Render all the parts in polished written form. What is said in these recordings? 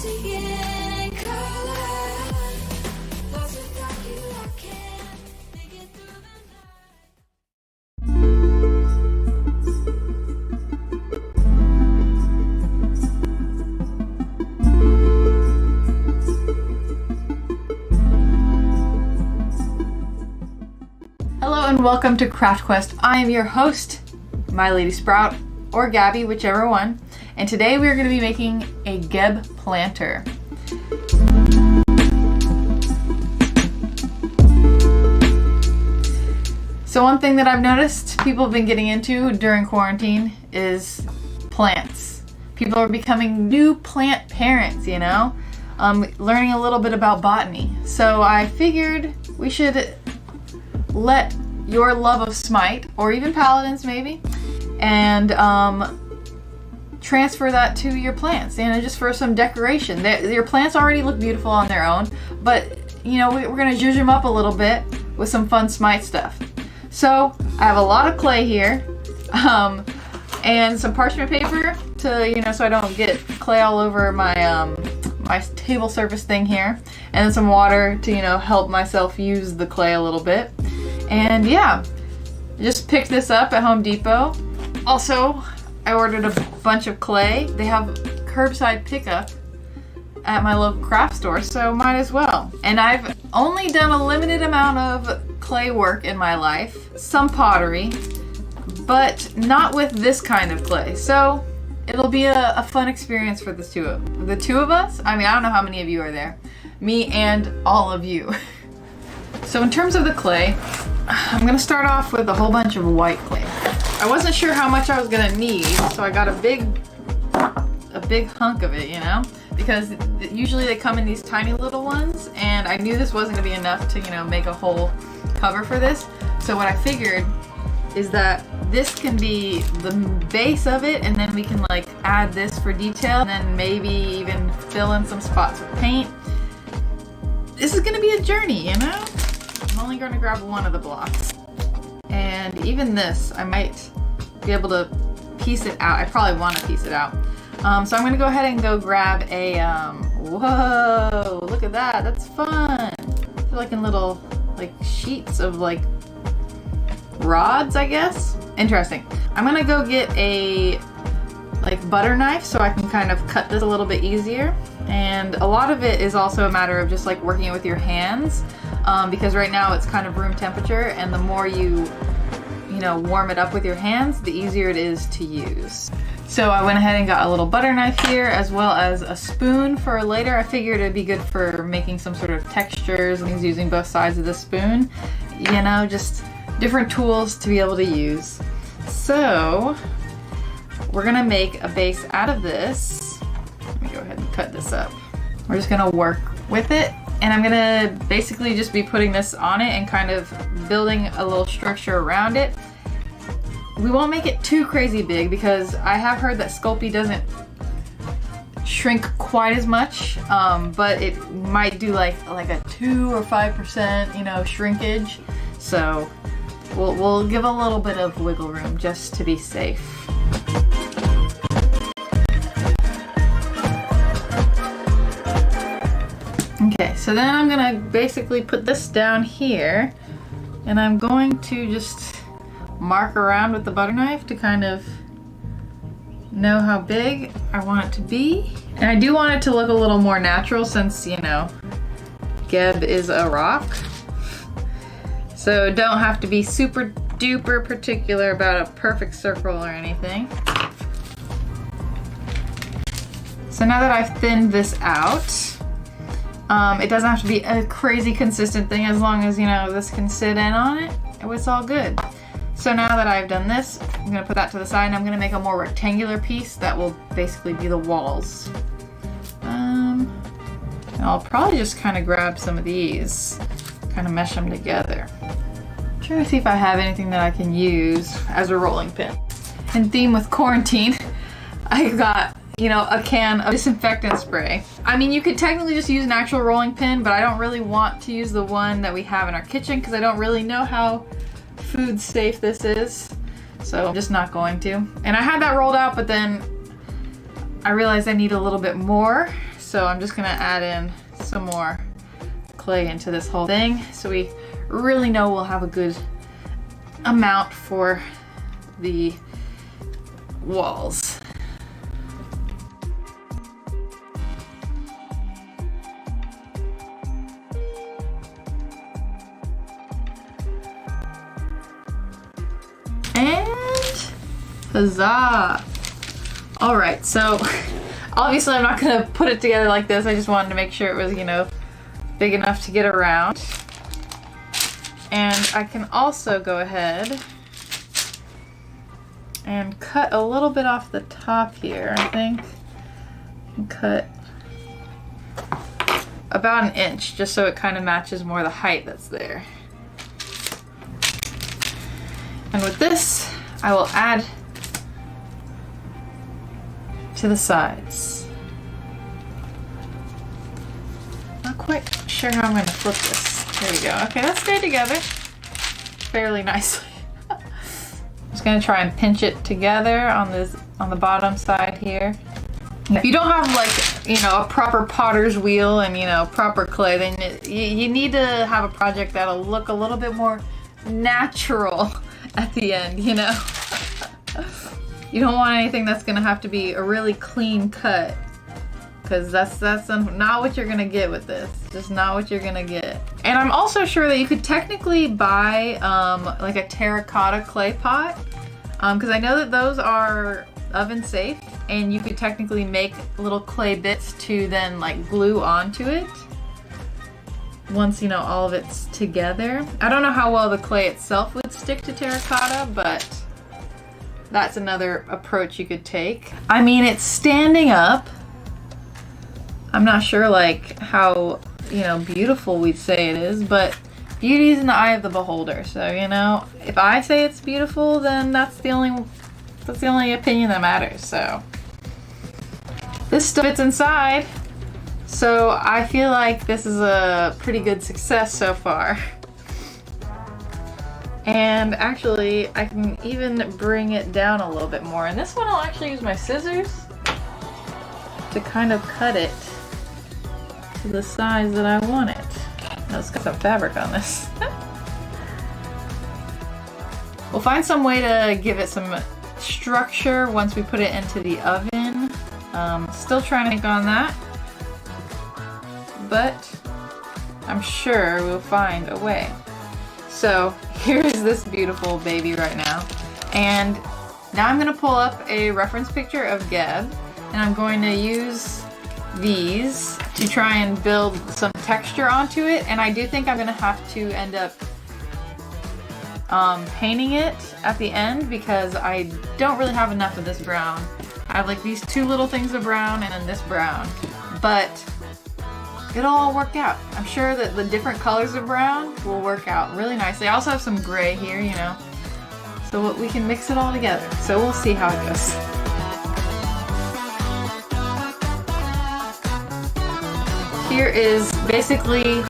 Hello and welcome to Craft Quest. I am your host, My Lady Sprout, or Gabby, whichever one. And today we are going to be making a Geb planter. So one thing that I've noticed people have been getting into during quarantine is plants. People are becoming new plant parents, you know? Learning a little bit about botany. So I figured we should let your love of SMITE, or even Paladins maybe, and transfer that to your plants, and just for some decoration. Your plants already look beautiful on their own, but you know, we're gonna zhuzh them up a little bit with some fun SMITE stuff. So I have a lot of clay here, and some parchment paper to, you know, so I don't get clay all over my my table surface thing here, and then some water to, you know, help myself use the clay a little bit. And yeah, just picked this up at Home Depot. Also, I ordered a bunch of clay. They have curbside pickup at my local craft store, so might as well. And I've only done a limited amount of clay work in my life, some pottery, but not with this kind of clay. So it'll be a fun experience for the two of us. I mean, I don't know how many of you are there. Me and all of you. So in terms of the clay, I'm gonna start off with a whole bunch of white clay. I wasn't sure how much I was gonna need, so I got a big hunk of it, you know, because usually they come in these tiny little ones, and I knew this wasn't gonna be enough to, you know, make a whole cover for this. So what I figured is that this can be the base of it, and then we can like add this for detail, and then maybe even fill in some spots with paint. This is gonna be a journey, you know? I'm only gonna grab one of the blocks. And even this, I might be able to piece it out. I probably wanna piece it out. So I'm gonna go ahead and go grab a, whoa, look at that, that's fun. They're like in little, like sheets of like rods, I guess. Interesting. I'm gonna go get a like butter knife so I can kind of cut this a little bit easier. And a lot of it is also a matter of just like working it with your hands, because right now it's kind of room temperature, and the more you know, warm it up with your hands, the easier it is to use. So I went ahead and got a little butter knife here, as well as a spoon for later. I figured it'd be good for making some sort of textures and using both sides of the spoon. You know, just different tools to be able to use. So we're gonna make a base out of this. Let me go ahead and cut this up. We're just gonna work with it, and I'm gonna basically just be putting this on it and kind of building a little structure around it. We won't make it too crazy big because I have heard that Sculpey doesn't shrink quite as much, but it might do like a 2 or 5%, you know, shrinkage. So we'll give a little bit of wiggle room just to be safe. Okay, so then I'm gonna basically put this down here, and I'm going to just mark around with the butter knife to kind of know how big I want it to be. And I do want it to look a little more natural since, you know, Geb is a rock. So don't have to be super duper particular about a perfect circle or anything. So now that I've thinned this out, it doesn't have to be a crazy consistent thing, as long as, you know, this can sit in on it. It's all good. So now that I've done this, I'm gonna put that to the side, and I'm gonna make a more rectangular piece that will basically be the walls. And I'll probably just kind of grab some of these, kind of mesh them together. I'm trying to see if I have anything that I can use as a rolling pin. In theme with quarantine, I got, you know, a can of disinfectant spray. I mean, you could technically just use an actual rolling pin, but I don't really want to use the one that we have in our kitchen because I don't really know how food safe this is. So I'm just not going to. And I had that rolled out, but then I realized I need a little bit more. so I'm just gonna add in some more clay into this whole thing so we really know we'll have a good amount for the walls. And huzzah! All right, so obviously I'm not gonna put it together like this. I just wanted to make sure it was, you know, big enough to get around. And I can also go ahead and cut a little bit off the top here, I think. And cut about an inch, just so it kind of matches more the height that's there. And with this, I will add to the sides. Not quite sure how I'm going to flip this. There we go. Okay, that stayed together fairly nicely. I'm just going to try and pinch it together on the bottom side here. If you don't have, like, you know, a proper potter's wheel and, you know, proper clay, then you need to have a project that'll look a little bit more natural at the end, you know. You don't want anything that's gonna have to be a really clean cut, because that's not what you're gonna get with this. Just not what you're gonna get. And I'm also sure that you could technically buy like a terracotta clay pot, because I know that those are oven safe, and you could technically make little clay bits to then like glue onto it once, you know, all of it's together. I don't know how well the clay itself would stick to terracotta, but that's another approach you could take. I mean, it's standing up. I'm not sure like how, you know, beautiful we'd say it is, but beauty is in the eye of the beholder. So, you know, if I say it's beautiful, then that's the only opinion that matters. So this stuff fits inside. So I feel like this is a pretty good success so far. And actually, I can even bring it down a little bit more. And this one I'll actually use my scissors to kind of cut it to the size that I want it. Let's got some fabric on this. We'll find some way to give it some structure once we put it into the oven. Still trying to think on that, but I'm sure we'll find a way. So here's this beautiful baby right now. And now I'm gonna pull up a reference picture of Geb, and I'm going to use these to try and build some texture onto it. And I do think I'm gonna have to end up painting it at the end, because I don't really have enough of this brown. I have like these two little things of brown and then this brown, but it'll all work out. I'm sure that the different colors of brown will work out really nicely. I also have some gray here, you know, so we can mix it all together. So we'll see how it goes. Here is basically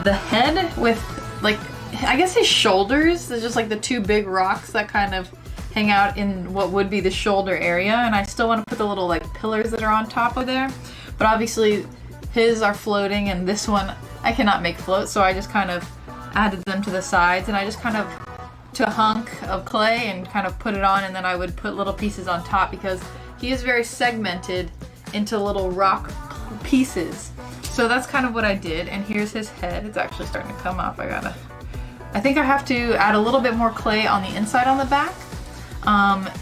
the head with, like, I guess his shoulders. There's just like the two big rocks that kind of hang out in what would be the shoulder area. And I still want to put the little like pillars that are on top of there. But obviously his are floating, and this one I cannot make float. So I just kind of added them to the sides, and I just kind of took a hunk of clay and kind of put it on, and then I would put little pieces on top, because he is very segmented into little rock pieces. So that's kind of what I did. And here's his head. It's actually starting to come off. I think I have to add a little bit more clay on the inside on the back,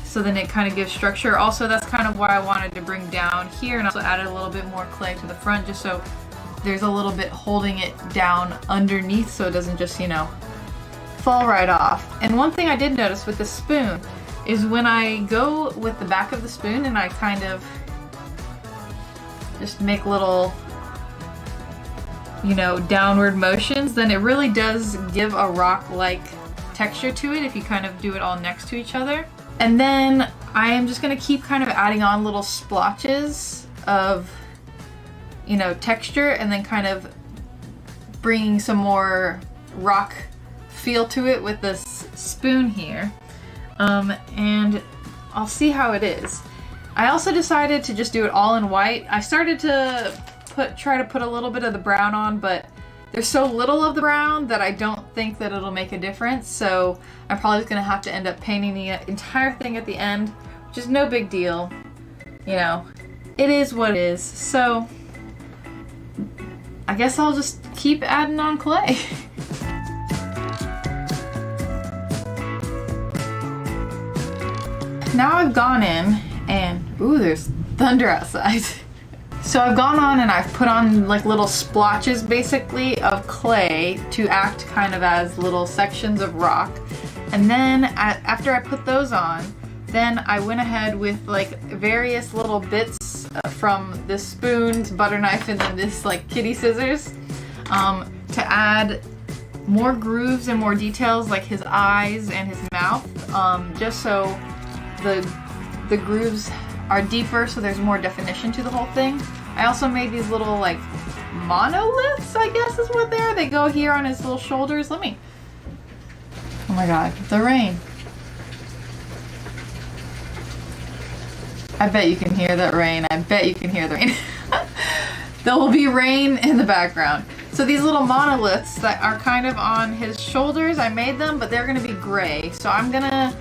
so then it kind of gives structure. Also, that's kind of why I wanted to bring down here, and also added a little bit more clay to the front, just so there's a little bit holding it down underneath, so it doesn't just, you know, fall right off. And one thing I did notice with the spoon is when I go with the back of the spoon and I kind of just make little, you know, downward motions, then it really does give a rock-like texture to it if you kind of do it all next to each other. And then I am just gonna keep kind of adding on little splotches of, you know, texture, and then kind of bringing some more rock feel to it with this spoon here. And I'll see how it is. I also decided to just do it all in white. I started to try to put a little bit of the brown on, but there's so little of the brown that I don't think that it'll make a difference. So I'm probably just gonna have to end up painting the entire thing at the end, which is no big deal. You know, it is what it is. So I guess I'll just keep adding on clay. Now I've gone in and, ooh, there's thunder outside. So I've gone on and I've put on like little splotches basically of clay to act kind of as little sections of rock. And then after I put those on, then I went ahead with like various little bits from the spoons, butter knife, and then this like kitty scissors to add more grooves and more details like his eyes and his mouth, just so the grooves are deeper, so there's more definition to the whole thing. I also made these little like monoliths, I guess is what they are. They go here on his little shoulders. Oh my god, the rain. I bet you can hear that rain. I bet you can hear the rain. There will be rain in the background. So these little monoliths that are kind of on his shoulders, I made them, but they're gonna be gray. So I'm gonna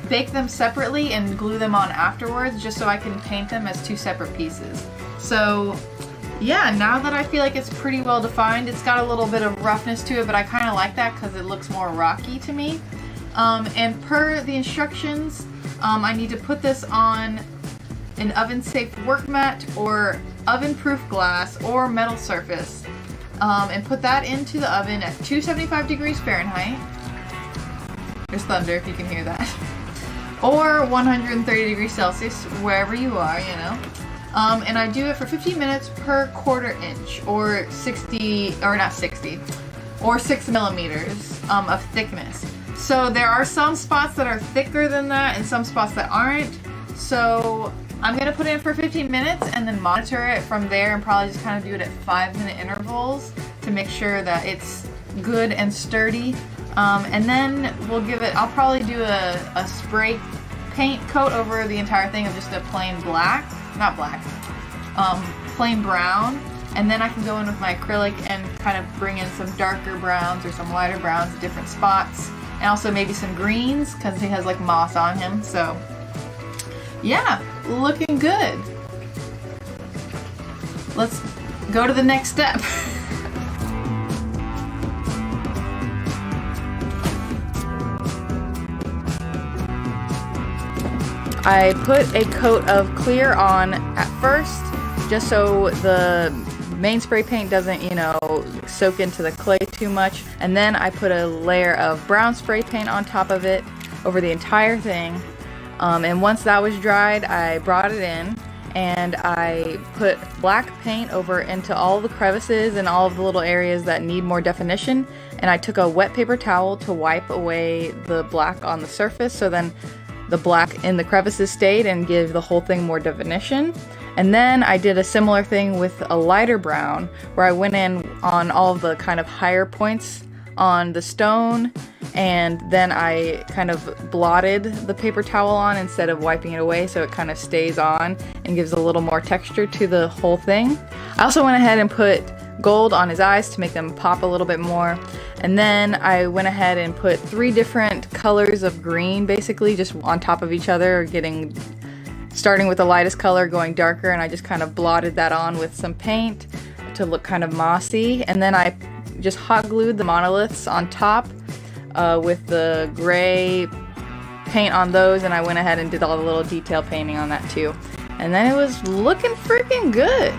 bake them separately and glue them on afterwards just so I can paint them as two separate pieces. So yeah, now that I feel like it's pretty well defined, it's got a little bit of roughness to it, but I kind of like that because it looks more rocky to me. And per the instructions, I need to put this on an oven-safe work mat or oven-proof glass or metal surface, and put that into the oven at 275 degrees Fahrenheit. There's thunder if you can hear that. Or 130 degrees Celsius, wherever you are, you know. And I do it for 15 minutes per 1/4 inch, or 6 millimeters of thickness. So there are some spots that are thicker than that and some spots that aren't. So I'm gonna put it in for 15 minutes and then monitor it from there, and probably just kind of do it at 5-minute intervals to make sure that it's good and sturdy. And then we'll give it, I'll probably do a spray paint coat over the entire thing of just a plain black, not black, plain brown. And then I can go in with my acrylic and kind of bring in some darker browns or some lighter browns at different spots. And also maybe some greens because he has like moss on him. So yeah, looking good. Let's go to the next step. I put a coat of clear on at first, just so the main spray paint doesn't, you know, soak into the clay too much. And then I put a layer of brown spray paint on top of it over the entire thing. And once that was dried, I brought it in and I put black paint over into all the crevices and all of the little areas that need more definition. And I took a wet paper towel to wipe away the black on the surface, so then the black in the crevices stayed and give the whole thing more definition. And then I did a similar thing with a lighter brown, where I went in on all of the kind of higher points on the stone, and then I kind of blotted the paper towel on instead of wiping it away, so it kind of stays on and gives a little more texture to the whole thing. I also went ahead and put gold on his eyes to make them pop a little bit more. And then I went ahead and put 3 different colors of green, basically just on top of each other, starting with the lightest color, going darker, and I just kind of blotted that on with some paint to look kind of mossy. And then I just hot glued the monoliths on top with the gray paint on those, and I went ahead and did all the little detail painting on that too. And then it was looking freaking good.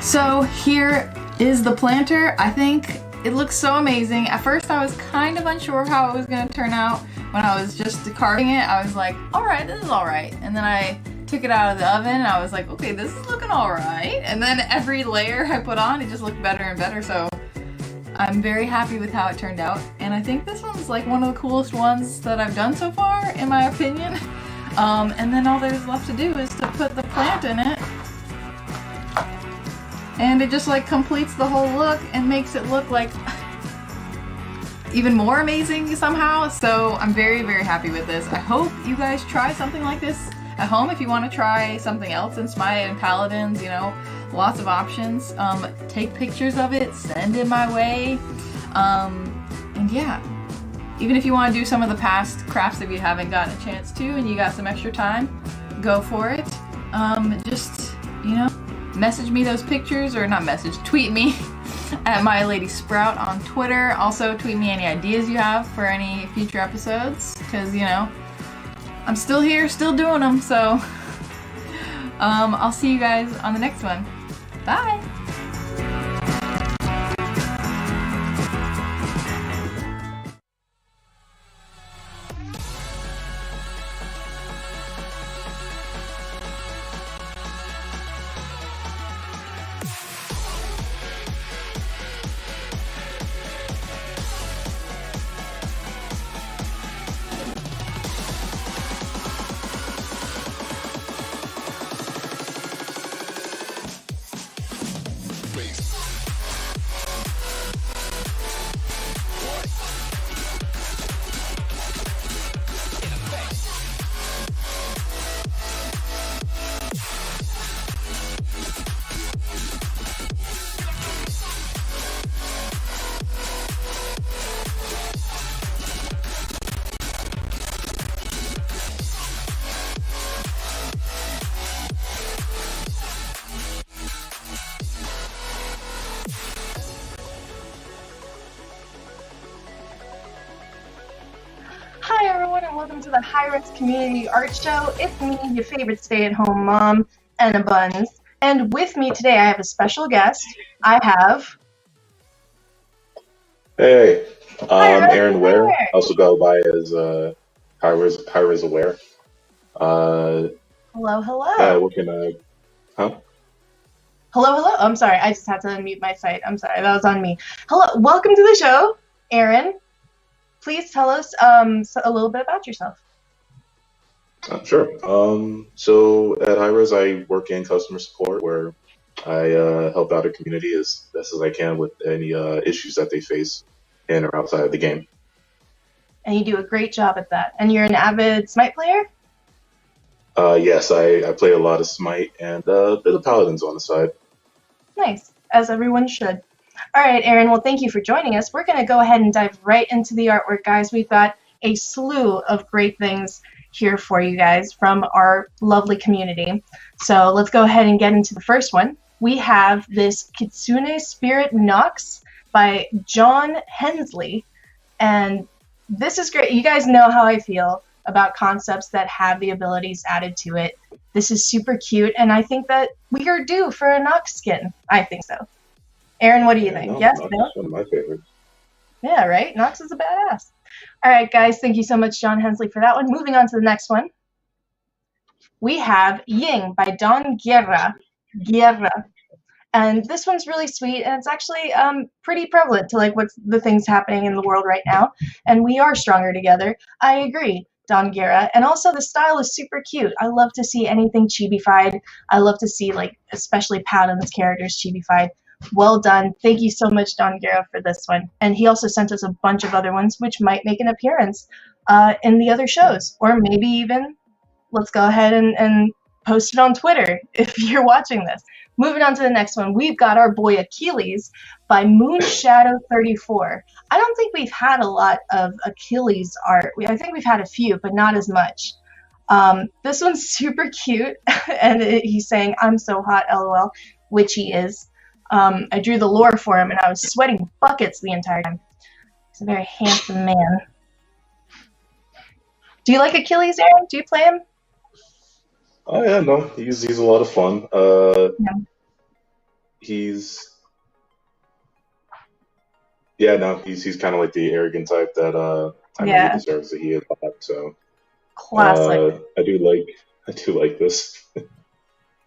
So here is the planter. I think it looks so amazing. At first I was kind of unsure of how it was going to turn out. When I was just carving it, I was like, alright, this is alright. And then I took it out of the oven and I was like, okay, this is looking alright. And then every layer I put on, it just looked better and better. So I'm very happy with how it turned out. And I think this one's like one of the coolest ones that I've done so far, in my opinion. And then all there's left to do is to put the plant in it. And it just like completes the whole look and makes it look like even more amazing somehow. So I'm very, very happy with this. I hope you guys try something like this at home, if you want to try something else in SMITE and Paladins, you know, lots of options. Take pictures of it, send it my way. And yeah, even if you want to do some of the past crafts that you haven't gotten a chance to and you got some extra time, go for it. Just, you know, message me those pictures, or not message, tweet me at My Lady Sprout on Twitter. Also, tweet me any ideas you have for any future episodes, because, you know, I'm still here, still doing them, so I'll see you guys on the next one. Bye! Hi everyone, and welcome to the High-Res Community Art Show. It's me, your favorite stay-at-home mom, Anna Buns. And with me today, I have a special guest. I have... Hey, I'm Aaron Ware. Ware. Also go by as High-Res Aware. Hello, hello. What can I... Huh? Hello, hello. I'm sorry, I just had to unmute my site. I'm sorry, that was on me. Hello, welcome to the show, Aaron. Please tell us a little bit about yourself. Sure. So at High-Res, I work in customer support, where I help out a community as best as I can with any issues that they face in or outside of the game. And you do a great job at that. And you're an avid SMITE player? Yes, I play a lot of SMITE and a bit of Paladins on the side. Nice, as everyone should. All right, Aaron, well, thank you for joining us. We're going to go ahead and dive right into the artwork, guys. We've got a slew of great things here for you guys from our lovely community. So let's go ahead and get into the first one. We have this Kitsune Spirit Nox by John Hensley. And this is great. You guys know how I feel about concepts that have the abilities added to it. This is super cute, and I think that we are due for a Nox skin. I think so. Aaron, what do you think? No, Yes? Nox No? is one of my favorites. Yeah, right? Nox is a badass. All right, guys, thank you so much, John Hensley, for that one. Moving on to the next one. We have Ying by Don Guerra. And this one's really sweet, and it's actually pretty prevalent to like what's the things happening in the world right now. And we are stronger together. I agree, Don Guerra. And also the style is super cute. I love to see anything chibi-fied. I love to see, like, especially Paladin's characters chibi-fied. Well done. Thank you so much, Don Guerra, for this one. And he also sent us a bunch of other ones, which might make an appearance in the other shows. Or maybe even, let's go ahead and post it on Twitter if you're watching this. Moving on to the next one, we've got our boy Achilles by Moonshadow34. I don't think we've had a lot of Achilles art. I think we've had a few, but not as much. This one's super cute, and he's saying, "I'm so hot, LOL," which he is. I drew the lore for him, and I was sweating buckets the entire time. He's a very handsome man. Do you like Achilles, Aaron? Do you play him? Oh yeah, no, he's a lot of fun. Yeah. He's kind of like the arrogant type that I know he deserves that he had bought. So classic. I do like this.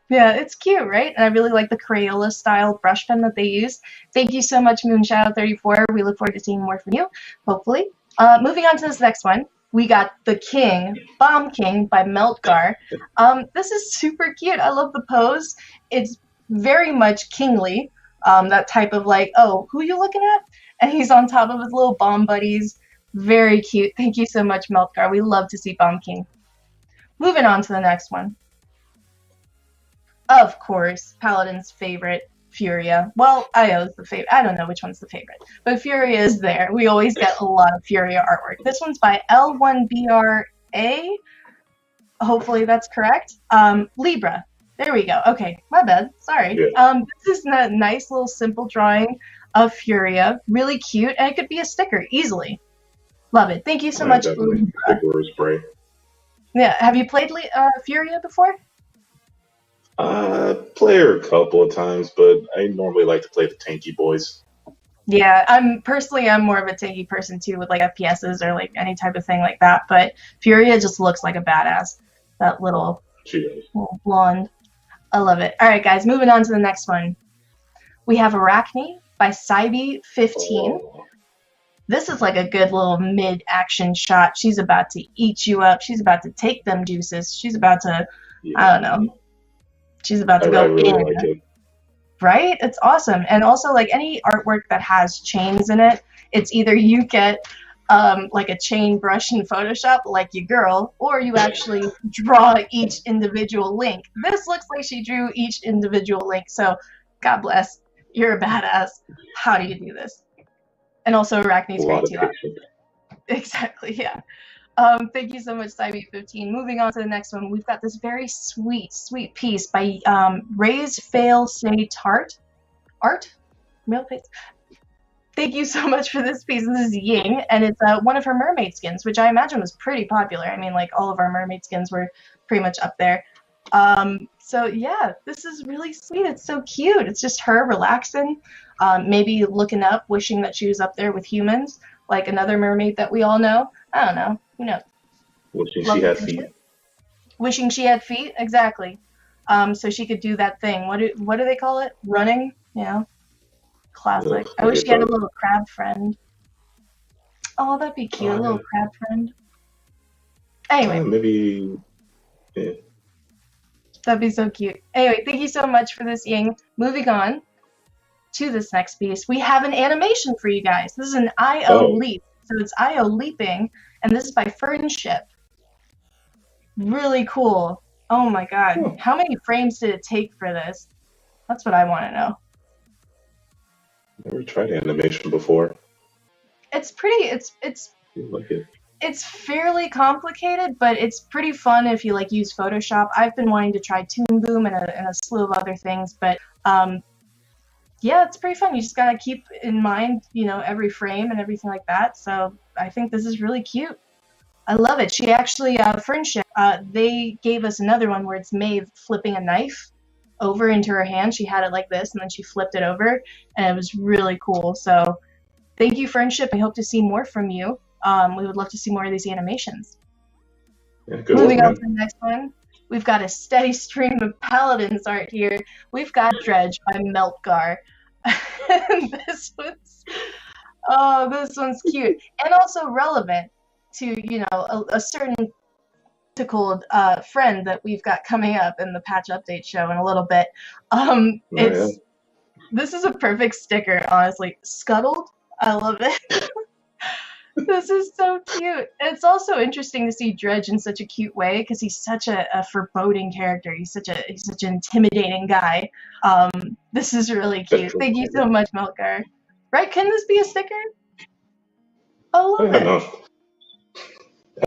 Yeah, it's cute, right? And I really like the Crayola style brush pen that they use. Thank you so much, Moonshadow34. We look forward to seeing more from you, hopefully. Moving on to this next one, we got The King, Bomb King by Meltgar. This is super cute. I love the pose. It's very much kingly, that type of like, oh, who you looking at? And he's on top of his little bomb buddies. Very cute. Thank you so much, Meltgar. We love to see Bomb King. Moving on to the next one. Of course, Paladin's favorite, Furia. Well, Io's the favorite. I don't know which one's the favorite, but Furia is there. We always get a lot of Furia artwork. This one's by L1BRA. Hopefully that's correct. Libra. There we go. Okay, my bad. Sorry. Yeah. This is a nice little simple drawing of Furia. Really cute, and it could be a sticker easily. Love it. Thank you so much. Definitely. Spray. Yeah. Have you played Furia before? Play her a couple of times, but I normally like to play the tanky boys. Yeah, I'm more of a tanky person too, with like FPSs or like any type of thing like that. But Furia just looks like a badass. That little blonde. I love it. All right, guys, moving on to the next one. We have Arachne by Cybe15. Oh, This is like a good little mid-action shot. She's about to eat you up. She's about to take them juices. She's about to, yeah. I don't know. She's about to I go really in. like it. Right? It's awesome. And also, like, any artwork that has chains in it, it's either you get like a chain brush in Photoshop, like your girl, or you actually draw each individual link. This looks like she drew each individual link, so God bless. You're a badass. How do you do this? And also, Arachne's A great lot of too. patience. Exactly, yeah. Thank you so much, Cybe15. Moving on to the next one, we've got this very sweet, sweet piece by Raise Fail Say Tart. Art? Real face. Thank you so much for this piece. This is Ying, and it's one of her mermaid skins, which I imagine was pretty popular. I mean, like, all of our mermaid skins were pretty much up there. So yeah, this is really sweet. It's so cute. It's just her relaxing, maybe looking up, wishing that she was up there with humans, like another mermaid that we all know. I don't know. Who knows? Wishing she had feet. Wishing she had feet, exactly. So she could do that thing. What do they call it? Running? Yeah. Classic. I wish she had a little crab friend. Oh, that'd be cute. A little crab friend. Anyway. Maybe. Yeah. That'd be so cute. Anyway, thank you so much for this, Ying. Moving on to this next piece, we have an animation for you guys. This is an IO leap. So it's IO leaping, and this is by Friendship. Really cool. Oh my god. How many frames did it take for this? That's what I want to know. Never tried animation before. It's pretty, it's fairly complicated, but it's pretty fun if you like use Photoshop. I've been wanting to try Toon Boom and a slew of other things, but yeah, it's pretty fun. You just gotta keep in mind, every frame and everything like that. So I think this is really cute. I love it. She actually, Friendship, they gave us another one where it's Maeve flipping a knife over into her hand. She had it like this, and then she flipped it over, and it was really cool. So thank you, Friendship. I hope to see more from you. We would love to see more of these animations. Yeah, good Moving work, on to the next one, we've got a steady stream of Paladins art here. We've got Dredge by Meltgar. And this one's cute. And also relevant to, a certain tackled friend that we've got coming up in the patch update show in a little bit. This is a perfect sticker, honestly. Scuttled. I love it. This is so cute. And it's also interesting to see Dredge in such a cute way because he's such a foreboding character. He's such an intimidating guy. This is really cute. Thank you so much, Melkar. Right? Can this be a sticker? Oh, look. No.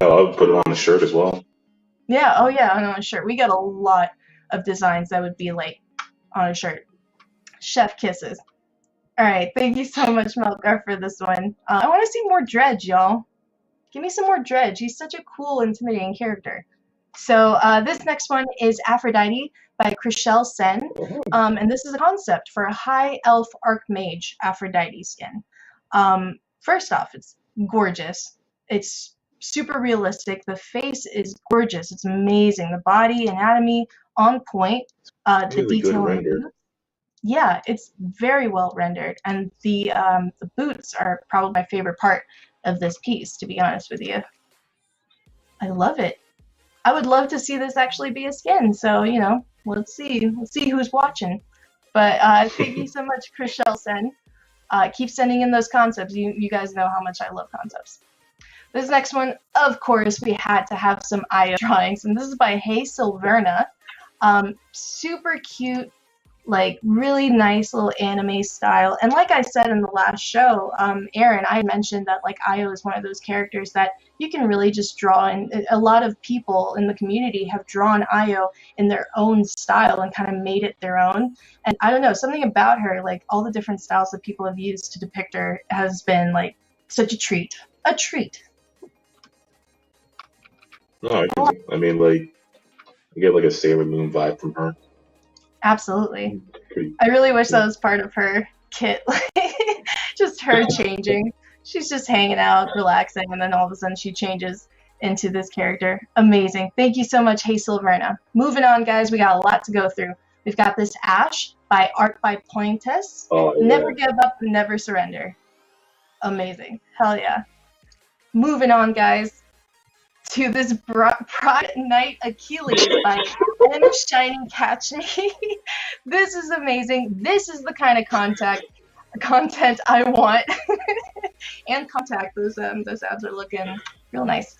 I'll put it on the shirt as well. Yeah. Oh, yeah. On a shirt. We got a lot of designs that would be like on a shirt. Chef kisses. All right, thank you so much, Melkar, for this one. I want to see more Dredge, y'all. Give me some more Dredge. He's such a cool, intimidating character. So this next one is Aphrodite by Chriselle Sen, and this is a concept for a high elf archmage Aphrodite skin. First off, it's gorgeous. It's super realistic. The face is gorgeous. It's amazing. The body anatomy on point. The really detail good in the boots. Yeah, it's very well rendered, and the boots are probably my favorite part of this piece, to be honest with you. I love it. I would love to see this actually be a skin, so, let's see. Let's see who's watching. But thank you so much, Chriselle Sen. Keep sending in those concepts. You guys know how much I love concepts. This next one, of course, we had to have some IO drawings, and this is by Hey Silverna. Super cute, like really nice little anime style. And like I said in the last show, Aaron, I mentioned that like Io is one of those characters that you can really just draw, and a lot of people in the community have drawn Io in their own style and kind of made it their own. And I don't know, something about her, like all the different styles that people have used to depict her has been like such a treat. A treat. No, I mean, like, I get like a Sailor Moon vibe from her. Absolutely. Pretty, I really wish that was part of her kit. Just her changing. She's just hanging out, relaxing, and then all of a sudden she changes into this character. Amazing. Thank you so much, Hey Silverna. Moving on, guys. We got a lot to go through. We've got this Ash by Art by Pointus. Oh, yeah. Never give up, never surrender. Amazing. Hell yeah. Moving on, guys, to this Pride Knight Achilles by M. Shining Catch Me. This is amazing. This is the kind of content I want. And contact, those ads are looking real nice.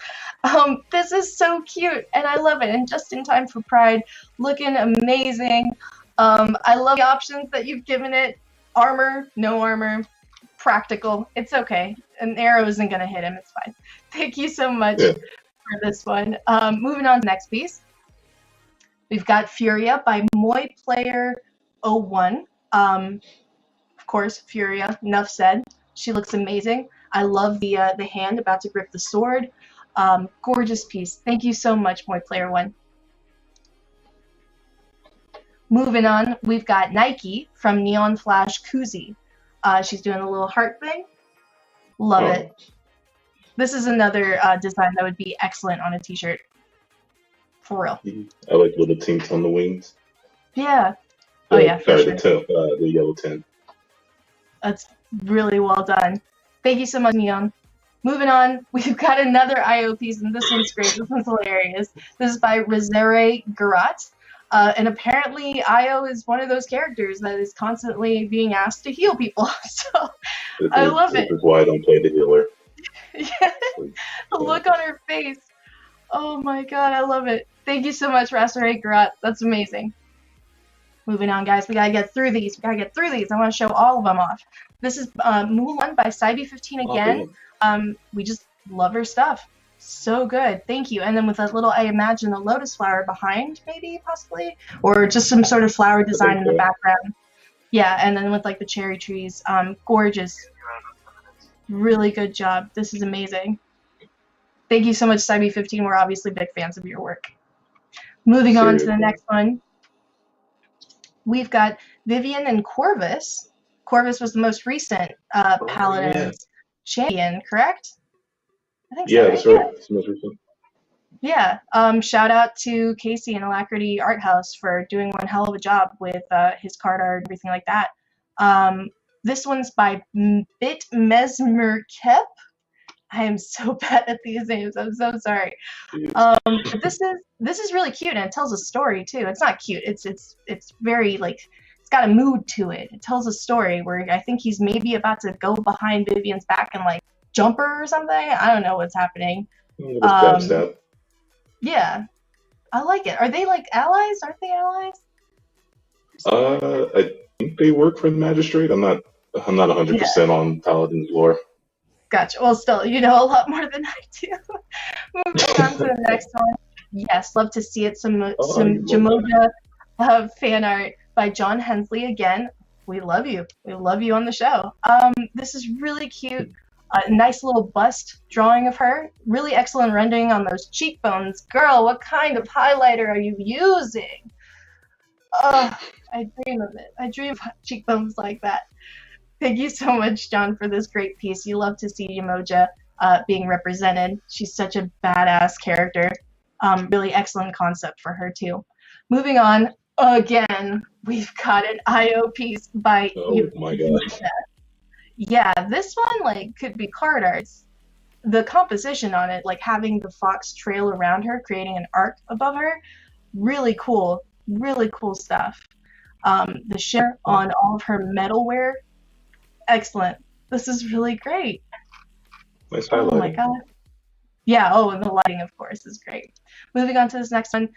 This is so cute, and I love it. And just in time for Pride, looking amazing. I love the options that you've given it. Armor, no armor, practical. It's okay. An arrow isn't gonna hit him. It's fine. Thank you so much. Yeah. For this one. Moving on to the next piece. We've got Furia by Moy Player 01. Of course, Furia, enough said. She looks amazing. I love the hand about to grip the sword. Gorgeous piece. Thank you so much, Moy Player 1. Moving on, we've got Nike from Neon Flash Kuzi. She's doing a little heart thing. Love it. This is another design that would be excellent on a t-shirt. For real. I like little tints on the wings. Yeah. Oh yeah, for sorry, sure. the yellow tint. That's really well done. Thank you so much, Neon. Moving on, we've got another IO piece, and this one's great. This one's hilarious. This is by Rizere Garat. And apparently IO is one of those characters that is constantly being asked to heal people. So I love it. This is why I don't play the healer. Yeah, the look on her face. Oh my god, I love it. Thank you so much, Rasere Garat. That's amazing. Moving on, guys. We gotta get through these. I want to show all of them off. This is Mulan by Cybe15 again. We just love her stuff. So good. Thank you. And then with that little, I imagine a lotus flower behind, maybe, possibly? Or just some sort of flower design in the background. Yeah, and then with like the cherry trees. Gorgeous. Really good job. This is amazing. Thank you so much, Cybe15. We're obviously big fans of your work. Moving on to the next one. We've got Vivian and Corvus. Corvus was the most recent Paladin's champion, correct? I think so. Yeah, that's right. It's the most recent. Yeah. Shout out to Casey and Alacrity Art House for doing one hell of a job with his card art and everything like that. This one's by Bit Mesmer Kep. I am so bad at these names. I'm so sorry. But this is really cute, and it tells a story too. It's not cute. It's very like it's got a mood to it. It tells a story where I think he's maybe about to go behind Vivian's back and like jump her or something. I don't know what's happening. Yeah, I like it. Are they like allies? Aren't they allies? I think they work for the Magistrate. I'm not 100% on Paladin's lore. Gotcha. Well, still, you know a lot more than I do. Moving on to the next one. Yes, love to see it. Some Jamoja fan art by John Hensley again. We love you. We love you on the show. This is really cute. Nice little bust drawing of her. Really excellent rendering on those cheekbones. Girl, what kind of highlighter are you using? I dream of it. I dream of cheekbones like that. Thank you so much, John, for this great piece. You love to see Yamoja being represented. She's such a badass character. Really excellent concept for her, too. Moving on, again, we've got an IO piece by my God. Yeah, this one like could be card arts. The composition on it, like having the fox trail around her, creating an arc above her, really cool stuff. The shimmer on all of her metalware, excellent. This is really great. Nice highlight. Oh my god. Yeah, oh, and the lighting, of course, is great. Moving on to this next one.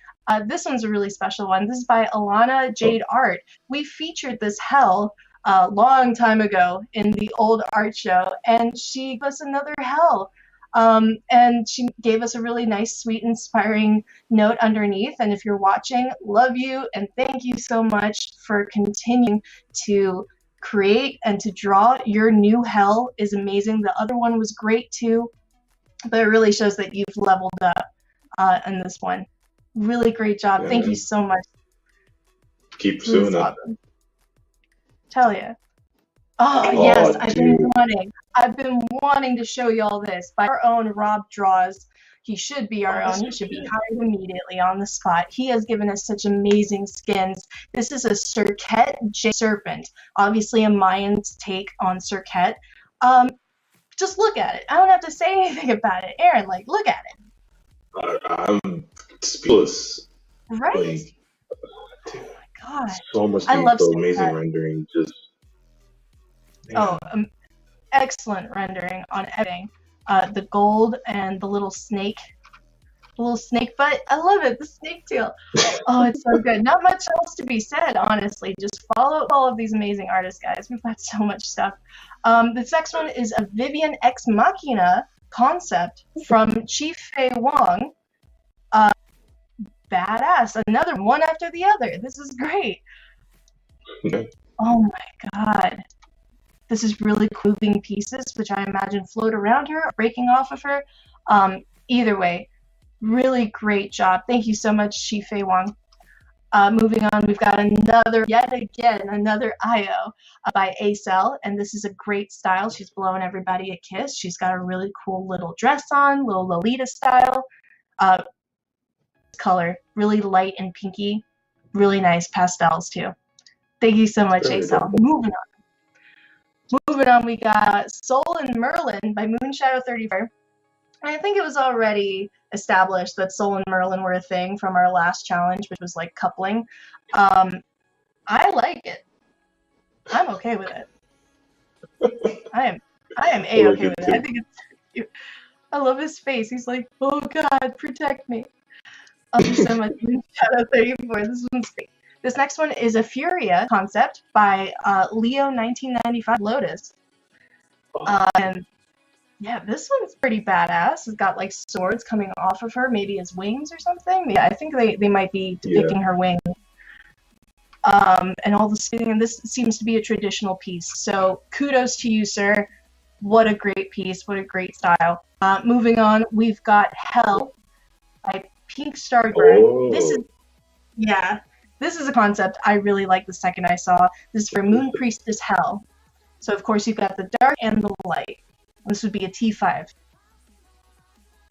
This one's a really special one. This is by Alana Jade Art. We featured this hell a long time ago in the old art show, and she gave us another hell. And she gave us a really nice, sweet, inspiring note underneath. And if you're watching, love you, and thank you so much for continuing to create and to draw. Your new hell is amazing. The other one was great too, but it really shows that you've leveled up in this one. Really great job. Yeah, Thank man. you so much. Keep This is pursuing it. awesome. Tell ya. Oh, Oh, yes, dude. I've been wanting to show you all this. By our own Rob Draws. He should be our own. He should be hired immediately on the spot. He has given us such amazing skins. This is a Serket J Serpent, obviously a Mayan's take on Serket. Just look at it. I don't have to say anything about it. Aaron, like, look at it. I'm speechless. Right? Like, Oh my god. so much I love detail, amazing Serket. rendering. Just Oh, excellent rendering on everything. The gold and the little snake butt. I love it. The snake tail. Oh, it's so good. Not much else to be said, honestly. Just follow all of these amazing artists, guys. We've got so much stuff. This next one is a Vivian Ex Machina concept from Chief Fei Wong. Badass. Another one after the other. This is great. okay. Oh my god. This is really cool moving pieces, which I imagine float around her, or breaking off of her. Either way, really great job. Thank you so much, Shi Fei Wang. Moving on, we've got yet again, another IO by Acel, and this is a great style. She's blowing everybody a kiss. She's got a really cool little dress on, little Lolita style. Color, really light and pinky. Really nice pastels, too. Thank you so much, Acel. Moving on, we got Soul and Merlin by Moonshadow 34. I think it was already established that Soul and Merlin were a thing from our last challenge, which was like coupling. I like it. I'm okay with it. I am A-okay with it. I think it's cute. I love his face. He's like, oh god, protect me. Thank you so much, Moonshadow 34. This one's great. This next one is a Furia concept by Leo 1995 Lotus. And yeah, this one's pretty badass. It's got like swords coming off of her, maybe as wings or something. Yeah, I think they might be depicting her wings. And all the shading, and this seems to be a traditional piece. So kudos to you, sir. What a great piece. What a great style. Moving on, we've got Hell by Pink Starburn. Oh. This is a concept I really like the second I saw. This is for Moon Priestess Hell. So of course you've got the dark and the light. This would be a T5.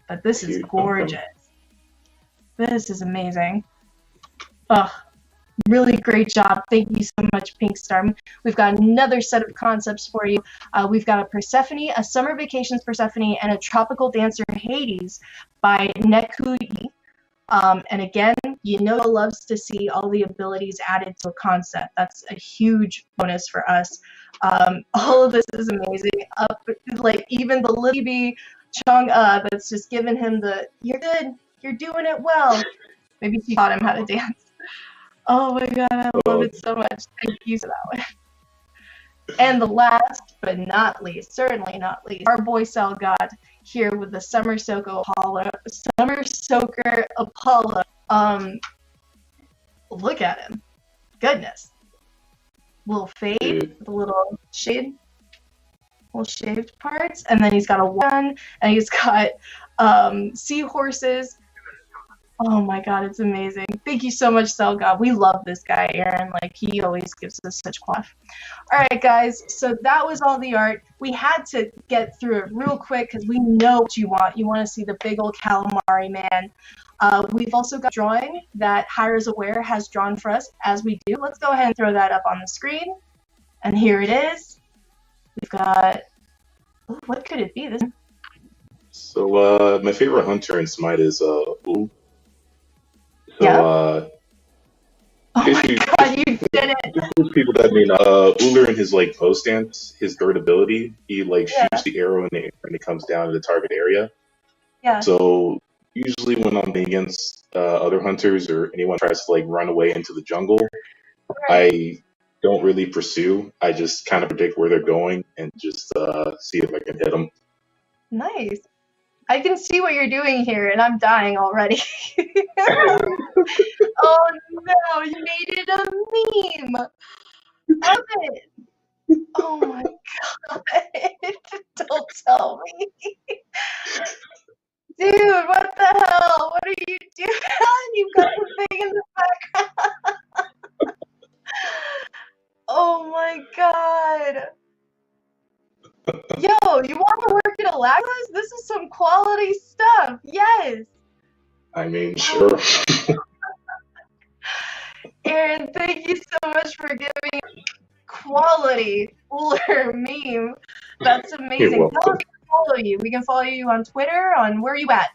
But this is gorgeous. This is amazing. Ugh. Really great job. Thank you so much, Pink Star. We've got another set of concepts for you. We've got a Persephone, a Summer Vacations Persephone, and a Tropical Dancer Hades by Nekui. And again, loves to see all the abilities added to a concept. That's a huge bonus for us. All of this is amazing. Like even the little baby Chong that's just giving him the, you're good, you're doing it well. Maybe she taught him how to dance. Oh my god, I love it so much. Thank you for that one. And the last but not least, certainly not least, our boy Cell God here with the Summer Soaker Apollo. Look at him. Goodness. Little fade with a little shade. Little shaved parts. And then he's got a one, and he's got seahorses. Oh my god, it's amazing. Thank you so much, Cell God. We love this guy, Aaron. Like, he always gives us such quaff. Alright, guys, so that was all the art. We had to get through it real quick because we know what you want. You want to see the big old calamari man. We've also got drawing that Hira's Aware has drawn for us, as we do. Let's go ahead and throw that up on the screen. And here it is. We've got... Ooh, what could it be? This. So, my favorite hunter in SMITE is Ooh. So, yeah. Oh my god, you did it! Those people that mean Uller in his like bow stance, his durability, he like shoots the arrow in the air and it comes down to the target area. Yeah. So usually when I'm against other hunters or anyone tries to like run away into the jungle, Right. I don't really pursue. I just kind of predict where they're going and just see if I can hit them. Nice. I can see what you're doing here, and I'm dying already. Oh no, you made it a meme of it. Oh my god. Don't tell me. Dude, what the hell? What are you doing? You've got the thing in the background. Oh my god. Yo, you want to work at Alagos? This is some quality stuff. Yes. I mean, sure. Aaron, thank you so much for giving quality cooler meme. That's You're amazing. Tell us welcome. how to follow you. We can follow you on Twitter. On where are you at?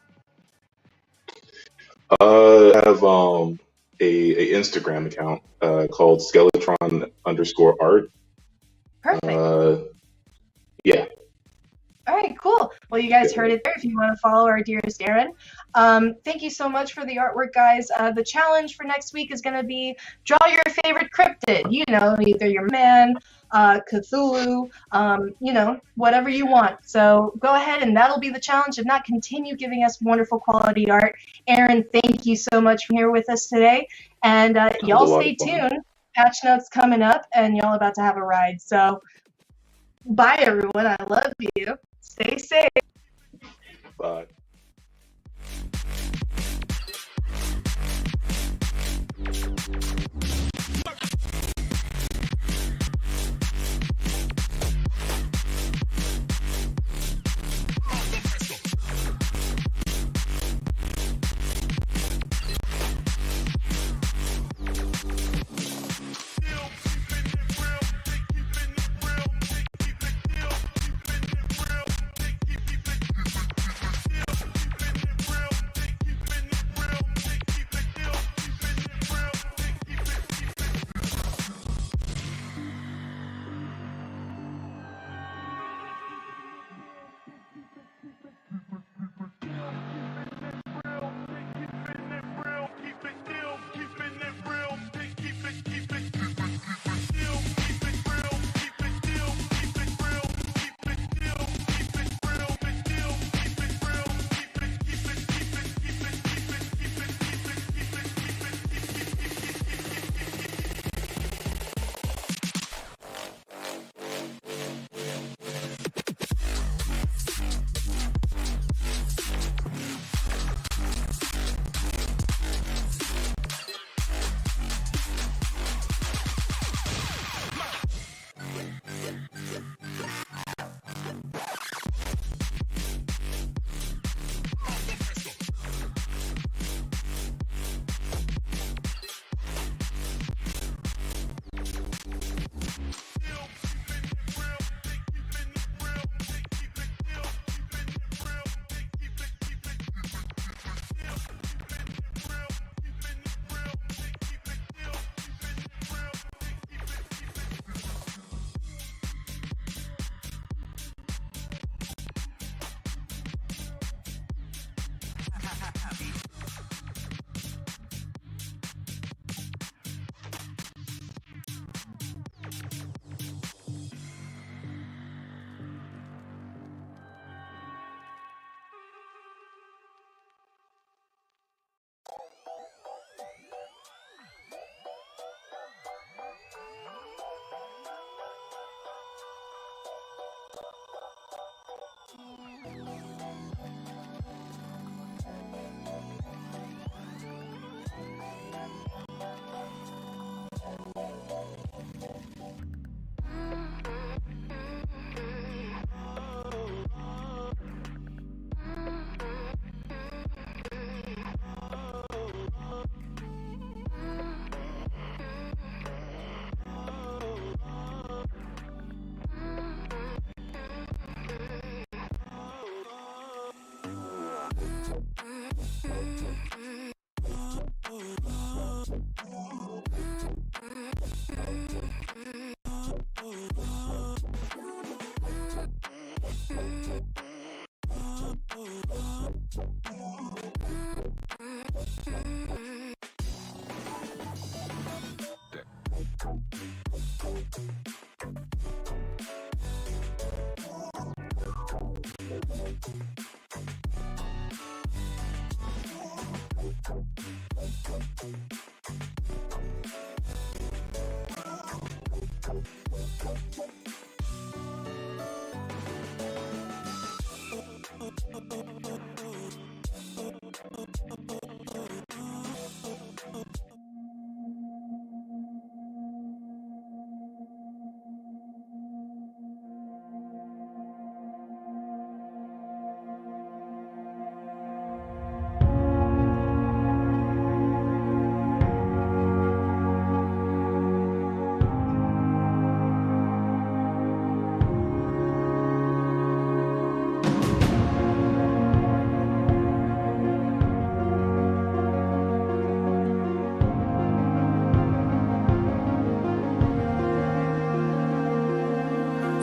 I have a Instagram account called Skeletron_art. Perfect. Yeah. All right, cool. Well, you guys heard it there if you want to follow our dearest Aaron. Thank you so much for the artwork, guys. The challenge for next week is going to be draw your favorite cryptid. You know, either your man, Cthulhu, you know, whatever you want. So go ahead and that'll be the challenge. If not, continue giving us wonderful quality art. Aaron, thank you so much for being here with us today. And That was a y'all lot stay of fun. tuned. Patch notes coming up, and y'all about to have a ride. So bye, everyone. I love you. Stay safe. Bye.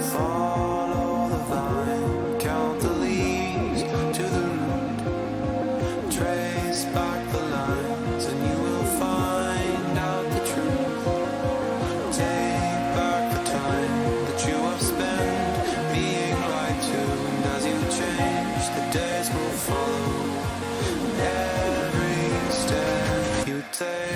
Follow the vine, count the leaves to the root. Trace back the lines and you will find out the truth. Take back the time that you have spent being right tuned. As you change, the days will follow every step you take.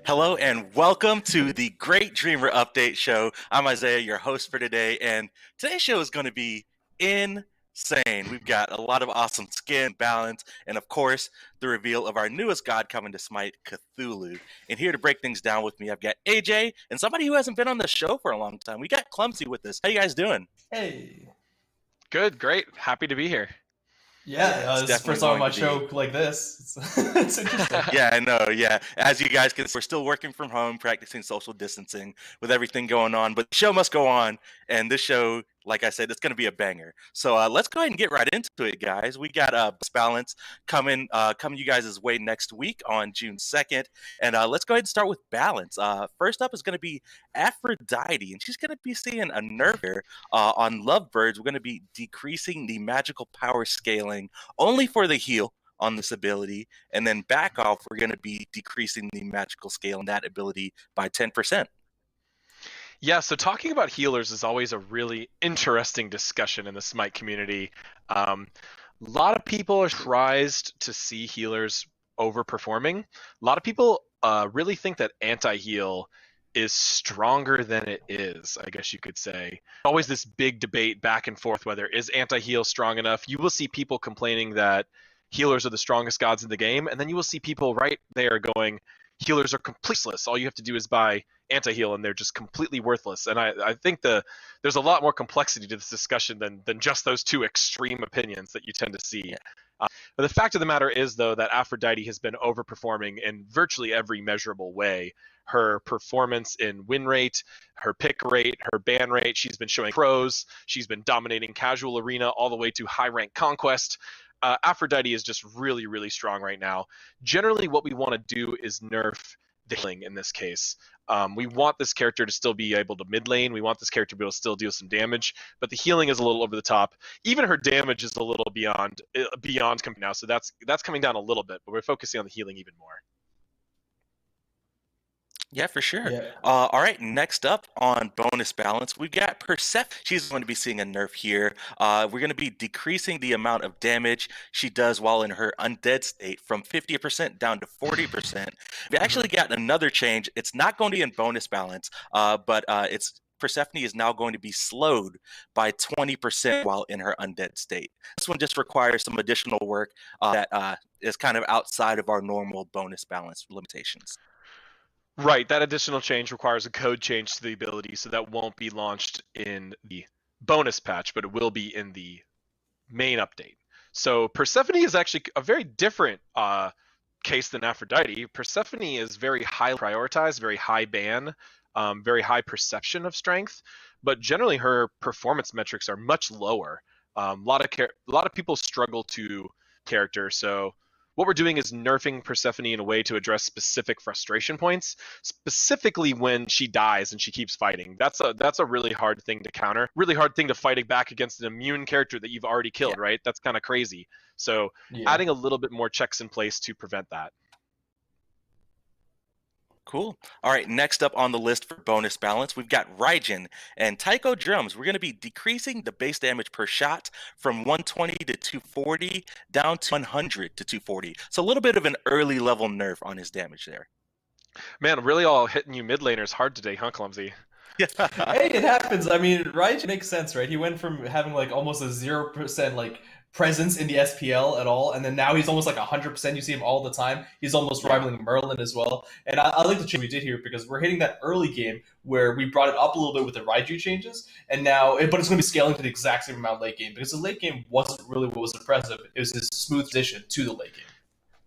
Hello and welcome to the Great Dreamer Update Show. I'm Isaiah, your host for today, and today's show is going to be insane. We've got a lot of awesome skin, balance, and of course, the reveal of our newest god coming to SMITE, Cthulhu. And here to break things down with me, I've got AJ and somebody who hasn't been on the show for a long time. We got Clumsy with us. How you guys doing? Hey. Good, great. Happy to be here. Yeah, this is the first time on my show like this. It's interesting. Yeah, I know, yeah. As you guys can see, we're still working from home, practicing social distancing with everything going on, but the show must go on, and this show, like I said, it's going to be a banger. So let's go ahead and get right into it, guys. We got Balance coming you guys' way next week on June 2nd, and let's go ahead and start with Balance. First up is going to be Aphrodite, and she's going to be seeing a nerf here on Lovebirds. We're going to be decreasing the magical power scaling only for the heal on this ability, and then back off, we're going to be decreasing the magical scale in that ability by 10%. Yeah, so talking about healers is always a really interesting discussion in the SMITE community. A lot of people are surprised to see healers overperforming. A lot of people really think that anti-heal is stronger than it is, I guess you could say. Always this big debate back and forth whether is anti-heal strong enough. You will see people complaining that healers are the strongest gods in the game, and then you will see people right there going, healers are completeless. All you have to do is buy anti-heal and they're just completely worthless. And I think there's a lot more complexity to this discussion than just those two extreme opinions that you tend to see. But the fact of the matter is, though, that Aphrodite has been overperforming in virtually every measurable way. Her performance in win rate, her pick rate, her ban rate, she's been showing pros, she's been dominating casual arena all the way to high rank conquest. Aphrodite is just really, really strong right now. Generally, what we want to do is nerf the healing in this case. We want this character to still be able to mid lane. We want this character to be able to still deal some damage, but the healing is a little over the top. Even her damage is a little beyond now, so that's coming down a little bit, but we're focusing on the healing even more. Yeah, for sure. Yeah. All right, next up on bonus balance, we've got Persephone. She's going to be seeing a nerf here. We're going to be decreasing the amount of damage she does while in her undead state from 50% down to 40%. We actually got another change. It's not going to be in bonus balance, but Persephone is now going to be slowed by 20% while in her undead state. This one just requires some additional work that is kind of outside of our normal bonus balance limitations. Right, that additional change requires a code change to the ability, so that won't be launched in the bonus patch, but it will be in the main update. So Persephone is actually a very different case than Aphrodite. Persephone is very high prioritized, very high ban, very high perception of strength, but generally her performance metrics are much lower. A lot of people struggle to character, so what we're doing is nerfing Persephone in a way to address specific frustration points, specifically when she dies and she keeps fighting. That's a really hard thing to counter, really hard thing to fight back against an immune character that you've already killed, right? That's kind of crazy. So adding a little bit more checks in place to prevent that. Cool. All right, next up on the list for bonus balance, we've got Raijin and Taiko drums. We're going to be decreasing the base damage per shot from 120 to 240 down to 100 to 240. So a little bit of an early level nerf on his damage there. Man, really all hitting you mid laners hard today, huh, Clumsy? Yeah. Hey, it happens. I mean, Raijin makes sense, right? He went from having like almost a 0% like presence in the SPL at all, and then now he's almost like 100%. You see him all the time. He's almost rivaling Merlin as well. And I like the change we did here because we're hitting that early game where we brought it up a little bit with the Raiju changes, and now, but it's going to be scaling to the exact same amount late game because the late game wasn't really what was impressive. It was his smooth transition to the late game.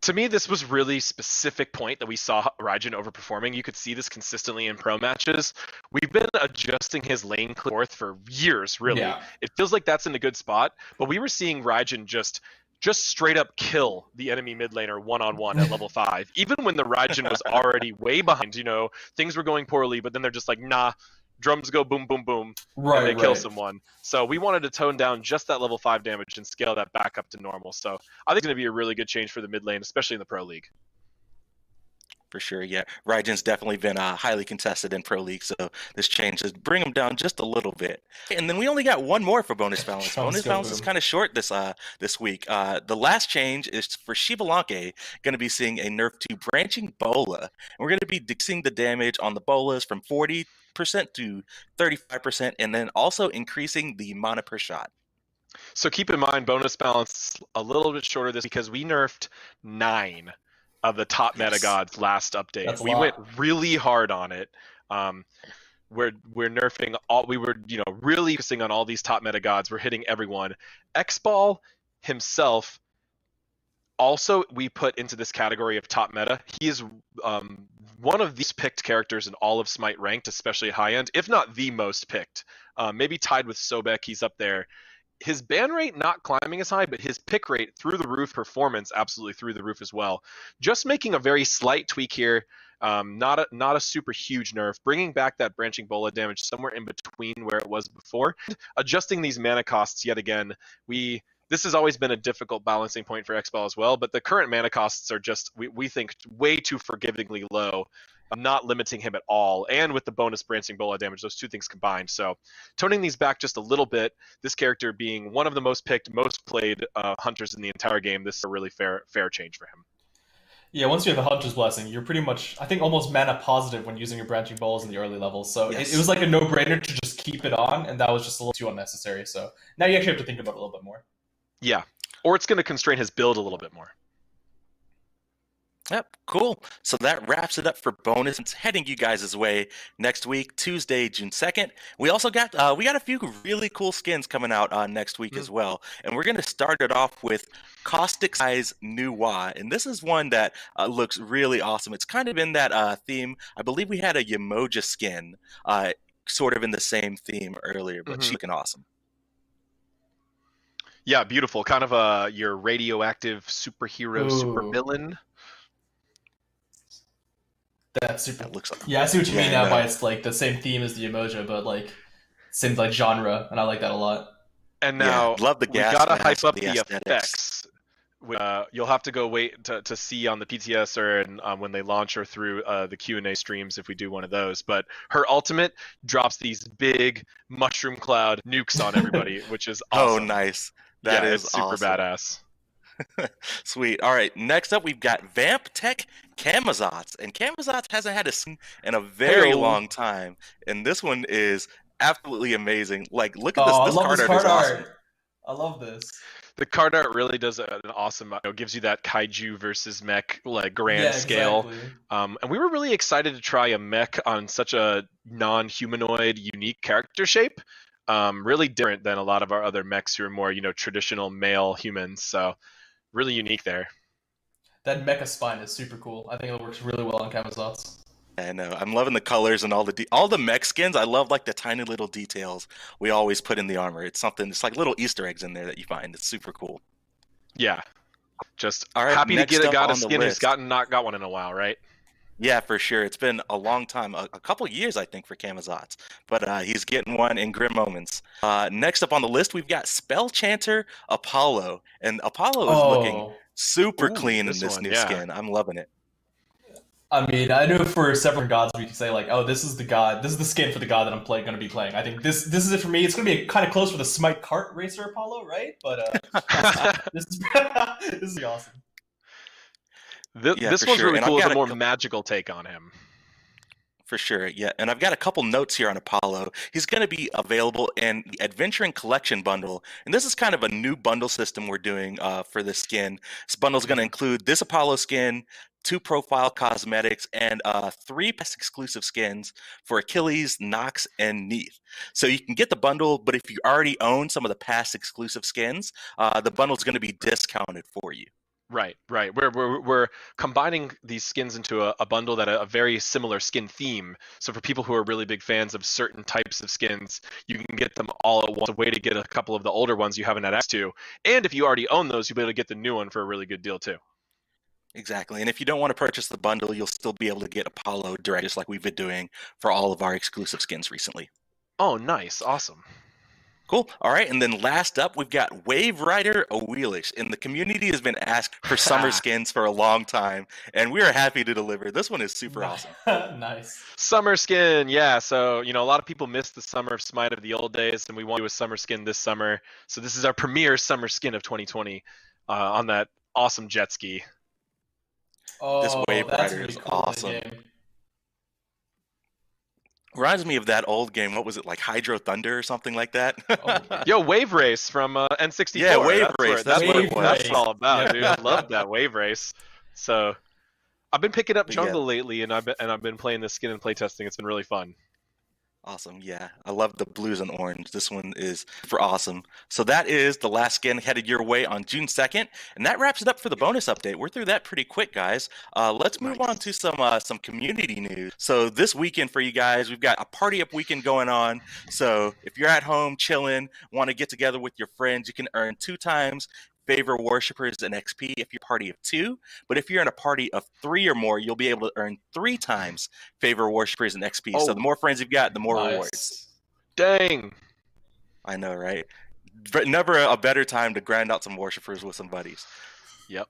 To me, this was really specific point that we saw Raijin overperforming. You could see this consistently in pro matches. We've been adjusting his lane forth for years, really. Yeah. It feels like that's in a good spot, but we were seeing Raijin just straight up kill the enemy mid laner one-on-one at level 5. Even when the Raijin was already way behind, things were going poorly, but then they're just like, nah, drums go boom, boom, boom, and they kill someone. So we wanted to tone down just that level 5 damage and scale that back up to normal. So I think it's going to be a really good change for the mid lane, especially in the Pro League. For sure, yeah. Raijin's definitely been highly contested in Pro League, so this change is bring him down just a little bit. And then we only got one more for bonus balance. Bonus balance is kind of short this week. The last change is for Shivalanke, going to be seeing a nerf to branching bola. And we're going to be decreasing the damage on the bolas from 40% to 35%, and then also increasing the mana per shot. So keep in mind, bonus balance a little bit shorter this because we nerfed 9 of the top meta gods last update. We went really hard on it. We're nerfing all. We were really focusing on all these top meta gods. We're hitting everyone. X-Ball himself also we put into this category of top meta. He is one of these picked characters in all of Smite ranked, especially at high end, if not the most picked. Maybe tied with Sobek, he's up there. His ban rate not climbing as high, but his pick rate through the roof, performance absolutely through the roof as well. Just making a very slight tweak here, not a super huge nerf, bringing back that branching bola damage somewhere in between where it was before, adjusting these mana costs yet again. This has always been a difficult balancing point for X-Ball as well, but the current mana costs are just, we think, way too forgivingly low. I'm not limiting him at all, and with the bonus branching bola damage, those two things combined. So toning these back just a little bit, this character being one of the most picked, most played hunters in the entire game, this is a really fair change for him. Yeah, once you have the Hunter's Blessing, you're pretty much, I think, almost mana positive when using your branching bolas in the early levels. So it was like a no-brainer to just keep it on, and that was just a little too unnecessary. So now you actually have to think about it a little bit more. Yeah, or it's going to constrain his build a little bit more. Yep, cool. So that wraps it up for bonus. It's heading you guys' way next week, Tuesday, June 2nd. We also got we got a few really cool skins coming out next week as well. And we're going to start it off with Caustic Size Nuwa. And this is one that looks really awesome. It's kind of in that theme. I believe we had a Yamoja skin sort of in the same theme earlier, but she's looking awesome. Yeah, beautiful. Kind of your radioactive superhero, supervillain. That's super. That looks like, yeah, I see what you mean now by it's like the same theme as the Emoja, but like same like genre, and I like that a lot. And now love the gas. We gotta hype up the effects. You'll have to go wait to see on the PTS or when they launch or through the Q&A streams if we do one of those. But her ultimate drops these big mushroom cloud nukes on everybody, which is awesome. Oh, nice. That is super badass. Sweet. All right. Next up, we've got Vamp Tech Camazotz. And Camazotz hasn't had a skin in a very long time. And this one is absolutely amazing. Like, look at this. This card art is awesome. I love this. The card art really does an awesome, gives you that kaiju versus mech like grand Yeah, scale. exactly. And we were really excited to try a mech on such a non-humanoid, unique character shape. Really different than a lot of our other mechs who are more, traditional male humans. So really unique there. That mecha spine is super cool. I think it works really well on Camazots. I know. I'm loving the colors and all the mech skins. I love like the tiny little details we always put in the armor. It's something. It's like little Easter eggs in there that you find. It's super cool. Yeah. Just All right, happy to next get a up got a on the skin who's list. not got one in a while, right? Yeah, for sure. It's been a long time, a couple years, I think, for Camazotz. But he's getting one in Grim Moments. Next up on the list, we've got Spell Chanter Apollo. And Apollo is looking Oh, super Ooh, clean in this this one, new yeah. skin. I'm loving it. I mean, I know for several gods we can say like, oh, this is the god, this is the skin for the god that I'm going to be playing. I think this is it for me. It's going to be kind of close for the Smite Kart Racer Apollo, right? But this is this is awesome. Yeah, This for one's sure. really And I've cool. It's got a a more couple. magical take on him. For sure, yeah. And I've got a couple notes here on Apollo. He's going to be available in the Adventuring Collection bundle. And this is kind of a new bundle system we're doing for this skin. This bundle is going to include this Apollo skin, 2 profile cosmetics, and 3 past exclusive skins for Achilles, Nox, and Neath. So you can get the bundle, but if you already own some of the past exclusive skins, the bundle is going to be discounted for you. Right. We're combining these skins into a bundle that a very similar skin theme. So for people who are really big fans of certain types of skins, you can get them all at once. A way to get a couple of the older ones you haven't had access to, and if you already own those, you'll be able to get the new one for a really good deal too. Exactly. And if you don't want to purchase the bundle, you'll still be able to get Apollo direct, just like we've been doing for all of our exclusive skins recently. Oh, nice, awesome. Cool. All right. And then last up, we've got Wave Rider Awheelish. And the community has been asked for summer skins for a long time, and we are happy to deliver. This one is super awesome. Nice. Summer skin, yeah. So a lot of people miss the summer of Smite of the old days, and we want to do a summer skin this summer. So this is our premier summer skin of 2020 on that awesome jet ski. Oh, This Wave that's Rider really is cool in the awesome. game. Reminds me of that old game. What was it, like Hydro Thunder or something like that? Oh, Yo, Wave Race from N64. Yeah, Wave that's Race, What, that's that's what what it was. that's all about, Yeah. dude. I love that Wave Race. So I've been picking up But yeah. jungle lately, and I've been playing this skin and playtesting. It's been really fun. Awesome. Yeah. I love the blues and orange. This one is super awesome. So that is the last skin headed your way on June 2nd. And that wraps it up for the bonus update. We're through that pretty quick, guys. Let's move on to some community news. So this weekend for you guys, we've got a party up weekend going on. So if you're at home chilling, want to get together with your friends, you can earn 2 times favor worshippers and XP if you're a party of 2. But if you're in a party of 3 or more, you'll be able to earn 3 times favor worshippers and XP. Oh. So the more friends you've got, the more Nice. rewards. Dang. I know, right? But never a better time to grind out some worshippers with some buddies. Yep.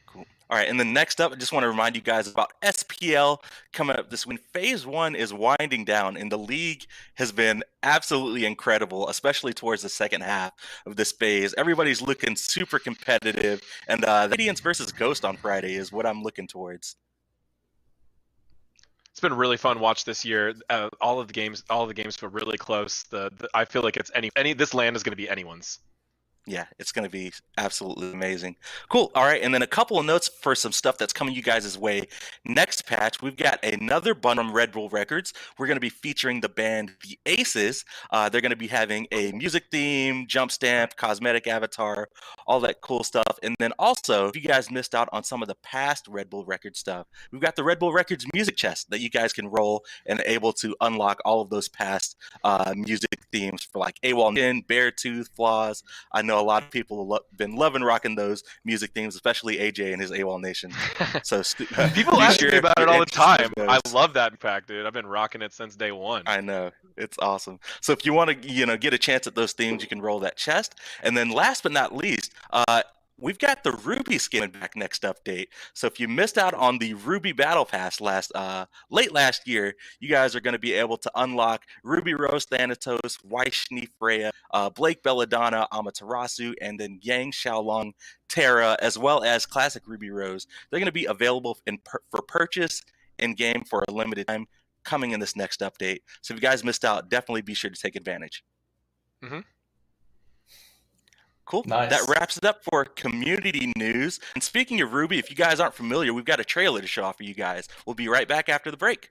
Cool. All right, and then next up, I just want to remind you guys about SPL coming up this week. Phase 1 is winding down, and the league has been absolutely incredible, especially towards the second half of this phase. Everybody's looking super competitive, and Radiance versus Ghost on Friday is what I'm looking towards. It's been really fun watch this year. All of the games feel really close. I feel like it's this land is going to be anyone's. Yeah, it's going to be absolutely amazing. Cool. All right, and then a couple of notes for some stuff that's coming you guys' way. Next patch, we've got another bundle from Red Bull Records. We're going to be featuring the band The Aces. They're going to be having a music theme, jump stamp, cosmetic avatar, all that cool stuff. And then also, if you guys missed out on some of the past Red Bull Records stuff, we've got the Red Bull Records music chest that you guys can roll and able to unlock all of those past music themes for like AWOL, Beartooth, Flaws. I know a lot of people been loving rocking those music themes, especially AJ and his AWOL Nation. So People ask me about it all the time. I those. love that fact, dude. I've been rocking it since day one. I know, it's awesome. So if you want to, get a chance at those themes, you can roll that chest. And then last but not least, we've got the Ruby skin back next update. So if you missed out on the Ruby Battle Pass late last year, you guys are going to be able to unlock Ruby Rose Thanatos, Waishni Freya, Blake Belladonna, Amaterasu, and then Yang Xiaolong Terra, as well as Classic Ruby Rose. They're going to be available for purchase in-game for a limited time coming in this next update. So if you guys missed out, definitely be sure to take advantage. Mm-hmm. Cool. Nice. That wraps it up for community news. And speaking of Ruby, if you guys aren't familiar, we've got a trailer to show off for you guys. We'll be right back after the break.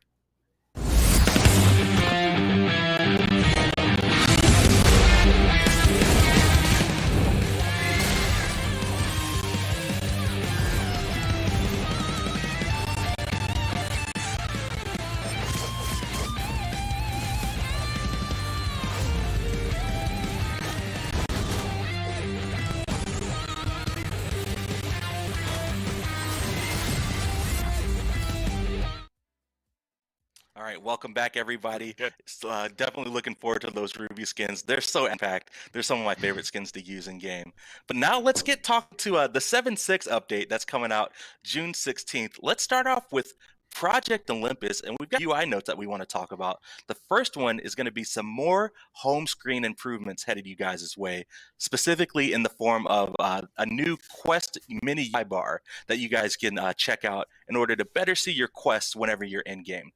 All right, welcome back, everybody. Definitely looking forward to those Ruby skins. They're so impact. They're some of my favorite skins to use in game. But now let's get talking to the 7.6 update that's coming out June 16th. Let's start off with Project Olympus, and we've got UI notes that we want to talk about. The first one is going to be some more home screen improvements headed you guys' way, specifically in the form of a new quest mini UI bar that you guys can check out in order to better see your quests whenever you're in game.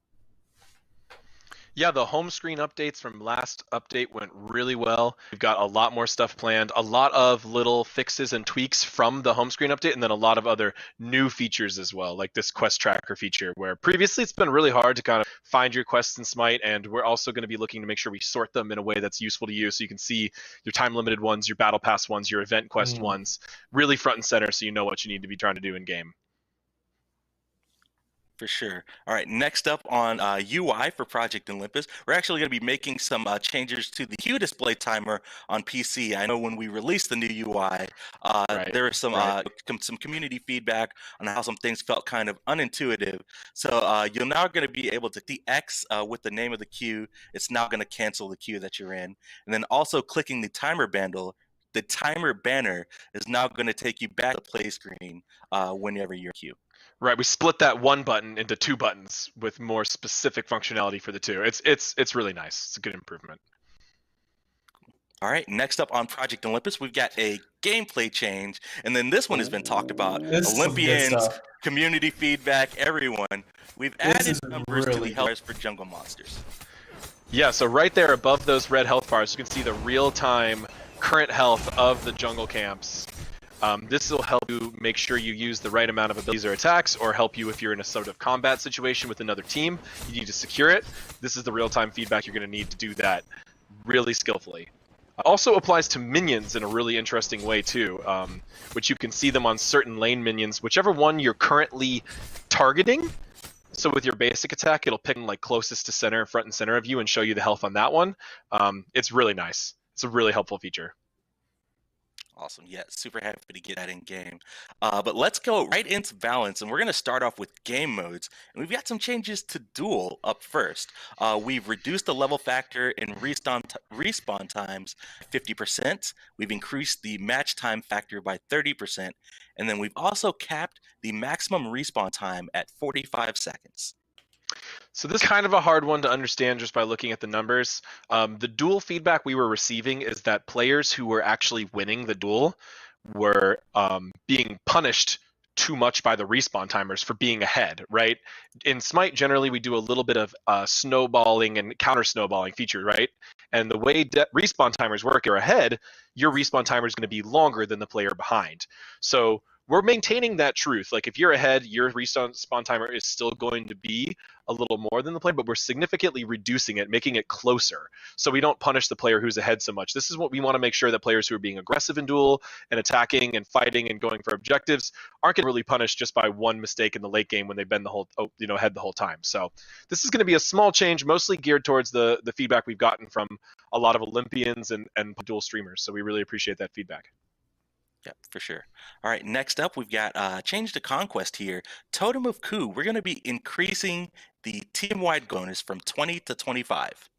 Yeah, the home screen updates from last update went really well. We've got a lot more stuff planned, a lot of little fixes and tweaks from the home screen update, and then a lot of other new features as well, like this quest tracker feature, where previously it's been really hard to kind of find your quests in Smite, and we're also going to be looking to make sure we sort them in a way that's useful to you, so you can see your time-limited ones, your battle pass ones, your event quest ones, really front and center, so you know what you need to be trying to do in game. For sure. All right, next up on UI for Project Olympus, we're actually going to be making some changes to the queue display timer on PC. I know when we released the new UI, there was some community feedback on how some things felt kind of unintuitive. So you're now going to be able to the X with the name of the queue. It's now going to cancel the queue that you're in. And then also clicking the timer banner. The timer banner is now going to take you back to the play screen whenever you're in queue. Right, we split that one button into two buttons with more specific functionality for the two. It's really nice. It's a good improvement. All right, next up on Project Olympus, we've got a gameplay change, and then this one has been talked about. Olympians, community feedback, everyone. We've added numbers to the health bars for jungle monsters. Yeah, so right there above those red health bars, you can see the real-time current health of the jungle camps. This will help you make sure you use the right amount of abilities or attacks, or help you if you're in a sort of combat situation with another team. You need to secure it. This is the real-time feedback you're going to need to do that really skillfully. Also applies to minions in a really interesting way too, which you can see them on certain lane minions, whichever one you're currently targeting. So with your basic attack, it'll pick like closest to center, front and center of you, and show you the health on that one. It's really nice. It's a really helpful feature. Awesome. Yeah, super happy to get that in game. But let's go right into balance, and we're going to start off with game modes. And we've got some changes to duel up first. We've reduced the level factor and respawn times 50%. We've increased the match time factor by 30%. And then we've also capped the maximum respawn time at 45 seconds. So this is kind of a hard one to understand just by looking at the numbers. The duel feedback we were receiving is that players who were actually winning the duel were being punished too much by the respawn timers for being ahead, right? In Smite, generally, we do a little bit of snowballing and counter snowballing feature, right? And the way respawn timers work, you're ahead, your respawn timer is going to be longer than the player behind. So we're maintaining that truth. Like if you're ahead, your respawn timer is still going to be a little more than the player, but we're significantly reducing it, making it closer. So we don't punish the player who's ahead so much. This is what we want to make sure that players who are being aggressive in duel and attacking and fighting and going for objectives aren't going to really punished just by one mistake in the late game when they've been ahead the whole time. So this is going to be a small change, mostly geared towards the feedback we've gotten from a lot of Olympians and duel streamers. So we really appreciate that feedback. Yeah, for sure. All right, next up, we've got change to Conquest here. Totem of Coup, we're going to be increasing the team-wide bonus from 20 to 25.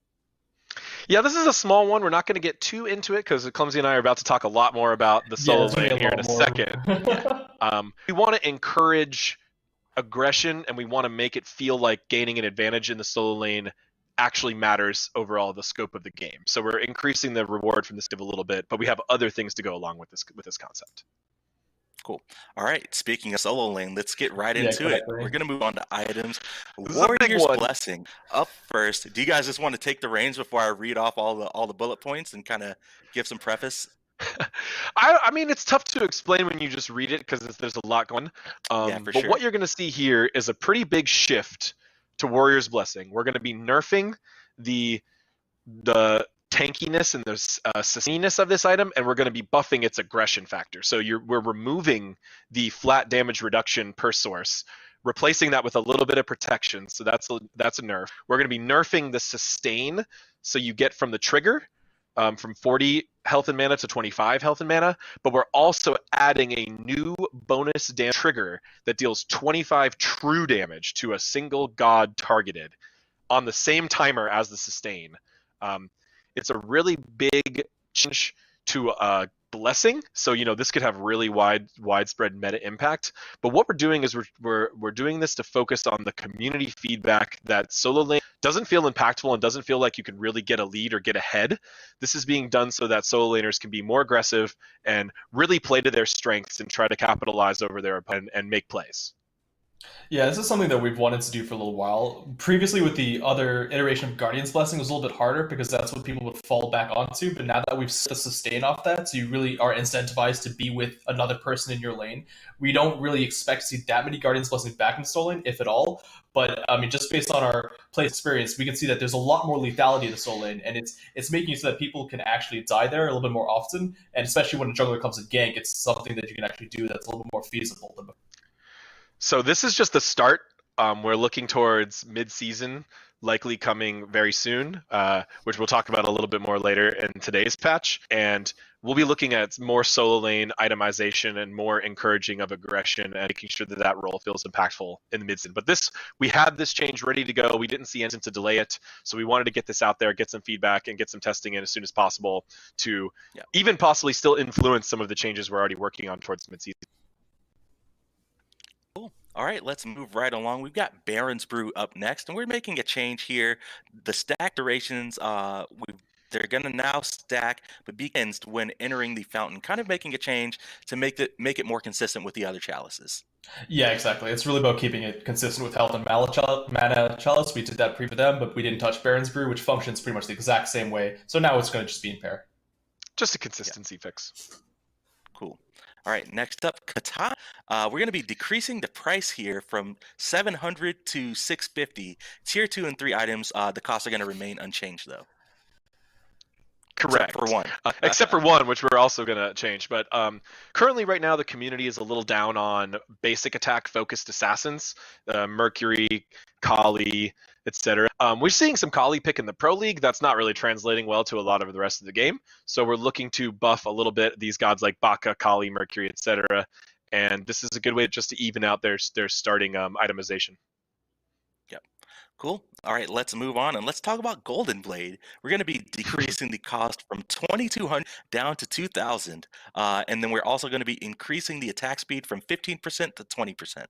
Yeah, this is a small one. We're not going to get too into it because Clumsy and I are about to talk a lot more about the solo lane here in a second. We want to encourage aggression, and we want to make it feel like gaining an advantage in the solo lane actually matters overall the scope of the game. So we're increasing the reward from this div a little bit, but we have other things to go along with this concept. Cool. All right. Speaking of solo lane, let's get right into it. We're going to move on to items. This is a big Warrior's one. Blessing up first. Do you guys just want to take the reins before I read off all the bullet points and kind of give some preface? I mean, it's tough to explain when you just read it because there's a lot going on. Yeah, for But sure. what you're going to see here is a pretty big shift to Warrior's Blessing. We're going to be nerfing the tankiness and the sustaininess of this item, and we're going to be buffing its aggression factor. So we're removing the flat damage reduction per source, replacing that with a little bit of protection. So that's a nerf. We're going to be nerfing the sustain, so you get from the trigger from 40 health and mana to 25 health and mana, but we're also adding a new bonus damage trigger that deals 25 true damage to a single god targeted on the same timer as the sustain. It's a really big change to a blessing, so this could have really widespread meta impact. But what we're doing is we're doing this to focus on the community feedback that solo lane doesn't feel impactful and doesn't feel like you can really get a lead or get ahead. This is being done so that solo laners can be more aggressive and really play to their strengths and try to capitalize over their opponent and make plays. Yeah, this is something that we've wanted to do for a little while. Previously, with the other iteration of Guardian's Blessing, it was a little bit harder because that's what people would fall back onto. But now that we've sustained off that, so you really are incentivized to be with another person in your lane, we don't really expect to see that many Guardian's Blessings back in Soul Lane, if at all. But I mean, just based on our play experience, we can see that there's a lot more lethality in the Soul Lane, and it's making it so that people can actually die there a little bit more often. And especially when a jungler comes to gank, it's something that you can actually do that's a little bit more feasible than before. So this is just the start. We're looking towards mid-season, likely coming very soon, which we'll talk about a little bit more later in today's patch. And we'll be looking at more solo lane itemization and more encouraging of aggression and making sure that that role feels impactful in the mid-season. But we had this change ready to go. We didn't see anything to delay it. So we wanted to get this out there, get some feedback, and get some testing in as soon as possible to even possibly still influence some of the changes we're already working on towards mid-season. All right, let's move right along. We've got Baron's Brew up next, and we're making a change here. The stack durations, they're going to now stack, but begins when entering the fountain, kind of making a change to make it more consistent with the other chalices. Yeah, exactly. It's really about keeping it consistent with health and mana chalice. We did that pre for them, but we didn't touch Baron's Brew, which functions pretty much the exact same way. So now it's going to just be in pair. Just a consistency fix. Cool. All right, next up, Kata. We're going to be decreasing the price here from $700 to $650. Tier 2 and 3 items, the costs are going to remain unchanged, though. Correct. Except for one. Except for one, which we're also going to change. But currently, right now, the community is a little down on basic attack-focused assassins, Mercury, Kali, etc. We're seeing some Kali pick in the Pro League. That's not really translating well to a lot of the rest of the game. So we're looking to buff a little bit these gods like Baka, Kali, Mercury, etc. And this is a good way just to even out their starting itemization. Yep. Cool. All right, let's move on and let's talk about Golden Blade. We're going to be decreasing the cost from 2,200 down to 2,000, and then we're also going to be increasing the attack speed from 15% to 20%.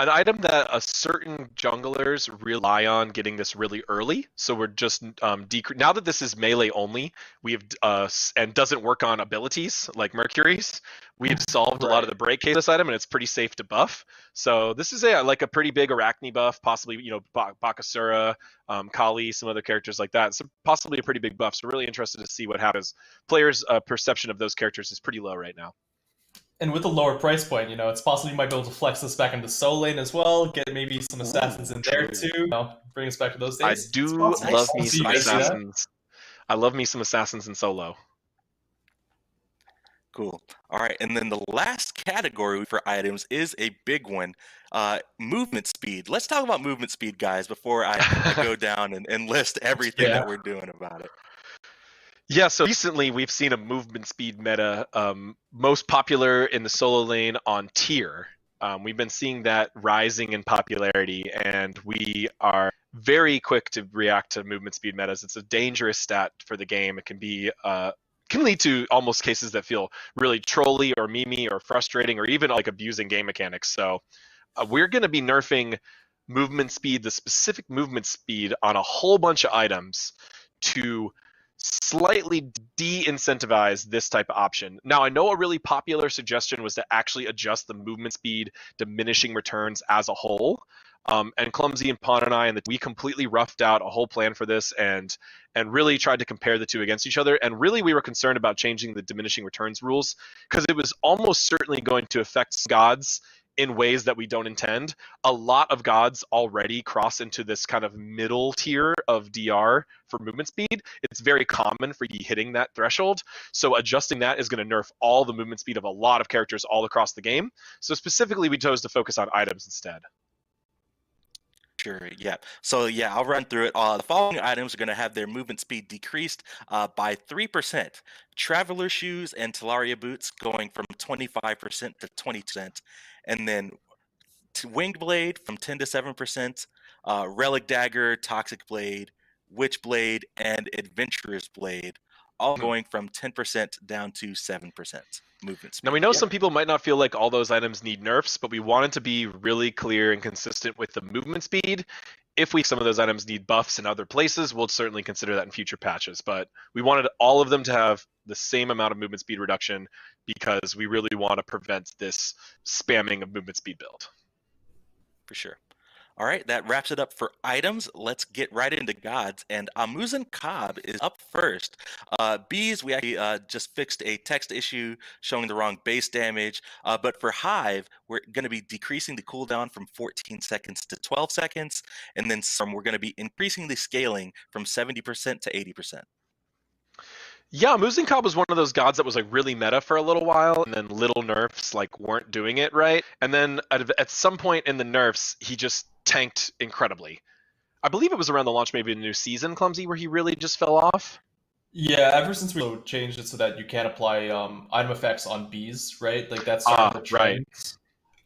An item that a certain junglers rely on getting this really early. So we're just now that this is melee only, we have and doesn't work on abilities like Mercury's. We've solved a lot of the break case of this item, and it's pretty safe to buff. So this is a pretty big Arachne buff, possibly Bakasura, Kali, some other characters like that. So possibly a pretty big buff. So we're really interested to see what happens. Players' perception of those characters is pretty low right now. And with a lower price point, it's possible you might be able to flex this back into Soul Lane as well, get maybe some assassins in there too, bring us back to those days. I do love me some assassins. I love me some assassins in solo. Cool. All right, and then the last category for items is a big one, movement speed. Let's talk about movement speed, guys, before I go down and list everything that we're doing about it. Yeah, so recently we've seen a movement speed meta most popular in the solo lane on tier. We've been seeing that rising in popularity, and we are very quick to react to movement speed metas. It's a dangerous stat for the game. It can be can lead to almost cases that feel really trolly or memey or frustrating or even like abusing game mechanics. So we're going to be nerfing movement speed, the specific movement speed on a whole bunch of items to slightly de-incentivize this type of option. Now, I know a really popular suggestion was to actually adjust the movement speed diminishing returns as a whole. And Clumsy and Pawn and I, and we completely roughed out a whole plan for this and really tried to compare the two against each other. And really, we were concerned about changing the diminishing returns rules because it was almost certainly going to affect gods in ways that we don't intend. A lot of gods already cross into this kind of middle tier of DR for movement speed. It's very common for you hitting that threshold. So adjusting that is going to nerf all the movement speed of a lot of characters all across the game. So specifically, we chose to focus on items instead. Sure, yeah. So yeah, I'll run through it. The following items are going to have their movement speed decreased by 3%. Traveler shoes and Talaria boots going from 25% to 20%. And then Winged Blade from 10 to 7%. Relic Dagger, Toxic Blade, Witch Blade, and Adventurer's Blade, all going from 10% down to 7% movement speed. Now, we know some people might not feel like all those items need nerfs, but we wanted to be really clear and consistent with the movement speed. If some of those items need buffs in other places, we'll certainly consider that in future patches. But we wanted all of them to have the same amount of movement speed reduction because we really want to prevent this spamming of movement speed build. For sure. All right, that wraps it up for items. Let's get right into gods. And Amuzan Cobb is up first. Bees, we actually just fixed a text issue showing the wrong base damage. But for Hive, we're going to be decreasing the cooldown from 14 seconds to 12 seconds. And then we're going to be increasing the scaling from 70% to 80%. Yeah, Amuzan Cobb was one of those gods that was like really meta for a little while, and then little nerfs like weren't doing it right. And then at some point in the nerfs, he just tanked incredibly. I believe it was around the launch, maybe the new season, Clumsy, where he really just fell off. Yeah, ever since we changed it so that you can't apply item effects on bees, right? Like that's sort of the trend.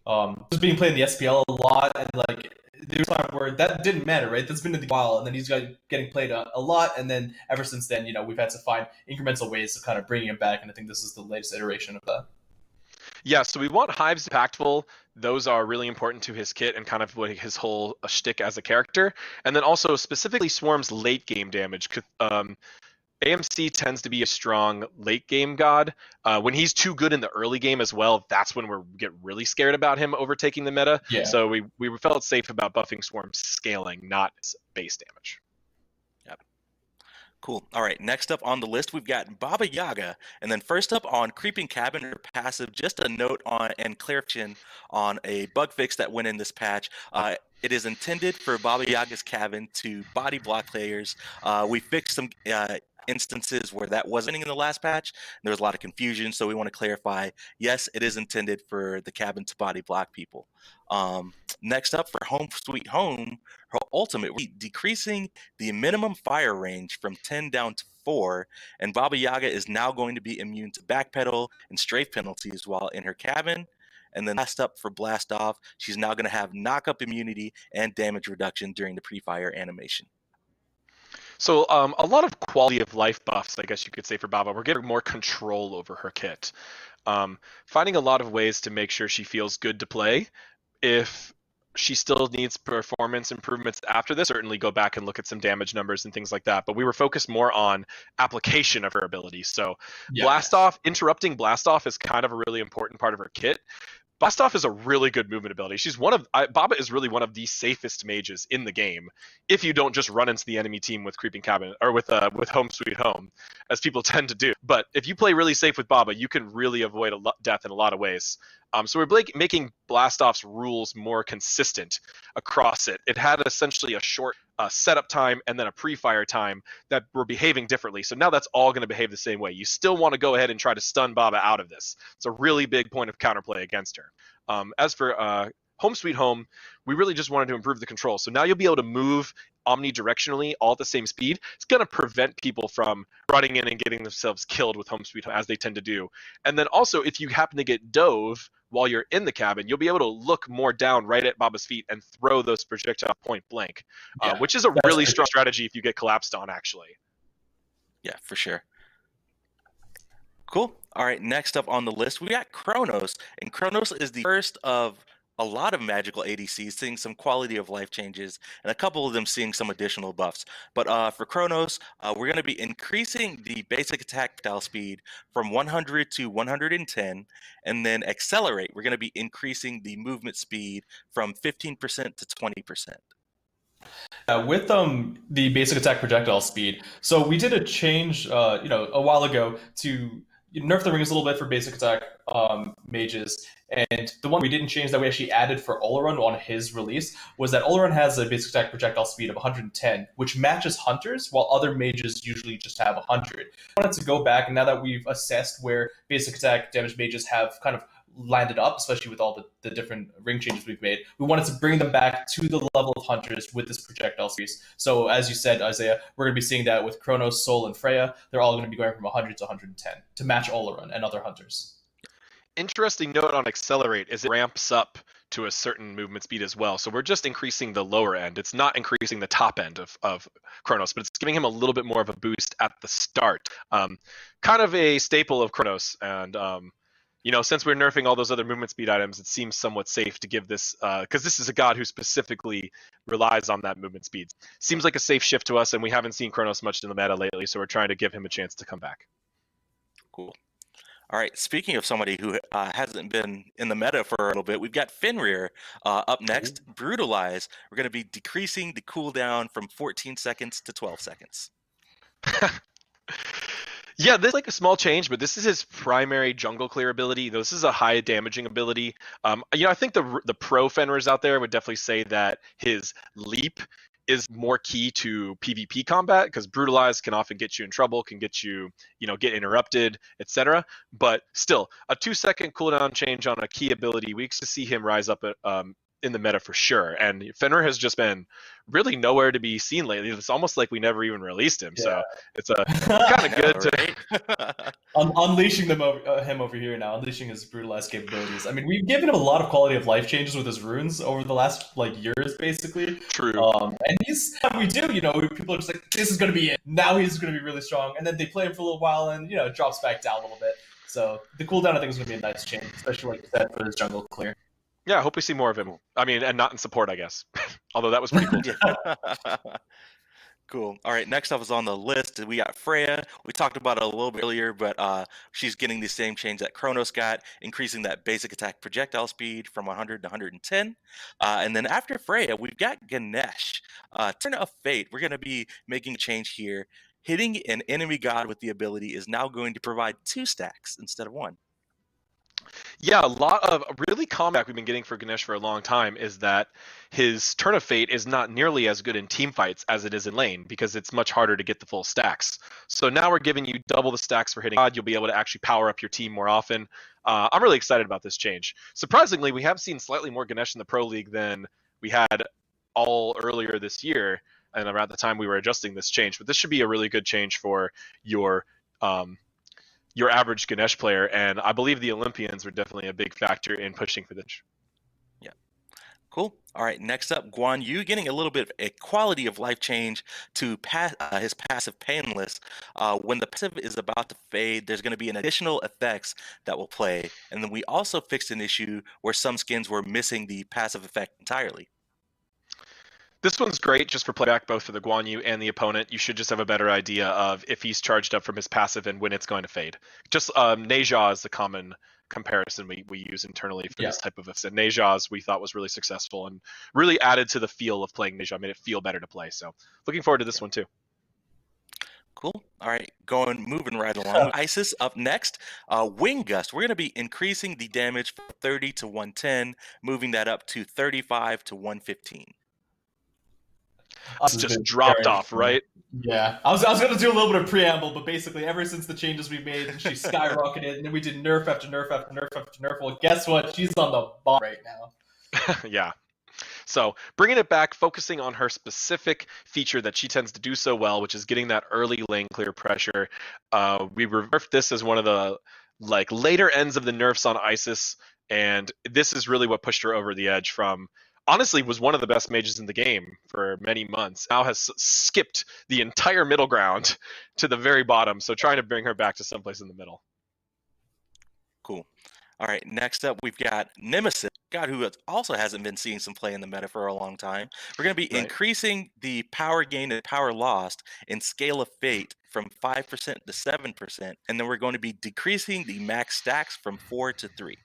Right. It was being played in the SPL a lot, and like there was a time where that didn't matter, right? That's been a while, and then he's getting played a lot, and then ever since then, we've had to find incremental ways to kind of bring him back, and I think this is the latest iteration of that. Yeah, so we want Hive's impactful. Those are really important to his kit and kind of what his whole shtick as a character. And then also specifically Swarm's late game damage. AMC tends to be a strong late game god. When he's too good in the early game as well, that's when we get really scared about him overtaking the meta. Yeah. So we felt safe about buffing Swarm's scaling, not its base damage. Cool. All right, next up on the list, we've got Baba Yaga. And then first up on Creeping Cabin or Passive, just a note on and clarification on a bug fix that went in this patch. It is intended for Baba Yaga's Cabin to body block players. We fixed some instances where that wasn't in the last patch. There was a lot of confusion, so we want to clarify, yes, it is intended for the cabin to body block people. Next up for Home Sweet Home, her ultimate, we're decreasing the minimum fire range from 10 down to 4, and Baba Yaga is now going to be immune to backpedal and strafe penalties while in her cabin. And then last up for Blast Off, she's now going to have knock-up immunity and damage reduction during the pre-fire animation. So a lot of quality of life buffs, I guess you could say, for Baba. We're getting more control over her kit. Finding a lot of ways to make sure she feels good to play. If she still needs performance improvements after this, certainly go back and look at some damage numbers and things like that. But we were focused more on application of her abilities. So Blast Off, interrupting Blast Off is kind of a really important part of her kit. Blast Off is a really good movement ability. Baba is really one of the safest mages in the game if you don't just run into the enemy team with Creeping Cabin or with Home Sweet Home, as people tend to do. But if you play really safe with Baba, you can really avoid death in a lot of ways. So we're making Blast Off's rules more consistent across it. It had essentially a short setup time and then a pre-fire time that were behaving differently. So now that's all going to behave the same way. You still want to go ahead and try to stun Baba out of this. It's a really big point of counterplay against her. As for Home Sweet Home, we really just wanted to improve the control. So now you'll be able to move omnidirectionally all at the same speed. It's going to prevent people from running in and getting themselves killed with Home Sweet Home, as they tend to do. And then also, if you happen to get dove while you're in the cabin, you'll be able to look more down right at Baba's feet and throw those projectiles point blank, which is a really strong strategy if you get collapsed on, actually. Yeah, for sure. Cool. All right, next up on the list, we got Kronos. And Kronos is the first of a lot of magical ADCs seeing some quality of life changes, and a couple of them seeing some additional buffs. But for Kronos, we're going to be increasing the basic attack style speed from 100 to 110, and then accelerate. We're going to be increasing the movement speed from 15% to 20%. With the basic attack projectile speed, so we did a change, a while ago to nerf the rings a little bit for basic attack mages, and the one we didn't change that we actually added for Oleron on his release was that Oleron has a basic attack projectile speed of 110, which matches Hunters, while other mages usually just have 100. I wanted to go back, and now that we've assessed where basic attack damage mages have kind of landed up, especially with all the different ring changes we've made, we wanted to bring them back to the level of Hunters with this projectile series. So as you said, Isaiah, we're going to be seeing that with Kronos, Sol, and Freya. They're all going to be going from 100 to 110 to match Oleron and other Hunters. Interesting note on accelerate is it ramps up to a certain movement speed as well. So we're just increasing the lower end. It's not increasing the top end of Kronos, but it's giving him a little bit more of a boost at the start. Kind of a staple of Kronos. And since we're nerfing all those other movement speed items, it seems somewhat safe to give this, because this is a god who specifically relies on that movement speed. Seems like a safe shift to us, and we haven't seen Kronos much in the meta lately, so we're trying to give him a chance to come back. Cool. All right, speaking of somebody who hasn't been in the meta for a little bit, we've got Fenrir up next. Brutalize. We're going to be decreasing the cooldown from 14 seconds to 12 seconds. Yeah, this is like a small change, but this is his primary jungle clear ability. This is a high damaging ability. I think the pro Fenrirs out there would definitely say that his leap is more key to PvP combat, because Brutalize can often get you in trouble, can get you, get interrupted, etc. But still, a 2-second cooldown change on a key ability, we expect to see him rise up in the meta for sure. And Fenrir has just been really nowhere to be seen lately. It's almost like we never even released him. Yeah. So it's kind of good to unleashing him over here now, unleashing his brutalized capabilities. I mean, we've given him a lot of quality of life changes with his runes over the last years, basically. True. And we do, people are just like, this is going to be it. Now he's going to be really strong. And then they play him for a little while and, it drops back down a little bit. So the cooldown, I think, is going to be a nice change, especially like you said, for this jungle clear. Yeah, I hope we see more of him. I mean, and not in support, I guess. Although that was pretty cool too. Cool. All right, next up is on the list, we got Freya. We talked about it a little bit earlier, but she's getting the same change that Kronos got, increasing that basic attack projectile speed from 100 to 110. And then after Freya, we've got Ganesh. Turn of Fate, we're going to be making a change here. Hitting an enemy god with the ability is now going to provide 2 stacks instead of 1. Yeah, a lot of really comeback we've been getting for Ganesh for a long time is that his Turn of Fate is not nearly as good in team fights as it is in lane, because it's much harder to get the full stacks. So now we're giving you double the stacks for hitting God. You'll be able to actually power up your team more often. I'm really excited about this change. Surprisingly, we have seen slightly more Ganesh in the Pro League than we had all earlier this year, and around the time we were adjusting this change. But this should be a really good change for your average Ganesh player, and I believe the Olympians were definitely a big factor in pushing for this. Yeah. Cool. All right, next up, Guan Yu getting a little bit of a quality of life change to his passive Painless. When the passive is about to fade, there's going to be an additional effects that will play, and then we also fixed an issue where some skins were missing the passive effect entirely. This one's great just for playback, both for the Guan Yu and the opponent. You should just have a better idea of if he's charged up from his passive and when it's going to fade. Just Neja is the common comparison we use internally for this type of event. And Neja's we thought was really successful and really added to the feel of playing Neja, made it feel better to play. So looking forward to this one too. Cool. All right, moving right along. Isis up next. Wing Gust. We're going to be increasing the damage from 30 to 110, moving that up to 35 to 115. It's just dropped off, right? Yeah, I was going to do a little bit of preamble, but basically ever since the changes we made, she skyrocketed, and then we did nerf after nerf after nerf after nerf. Well, guess what? She's on the bottom right now. Yeah. So bringing it back, focusing on her specific feature that she tends to do so well, which is getting that early lane clear pressure. We nerfed this as one of the later ends of the nerfs on Isis, and this is really what pushed her over the edge from. Honestly, was one of the best mages in the game for many months. Now has skipped the entire middle ground to the very bottom. So trying to bring her back to someplace in the middle. Cool. All right, next up we've got Nemesis, God who also hasn't been seeing some play in the meta for a long time. We're going to be Right. increasing the power gained and power lost in Scale of Fate from 5% to 7%, and then we're going to be decreasing the max stacks from 4 to 3.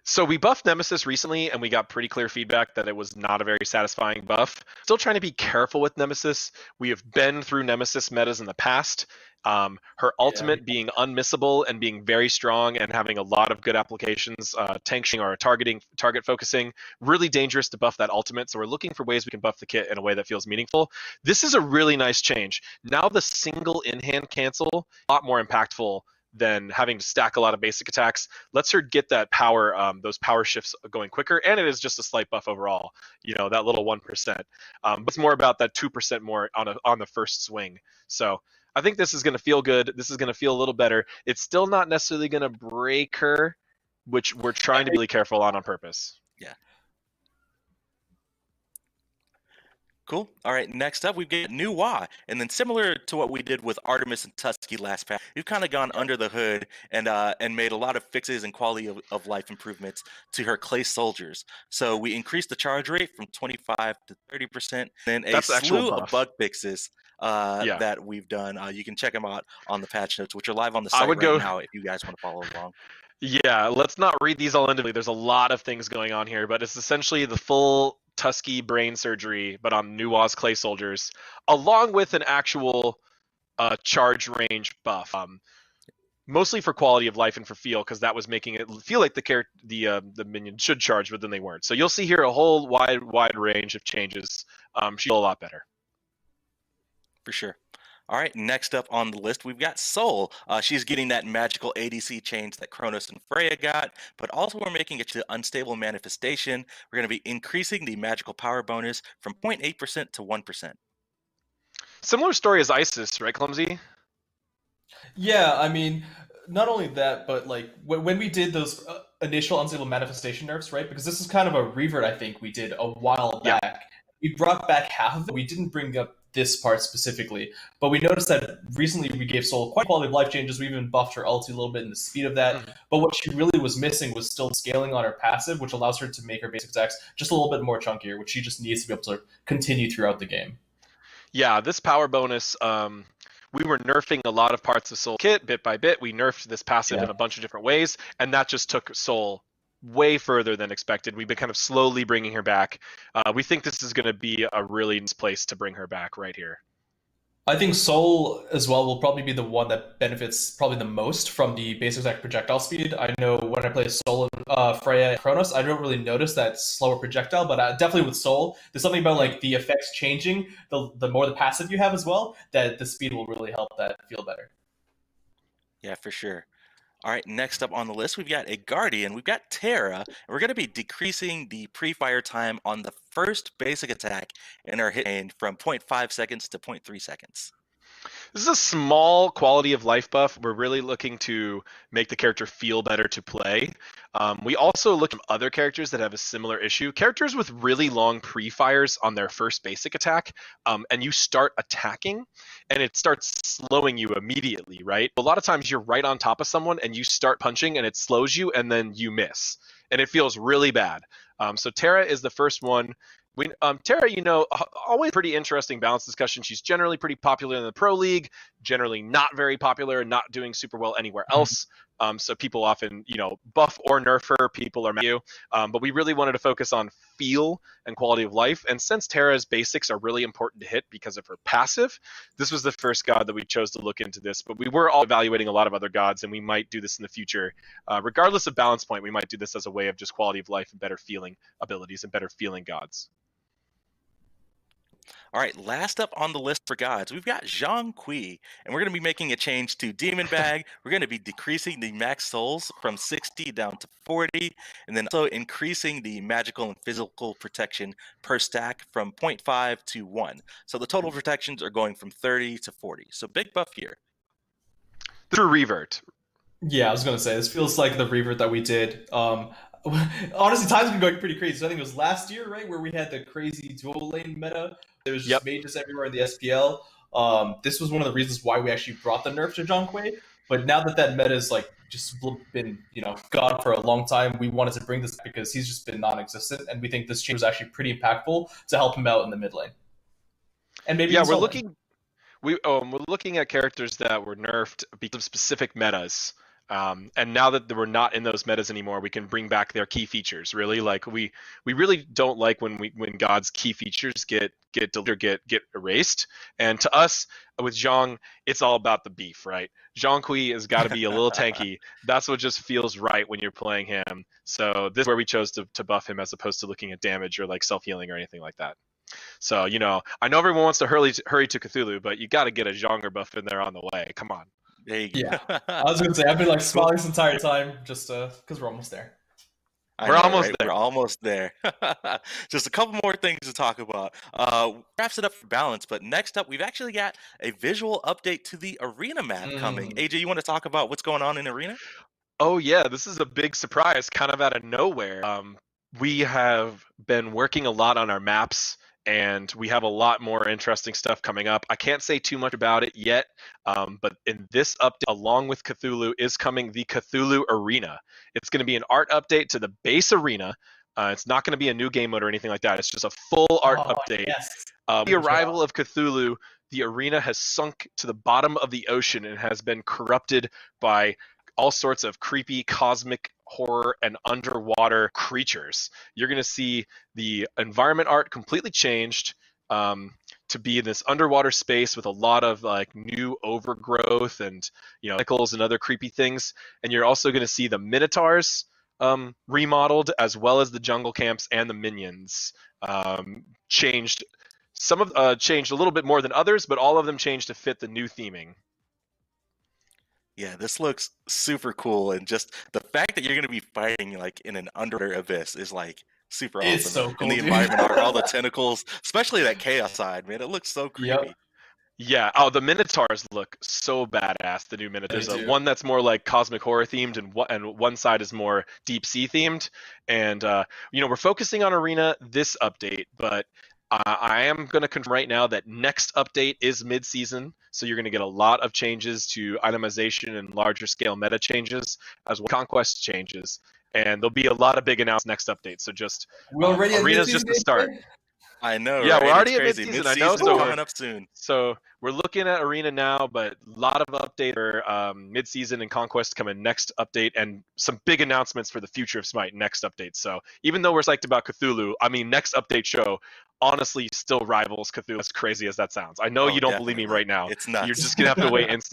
So we buffed Nemesis recently, and we got pretty clear feedback that it was not a very satisfying buff. Still trying to be careful with Nemesis. We have been through Nemesis metas in the past. Her ultimate being unmissable and being very strong and having a lot of good applications, tanking or target focusing, really dangerous to buff that ultimate. So we're looking for ways we can buff the kit in a way that feels meaningful. This is a really nice change. Now the single in-hand cancel, a lot more impactful than having to stack a lot of basic attacks. Lets her get that power, those power shifts going quicker, and it is just a slight buff overall. That little 1%. But it's more about that 2% more on the first swing. So I think this is going to feel good. This is going to feel a little better. It's still not necessarily going to break her, which we're trying to be really careful on purpose. Yeah. Cool. All right, next up, we've got New Wa. And then similar to what we did with Artemis and Tusky last patch, we've kind of gone under the hood and made a lot of fixes and quality of life improvements to her clay soldiers. So we increased the charge rate from 25 to 30%. Then a slew of bug fixes that we've done. You can check them out on the patch notes, which are live on the site now if you guys want to follow along. Yeah, let's not read these all individually. There's a lot of things going on here, but it's essentially the full Tusky brain surgery, but on Nuwa's clay soldiers, along with an actual charge range buff. Mostly for quality of life and for feel, because that was making it feel like the minion should charge, but then they weren't. So you'll see here a whole wide range of changes. She's a lot better. For sure. All right, next up on the list, we've got Soul. She's getting that magical ADC change that Kronos and Freya got, but also we're making it to Unstable Manifestation. We're going to be increasing the magical power bonus from 0.8% to 1%. Similar story as Isis, right, Clumsy? Yeah, I mean, not only that, but like when we did those initial Unstable Manifestation nerfs, right? Because this is kind of a revert I think we did a while back. We brought back half of it. We didn't bring up this part specifically, but we noticed that recently we gave Soul quite quality of life changes. We even buffed her ulti a little bit in the speed of that. But what she really was missing was still scaling on her passive, which allows her to make her basic attacks just a little bit more chunkier, which she just needs to be able to continue throughout the game. Yeah, this power bonus, we were nerfing a lot of parts of Soul kit bit by bit. We nerfed this passive in a bunch of different ways, and that just took Soul way further than expected. We've been kind of slowly bringing her back. We think this is going to be a really nice place to bring her back right here. I think Soul as well will probably be the one that benefits probably the most from the basic attack projectile speed. I know when I play Soul and Freya and Kronos, I don't really notice that slower projectile, but definitely with Soul, there's something about like the effects changing, the more the passive you have as well, that the speed will really help that feel better. Yeah, for sure. All right, next up on the list, we've got a Guardian. We've got Terra, and we're going to be decreasing the pre-fire time on the first basic attack in our hit range from 0.5 seconds to 0.3 seconds. This is a small quality of life buff. We're really looking to make the character feel better to play. We also look at other characters that have a similar issue. Characters with really long pre-fires on their first basic attack, and you start attacking, and it starts slowing you immediately, right? A lot of times you're right on top of someone, and you start punching, and it slows you, and then you miss. And it feels really bad. So Terra is the first one. Terra, always pretty interesting balance discussion. She's generally pretty popular in the Pro League, generally not very popular and not doing super well anywhere else. So people often, buff or nerf her, people are mad at you. But we really wanted to focus on feel and quality of life. And since Terra's basics are really important to hit because of her passive, this was the first god that we chose to look into this. But we were all evaluating a lot of other gods, and we might do this in the future. Regardless of balance point, we might do this as a way of just quality of life and better feeling abilities and better feeling gods. All right, last up on the list for gods, we've got Zhang Kui, and we're going to be making a change to Demon Bag. We're going to be decreasing the max souls from 60 down to 40, and then also increasing the magical and physical protection per stack from 0.5 to 1. So the total protections are going from 30 to 40. So big buff here. Through revert. Yeah, I was going to say, this feels like the revert that we did. Honestly, time's been going pretty crazy. So I think it was last year, right, where we had the crazy dual lane meta. There was just mages everywhere in the SPL. This was one of the reasons why we actually brought the nerf to Zhang Kui. But now that meta is like just been gone for a long time, we wanted to bring this because he's just been non-existent, and we think this change was actually pretty impactful to help him out in the mid lane. And maybe Yeah, we're looking at characters that were nerfed because of specific metas. And now that we're not in those metas anymore, we can bring back their key features. Really, like we really don't like when God's key features get erased. And to us, with Zhang, it's all about the beef, right? Zhang Kui has got to be a little tanky. That's what just feels right when you're playing him. So this is where we chose to buff him as opposed to looking at damage or like self-healing or anything like that. So, I know everyone wants to hurry to Cthulhu, but you got to get a Zhonger buff in there on the way. Come on. There you go. Yeah, I was gonna say I've been like smiling this entire time just because we're almost there. We're almost there. We're almost there. Just a couple more things to talk about. Wraps it up for balance, but next up, we've actually got a visual update to the arena map coming. AJ, you want to talk about what's going on in arena? Oh yeah, this is a big surprise, kind of out of nowhere. We have been working a lot on our maps, and we have a lot more interesting stuff coming up. I can't say too much about it yet, but in this update, along with Cthulhu, is coming the Cthulhu Arena. It's going to be an art update to the base arena. It's not going to be a new game mode or anything like that. It's just a full art update. Yes. The arrival of Cthulhu, the arena has sunk to the bottom of the ocean and has been corrupted by all sorts of creepy cosmic horror and underwater creatures. You're going to see the environment art completely changed to be in this underwater space with a lot of like new overgrowth and tentacles and other creepy things. And you're also going to see the minotaurs remodeled, as well as the jungle camps and the minions changed. Some of changed a little bit more than others, but all of them changed to fit the new theming. Yeah, this looks super cool, and just the fact that you're going to be fighting like in an underwater abyss is like super awesome. It's so cool, and the environment art, all the tentacles, especially that chaos side, man, it looks so creepy. Yep. Yeah. Oh, the minotaurs look so badass. The new minotaurs. There's one that's more like cosmic horror themed, and one side is more deep sea themed. And we're focusing on arena this update, but I am going to confirm right now that next update is mid-season, so you're going to get a lot of changes to itemization and larger scale meta changes, as well as conquest changes, and there'll be a lot of big announcements next update. So just arena's just the start. I know. Yeah, right? we're already at mid-season. I know. So coming up soon. So we're looking at arena now, but a lot of updates for mid-season and conquest coming next update, and some big announcements for the future of Smite next update. So even though we're psyched about Cthulhu, next update show honestly still rivals Cthulhu, as crazy as that sounds. I know you don't believe me right now. It's nuts. You're just gonna have to wait and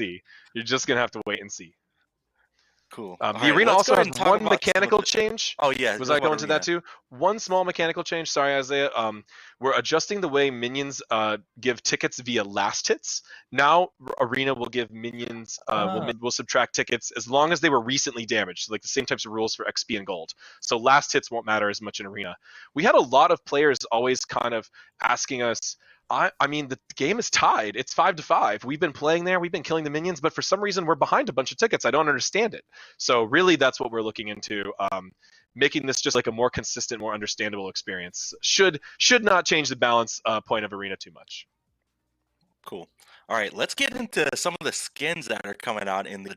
see. Cool. The arena also has one mechanical change. Oh yeah. Was I going to that too? One small mechanical change. Sorry, Isaiah. We're adjusting the way minions give tickets via last hits. Now arena will give minions will subtract tickets as long as they were recently damaged. So, like the same types of rules for XP and gold. So last hits won't matter as much in arena. We had a lot of players always kind of asking us, I mean, the game is tied. It's 5-5. We've been playing there. We've been killing the minions, but for some reason we're behind a bunch of tickets. I don't understand it. So really, that's what we're looking into, making this just like a more consistent, more understandable experience. Should not change the balance point of arena too much. Cool. All right, let's get into some of the skins that are coming out in the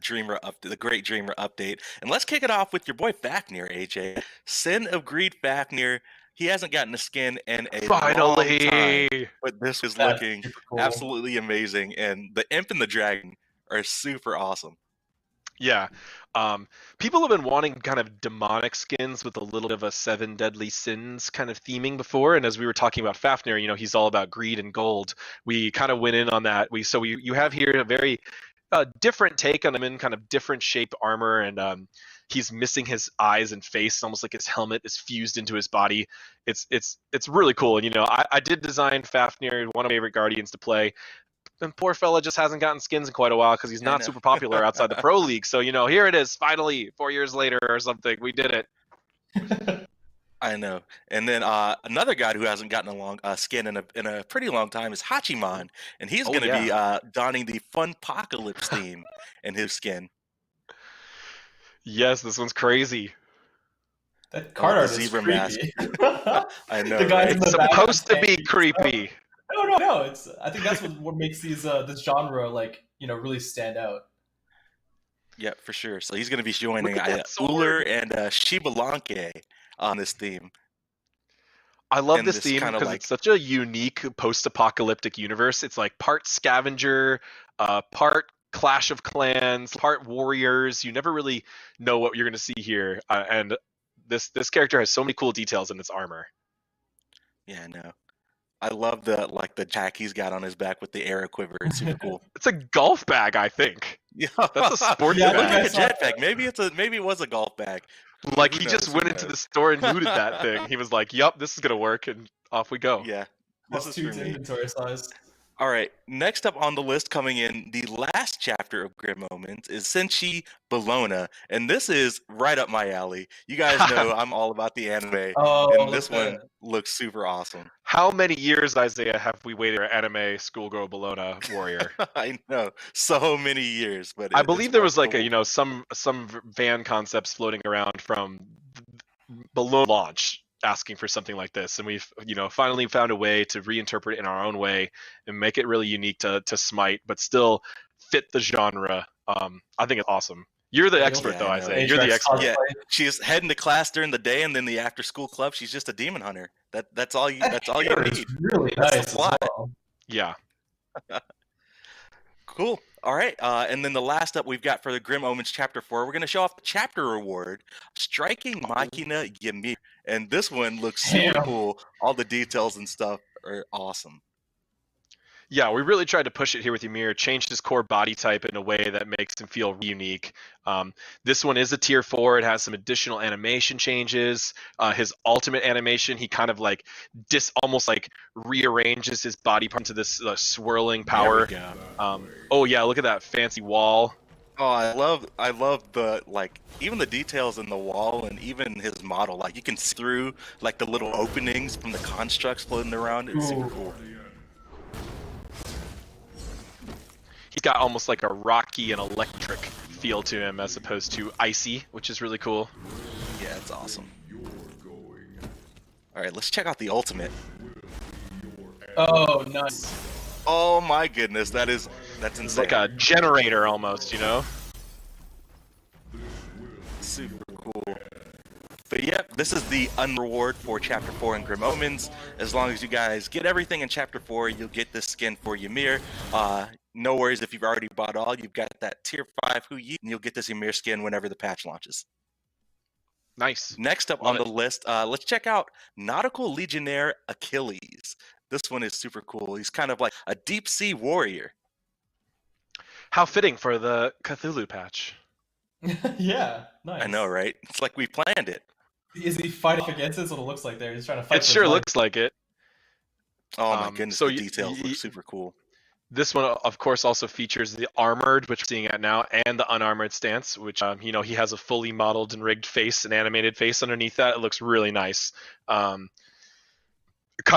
the Great Dreamer update, and let's kick it off with your boy Fafnir, AJ. Sin of Greed Fafnir. He hasn't gotten a skin in a long time, but this is looking absolutely amazing, and the Imp and the Dragon are super awesome. Yeah. People have been wanting kind of demonic skins with a little bit of a 7 deadly sins kind of theming before, and as we were talking about Fafnir, he's all about greed and gold. We kind of went in on that. You have here a very different take on him in kind of different shaped armor, and he's missing his eyes and face, almost like his helmet is fused into his body. It's really cool. And I did design Fafnir, one of my favorite guardians to play. And poor fella just hasn't gotten skins in quite a while because he's not super popular outside the pro league. So here it is, finally 4 years later or something. We did it. I know. And then another guy who hasn't gotten a skin in a pretty long time is Hachiman, and he's going to be donning the Funpocalypse theme in his skin. Yes, this one's crazy. That card art is zebra creepy. mask. I know. The guy right? in the It's back supposed to be tank. creepy. No. I think that's what makes these this genre really stand out. Yeah, for sure. So he's going to be joining Look at that Uller sword! and Shibalanke on this theme. I love And this this theme kind of because like, it's such a unique post-apocalyptic universe. It's like part scavenger, part Clash of Clans, part warriors. You never really know what you're going to see here, and this character has so many cool details in its armor. yeah, no. I love the jack he's got on his back with the arrow quiver. It's super cool. It's a golf bag, I think. Yeah, That's a sports Yeah, I it looked think I like a saw jetpack. Maybe it was a golf bag. Like Who he knows? just Who went into the knows? store and looted that thing. He was like, "Yup, this is gonna work," and off we go. Yeah, this is +2 for to me. inventory size. All right, next up on the list, coming in the last chapter of Grim Moments, is Senshi Bologna, and this is right up my alley. You guys know I'm all about the anime, Oh, and look this at that. one looks super awesome. How many years, Isaiah, have we waited for anime schoolgirl Bologna warrior? I know, so many years, but I it's believe there was like wonderful. some van concepts floating around from Bologna launch asking for something like this, and we've finally found a way to reinterpret it in our own way and make it really unique to Smite, but still fit the genre. I think it's awesome. You're the expert Yeah, though, I know. Isaiah. You're the Ajax expert. Yeah, cosplay. she's heading to class during the day, and then the after school club, she's just a demon hunter. That's all you. That That's all you hair is need. really That's the nice as plot. well. Yeah. Cool. All right. And then the last up we've got for the Grim Omens Chapter 4, we're going to show off the chapter award, Striking Machina Ymir. And this one looks super Damn. cool. All the details and stuff are awesome. Yeah, we really tried to push it here with Ymir, changed his core body type in a way that makes him feel unique. This one is a tier 4. It has some additional animation changes. His ultimate animation, he kind of like almost like rearranges his body part into this swirling power. There we go. Oh yeah, look at that fancy wall. Oh, I love the even the details in the wall and even his model. Like you can see through like the little openings from the constructs floating around. It's super cool. He's got almost like a rocky and electric feel to him as opposed to icy, which is really cool. Yeah, it's awesome. All right, let's check out the ultimate. Oh, nice. Oh my goodness, that's It's insane. like a generator almost, Super cool. But yep, this is the unreward for Chapter 4 in Grim Omens. As long as you guys get everything in Chapter 4, you'll get this skin for Ymir. No worries if you've already bought all. You've got that Tier 5 Hu Yi, and you'll get this Ymir skin whenever the patch launches. Nice. Next up Love on it. the list, let's check out Nautical Legionnaire Achilles. This one is super cool. He's kind of like a deep sea warrior. How fitting for the Cthulhu patch. Yeah, nice. I know, right? It's like we planned it. Is he fighting against it? That's what it looks like there. He's trying to fight. It sure looks like it. Oh my goodness, so the details look super cool. This one, of course, also features the armored, which we're seeing at now, and the unarmored stance, which, he has a fully modeled and rigged face, an animated face underneath that. It looks really nice. Kind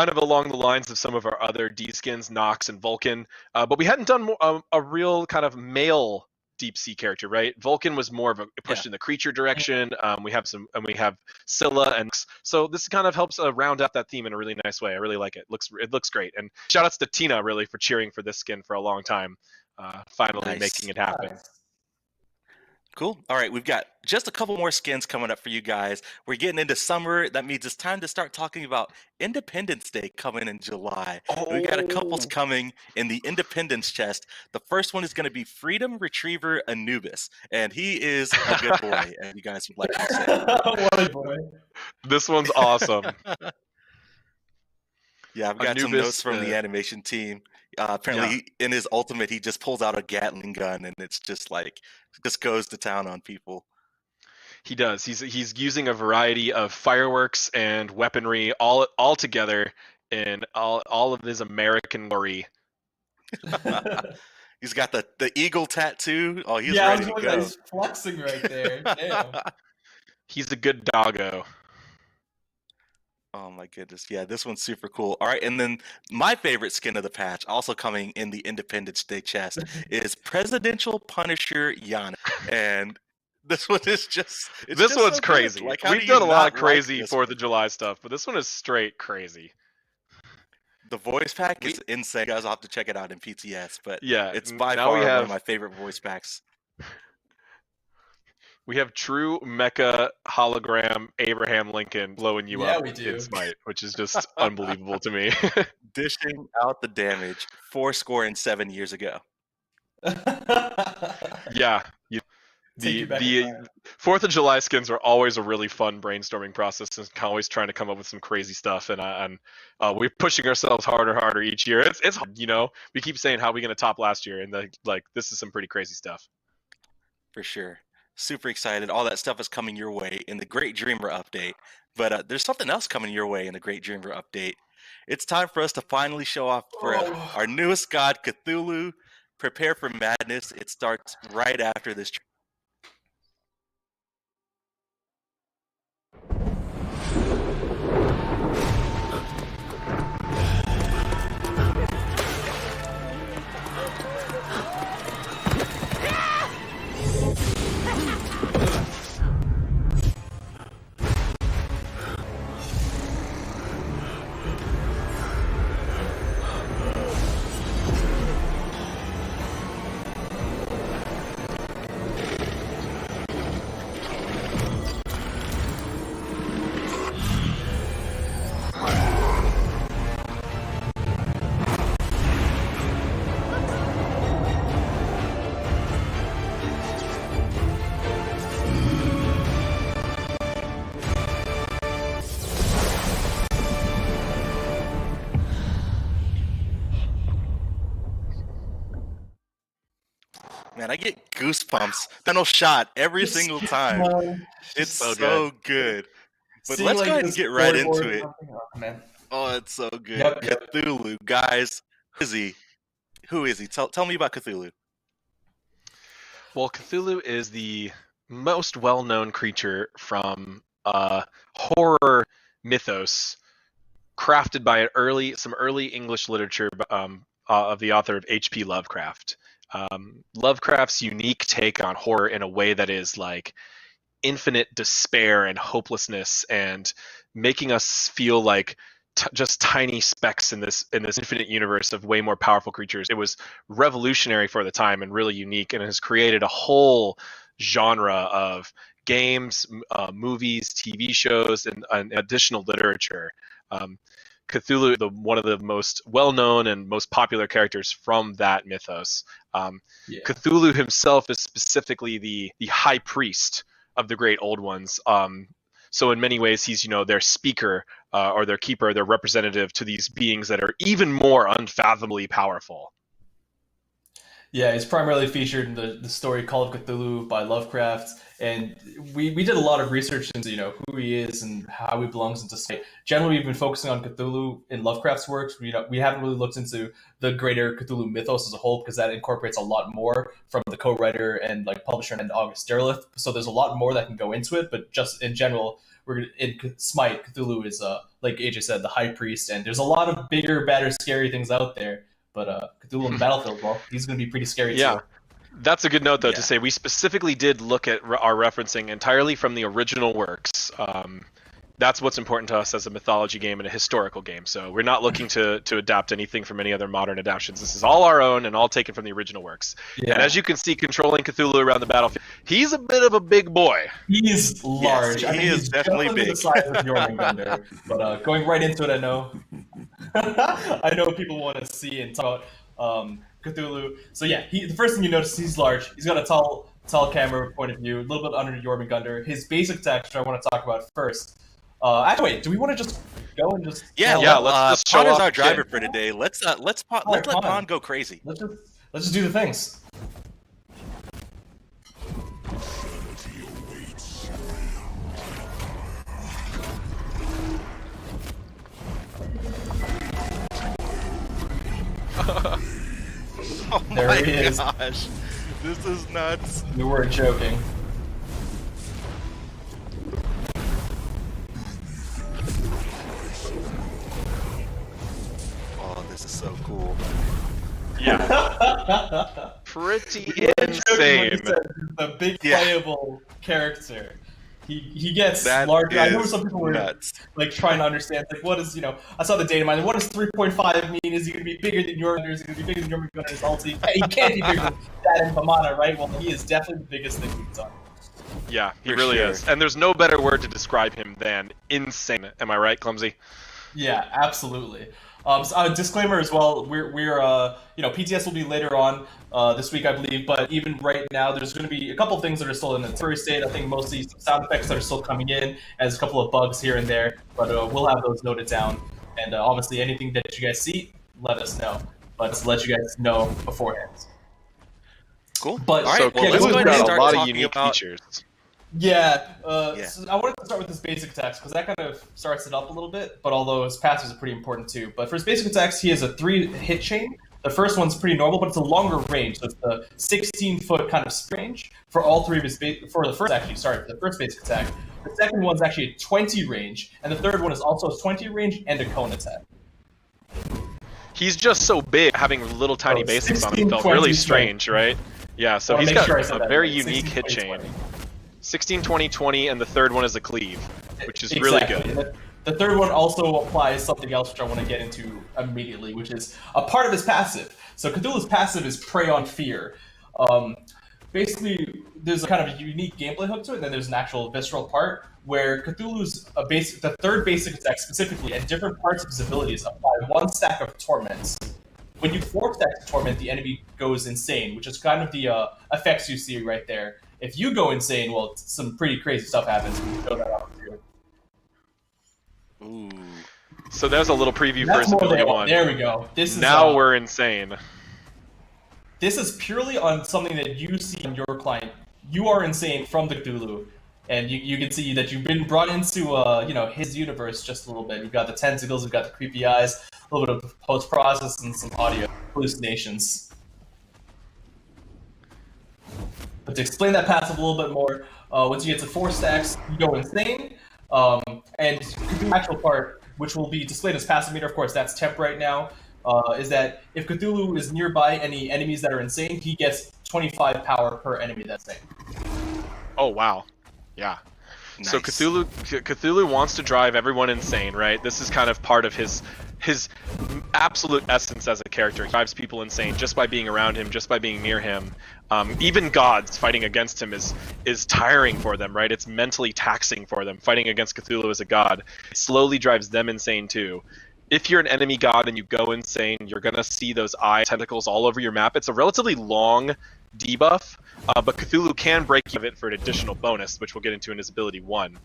of along the lines of some of our other D skins, Nox and Vulcan, but we hadn't done a real kind of male deep sea character, right? Vulcan was more of a pushed in the creature direction. We have Scylla, and so this kind of helps round out that theme in a really nice way. I really like it. It looks great. And shout outs to Tina really for cheering for this skin for a long time, finally making it happen. Nice. Cool. All right, we've got just a couple more skins coming up for you guys. We're getting into summer. That means it's time to start talking about Independence Day coming in July. We've got a couple coming in the Independence chest. The first one is going to be Freedom Retriever Anubis, and he is a good boy, as you guys would like to say. What a boy. This one's awesome. Yeah, I've got some Anubis, notes from the animation team. Apparently, in his ultimate, he just pulls out a Gatling gun, and it's just like just goes to town on people. He does. He's using a variety of fireworks and weaponry all together in all of his American glory. He's got the eagle tattoo. Oh, he's yeah, ready to go. He's flexing right there. Damn. He's a good doggo. Oh my goodness. Yeah, this one's super cool. All right, and then my favorite skin of the patch, also coming in the Independence Day chest, is Presidential Punisher Yana. And this one is just this one's so crazy. Like, we've done a lot of crazy 4th of July stuff, but this one is straight crazy. The voice pack is insane. You guys will have to check it out in PTS, but yeah, it's by now far we have one of my favorite voice packs. We have true mecha hologram Abraham Lincoln blowing you Yeah, up we do. in Smite, which is just unbelievable to me. Dishing out the damage 7 years ago. Yeah, Take you back in the time. 4th of July skins are always a really fun brainstorming process, and always trying to come up with some crazy stuff. And we're pushing ourselves harder each year. It's hard, you know. We keep saying how are we going to top last year, and like this is some pretty crazy stuff. For sure. Super excited. All that stuff is coming your way in the Great Dreamer update. But there's something else coming your way in the Great Dreamer update. It's time for us to finally show off for our newest god, Cthulhu. Prepare for madness. It starts right after this. Man, I get goosebumps. Final shot every single time. It's so good. But let's go ahead and get right into it. Oh, it's so good. Yep. Cthulhu, guys. Who is he? Tell me about Cthulhu. Well, Cthulhu is the most well-known creature from horror mythos, crafted by some early English literature of the author of H.P. Lovecraft. Lovecraft's unique take on horror in a way that is like infinite despair and hopelessness, and making us feel like just tiny specks in this infinite universe of way more powerful creatures. It was revolutionary for the time and really unique, and has created a whole genre of games, movies, TV shows, and additional literature. Cthulhu, one of the most well-known and most popular characters from that mythos. Cthulhu himself is specifically the high priest of the great old ones. So in many ways, he's their speaker or their keeper, their representative to these beings that are even more unfathomably powerful. Yeah, he's primarily featured in the story Call of Cthulhu by Lovecraft, and we did a lot of research into who he is and how he belongs into SMITE. Generally, we've been focusing on Cthulhu in Lovecraft's works. We haven't really looked into the greater Cthulhu mythos as a whole, because that incorporates a lot more from the co-writer and publisher and August Derleth. So there's a lot more that can go into it. But just in general, in SMITE, Cthulhu is like AJ said, the high priest, and there's a lot of bigger, badder, scary things out there. But Cthulhu on the battlefield, well, he's going to be pretty scary too. That's a good note, though, to say we specifically did look at our referencing entirely from the original works. That's what's important to us as a mythology game and a historical game. So we're not looking to adapt anything from any other modern adaptations. This is all our own and all taken from the original works. Yeah. And as you can see, controlling Cthulhu around the battlefield, he's a bit of a big boy. He's large. Yes, he is definitely big. The size of Jormungandr. But going right into it, I know people want to see and talk about Cthulhu. So yeah, the first thing you notice, he's large. He's got a tall camera point of view, a little bit under Jormungandr. His basic texture I want to talk about first. Actually, wait, do we want to just go and just... Let's show off our driver for today. Let's let Pon go crazy. Let's just do the things. Oh there my he is. Gosh, this is nuts. We weren't joking. Oh, this is so cool. Yeah. Pretty insane. The big playable character. He gets larger. I know some people were trying to understand, what is, I saw the data mine. What does 3.5 mean? Is he going to be bigger than Jormungandr? Is he going to be bigger than Jormungandr's ulti? He can't be bigger than that in Pamana, right? Well, he is definitely the biggest thing we've done. Yeah, he For really sure. is. And there's no better word to describe him than insane. Am I right, Clumsy? Yeah, absolutely. So, disclaimer as well. We're PTS will be later on this week, I believe. But even right now, there's going to be a couple things that are still in the temporary state. I think mostly some sound effects that are still coming in, as a couple of bugs here and there. But we'll have those noted down. And obviously, anything that you guys see, let us know. But just to let you guys know beforehand. Cool. But All right, So well, let's Cthulhu's go ahead and got a start lot of talking unique about. features. Yeah, Yeah. So I wanted to start with his basic attacks because that kind of starts it up a little bit, but although his passives are pretty important too. But for his basic attacks, he has a 3-hit chain. The first one's pretty normal, but it's a longer range, so it's the 16-foot kind of range for all three of his for the first basic attack. The second one's actually a 20 range, and the third one is also a 20 range and a cone attack. He's just so big, having little tiny Oh, basics on 16, him felt 20, really 20. strange, right? Yeah, so Wanna he's make got sure I said a that very right. unique 16, hit 20, chain. 20. 16, 20, 20, and the third one is a cleave, which is really Exactly. good. The third one also applies something else which I want to get into immediately, which is a part of his passive. So Cthulhu's passive is Prey on Fear. Basically, there's a kind of a unique gameplay hook to it, and then there's an actual visceral part where Cthulhu's the third basic attack specifically, and different parts of his abilities apply 1 stack of torments. When you 4 stacks of torment, the enemy goes insane, which is kind of the effects you see right there. If you go insane, well, some pretty crazy stuff happens. We can show that off too. Ooh. So there's a little preview for That's his more ability than 1. There we go. This is Now we're insane. This is purely on something that you see in your client. You are insane from the Cthulhu, and you can see that you've been brought into his universe just a little bit. You've got the tentacles, you've got the creepy eyes, a little bit of post-process, and some audio hallucinations. But to explain that passive a little bit more, once you get to 4 stacks, you go insane. And the actual part, which will be displayed as passive meter, of course, that's temp right now, is that if Cthulhu is nearby any enemies that are insane, he gets 25 power per enemy that's insane. Oh, wow. Yeah. Nice. So Cthulhu wants to drive everyone insane, right? This is kind of part of his absolute essence as a character. He drives people insane just by being around him, just by being near him. Even gods fighting against him is tiring for them, right? It's mentally taxing for them. Fighting against Cthulhu as a god slowly drives them insane too. If you're an enemy god and you go insane, you're gonna see those eye tentacles all over your map. It's a relatively long debuff, but Cthulhu can break you of it for an additional bonus, which we'll get into in his ability 1.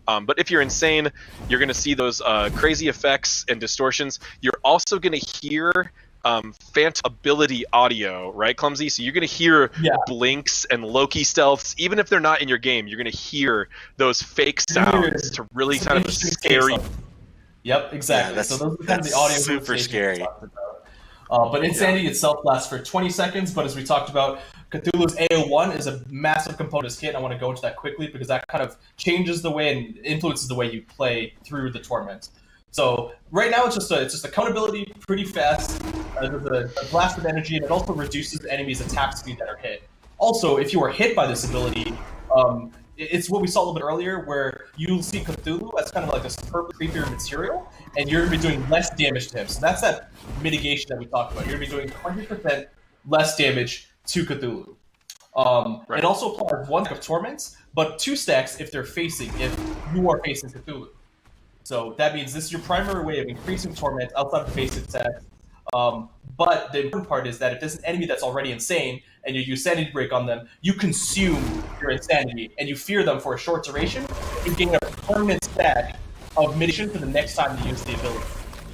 But if you're insane, you're going to see those crazy effects and distortions. You're also going to hear phantom ability audio, right, Clumsy? So you're going to hear blinks and Loki stealths. Even if they're not in your game, you're going to hear those fake sounds to really kind of scary. Yep, exactly. Yeah, so those are kind of the audio super hallucinations scary. we talked about. But Insanity itself lasts for 20 seconds, but as we talked about, Cthulhu's AO1 is a massive component of his kit. I want to go into that quickly because that kind of changes the way and influences the way you play through the torment. So right now it's just a accountability, pretty fast. There's a blast of energy, and it also reduces the enemy's attack speed that are hit. Also, if you are hit by this ability, it's what we saw a little bit earlier, where you'll see Cthulhu as kind of like a superb creepier material, and you're going to be doing less damage to him. So that's that mitigation that we talked about. You're going to be doing 20% less damage to Cthulhu. Right. It also applies 1 stack of torments, but 2 stacks if you are facing Cthulhu. So that means this is your primary way of increasing torment outside of the basic attacks. But the important part is that if there's an enemy that's already insane and you use Sanity Break on them, you consume your insanity and you fear them for a short duration. You gain a permanent stack of mitigation for the next time you use the ability.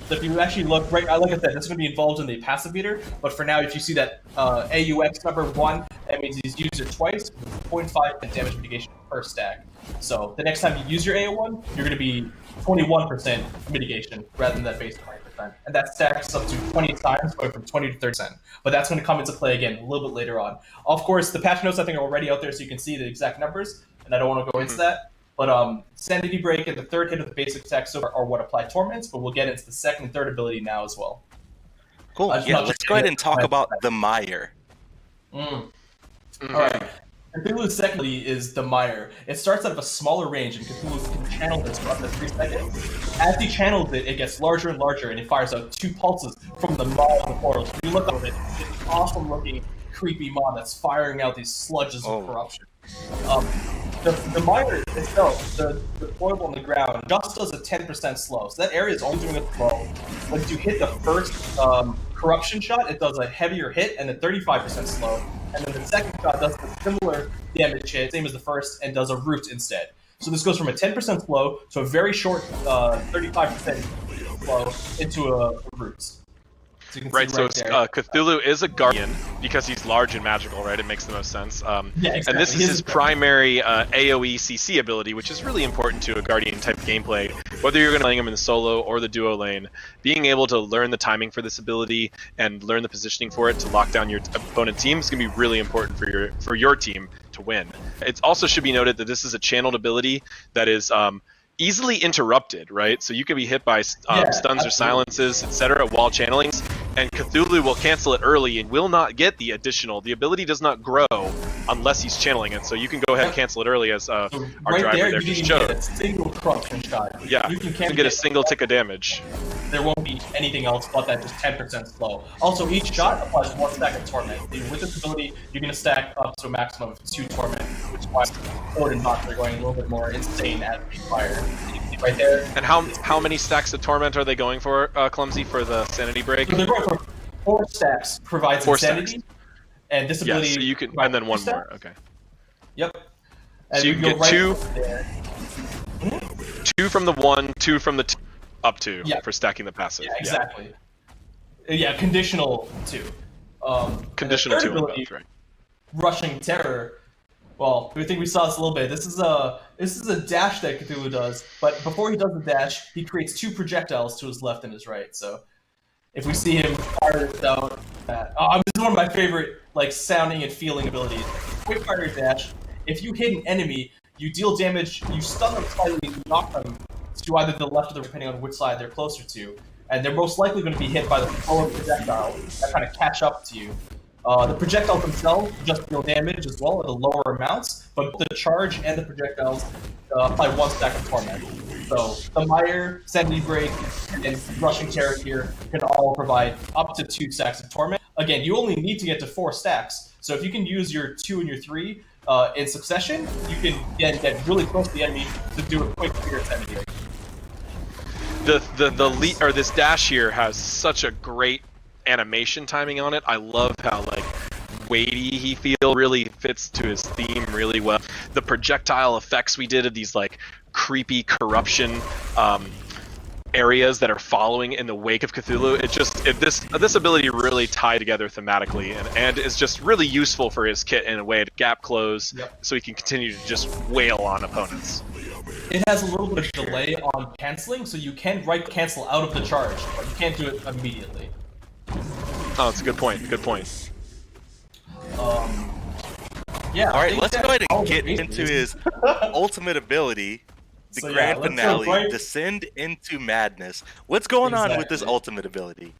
So if you actually look right, like I said, that's going to be involved in the passive meter. But for now, if you see that AUX number 1, that means he's used it twice, 0.5 damage mitigation per stack. So the next time you use your AO1, you're going to be 21% mitigation rather than that base 20%. And that stacks up to 20 times, going from 20 to 30%. But that's going to come into play again a little bit later on. Of course, the patch notes I think are already out there, so you can see the exact numbers, and I don't want to go into that. But Sanity Break and the third hit of the basic attack are what apply torments, but we'll get into the second and third ability now as well. Cool. Yeah, let's go ahead and talk about the Mire. All right. Cthulhu's second ability is the Mire. It starts out of a smaller range, and Cthulhu can channel this for up to 3 seconds. As he channels it, it gets larger and larger, and it fires out 2 pulses from the maw of the portal. So if you look at it, it's an awesome-looking, creepy maw that's firing out these sludges of corruption. the miner itself, the deployable on the ground, just does a 10% slow. So that area is only doing it slow. Once you hit the first corruption shot, it does a heavier hit and a 35% slow. And then the second shot does a similar damage hit, same as the first, and does a root instead. So this goes from a 10% slow to a very short 35% slow into a root. So you can Right, see so there. Cthulhu is a guardian because he's large and magical, right? It makes the most sense. Yeah, exactly. And this is his primary AoE CC ability, which is really important to a guardian type gameplay. Whether you're going to play him in the solo or the duo lane, being able to learn the timing for this ability and learn the positioning for it to lock down your opponent team is going to be really important for your team to win. It also should be noted that this is a channeled ability that is easily interrupted, right? So you can be hit by stuns or silences, etc. while channeling, and Cthulhu will cancel it early and will not get the additional. The ability does not grow unless he's channeling it, so you can go ahead and cancel it early, as our driver there just showed. A single corruption shot. Yeah, you can get a single tick of damage. There won't be anything else but that just 10% slow. Also, each shot applies 1 stack of Torment. With this ability, you're going to stack up to a maximum of 2 Torment, which is why Ord and Nox are going a little bit more insane at fire. Right there. And how many stacks of Torment are they going for, Clumsy, for the Sanity Break? So they're going for 4 stacks, provides 4 Insanity, stacks. and this ability... Yeah, so you can, and then 1 more, okay. Yep. And so you can get right 2... 2 from the 1, 2 from the 2, up to, for stacking the passive. Yeah, exactly. Yeah, conditional 2. Conditional 2 on both, right. Rushing Terror. Well, we think we saw this a little bit. This is a dash that Cthulhu does, but before he does the dash, he creates 2 projectiles to his left and his right. So if we see him fire this out, this is one of my favorite sounding and feeling abilities. Quick fire dash. If you hit an enemy, you deal damage, you stun them slightly, you knock them to either the left or the right, depending on which side they're closer to, and they're most likely going to be hit by the flow of projectile that kind of catch up to you. The projectiles themselves just deal damage as well at the lower amounts, but the charge and the projectiles apply 1 stack of Torment. So the Mire, Sanity Break, and Rushing Terror here can all provide up to 2 stacks of Torment. Again, you only need to get to 4 stacks, so if you can use your 2 and your 3 in succession, you can get really close to the enemy to do a quick clear Sanity Break. This dash here has such a great animation timing on it. I love how weighty he feels, really fits to his theme really well. The projectile effects we did of these creepy corruption areas that are following in the wake of Cthulhu, this ability really tied together thematically and is just really useful for his kit in a way to gap close, so he can continue to just wail on opponents. It has a little bit of delay on canceling, so you can cancel out of the charge, but you can't do it immediately. Oh, that's a good point. Good point. Yeah. All right, let's go ahead and get into his ultimate ability, the grand finale, Descend into Madness. What's going on with this ultimate ability?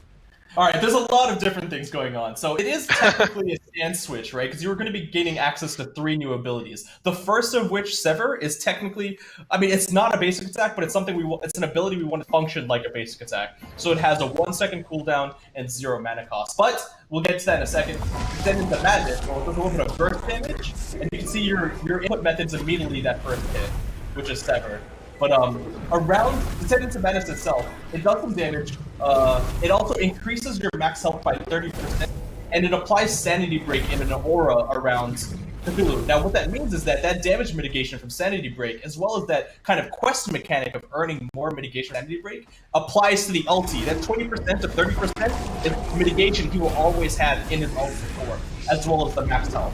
All right, there's a lot of different things going on. So it is technically a stand switch, right? Because you're going to be gaining access to 3 new abilities. The first of which, Sever, is technically, it's not a basic attack, but it's something it's an ability we want to function like a basic attack. So it has a 1-second cooldown and 0 mana cost. But we'll get to that in a second. Then into Madness, well, it does a little bit of burst damage, and you can see your input methods immediately that first hit, which is Sever. But around Descend into Madness itself, it does some damage. It also increases your max health by 30%, and it applies Sanity Break in an aura around Cthulhu. Now, what that means is that damage mitigation from Sanity Break, as well as that kind of quest mechanic of earning more mitigation Sanity Break, applies to the ulti. That 20% to 30% is mitigation he will always have in his ulti before, as well as the max health.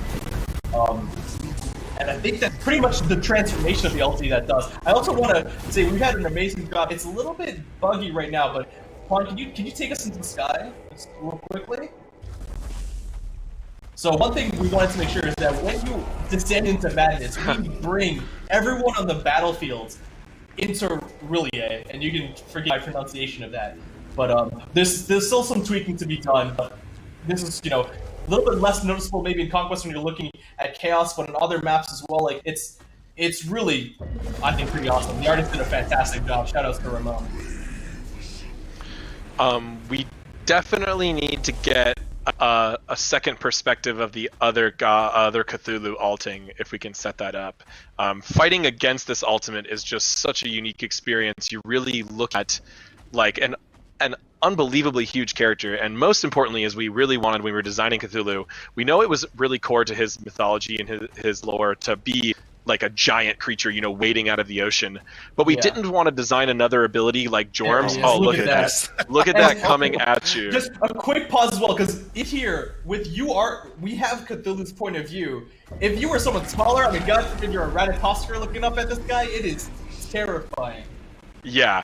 And I think that's pretty much the transformation of the ulti that does. I also want to say we've had an amazing job. It's a little bit buggy right now, but Juan, can you take us into the sky just real quickly? So one thing we wanted to make sure is that when you descend into Madness, we bring everyone on the battlefield into Rillier, and you can forgive my pronunciation of that. But there's still some tweaking to be done. But this is a little bit less noticeable maybe in Conquest when you're looking at Chaos, but in other maps as well. It's really, I think, pretty awesome. The artist did a fantastic job. Shout outs to Ramon. We definitely need to get a second perspective of the other Cthulhu alting, if we can set that up. Fighting against this ultimate is just such a unique experience. You really look at like an unbelievably huge character, and most importantly, as we really wanted when we were designing Cthulhu, we know it was really core to his mythology and his lore to be like a giant creature, you know, wading out of the ocean. But we didn't want to design another ability like Jorm's. Yeah, oh, look at that. Look at that coming at you. Just a quick pause as well, because here, with we have Cthulhu's point of view. If you were someone smaller, I mean, God forbid you're a Ratatoskr looking up at this guy, it is terrifying. Yeah.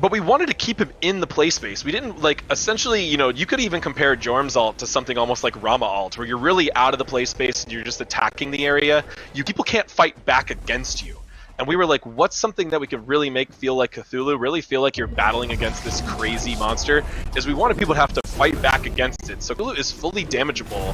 But we wanted to keep him in the play space. We didn't, like, essentially, you know, you could even compare Jorm's alt to something almost like Rama alt, where you're really out of the play space and you're just attacking the area. People can't fight back against you. And we were like, what's something that we could really make feel like Cthulhu, really feel like you're battling against this crazy monster, is we wanted people to have to fight back against it. So Cthulhu is fully damageable.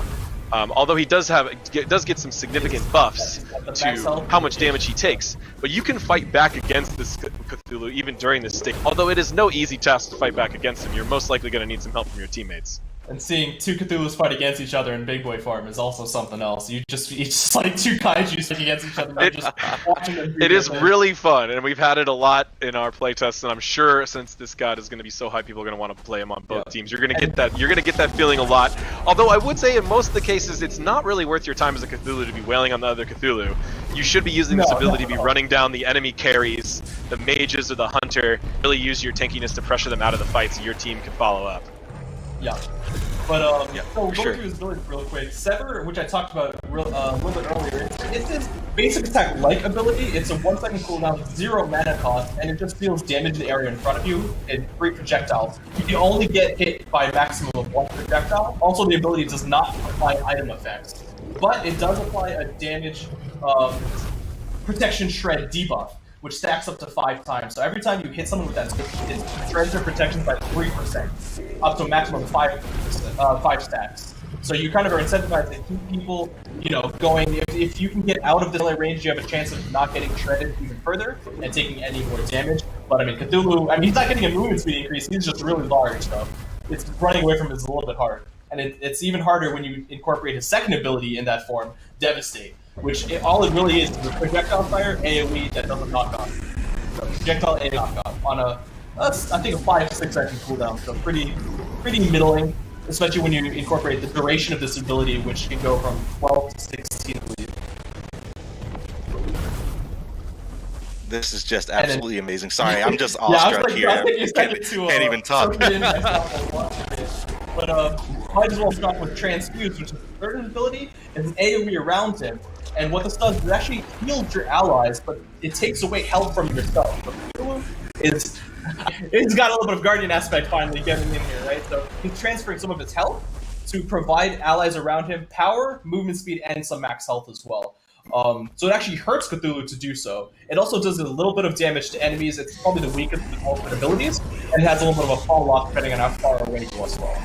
Although he does get some significant buffs to how much damage he takes, but you can fight back against this Cthulhu even during this state. Although it is no easy task to fight back against him, you're most likely going to need some help from your teammates. And seeing two Cthulhus fight against each other in Big Boy form is also something else. It's just like two kaijus fighting against each other. Just watching them. It is really fun, and we've had it a lot in our playtests. And I'm sure since this god is going to be so high, people are going to want to play him on both teams. You're going to get that. You're going to get that feeling a lot. Although I would say in most of the cases, it's not really worth your time as a Cthulhu to be wailing on the other Cthulhu. You should be using this ability to be running down the enemy carries, the mages or the hunter. Really use your tankiness to pressure them out of the fight so your team can follow up. Yeah. But, so going sure. through his ability real quick, Sever, which I talked about a little bit earlier, it's his basic attack-like ability. It's a 1 second cooldown, 0 mana cost, and it just deals damage to the area in front of you in 3 projectiles. You can only get hit by a maximum of 1 projectile. Also, the ability does not apply item effects, but it does apply a damage protection shred debuff, which stacks up to 5 times. So every time you hit someone with that, it shreds their protection by 3%, up to a maximum of 5 stacks. So you kind of are incentivized to keep people, you know, going. If you can get out of the melee range, you have a chance of not getting shredded even further and taking any more damage. But I mean, Cthulhu, he's not getting a movement speed increase. He's just really large, so it's running away from him is a little bit hard. And it's even harder when you incorporate his second ability in that form, Devastate, which all it really is a projectile fire AoE that doesn't knock off. So projectile AoE knock off on I think a 5 to 6 second cooldown, so pretty middling, especially when you incorporate the duration of this ability, which can go from 12 to 16, I believe. This is just absolutely amazing. Sorry, I'm just awestruck here. Can't even talk. But might as well start with Transfuse, which is the third ability. It's an AoE around him, and what this does is it actually heals your allies, but it takes away health from yourself. So it's got a little bit of Guardian aspect finally getting in here, right? So he's transferring some of his health to provide allies around him power, movement speed, and some max health as well. So it actually hurts Cthulhu to do so. It also does a little bit of damage to enemies. It's probably the weakest of the ultimate abilities, and it has a little bit of a fall off depending on how far away you go as well.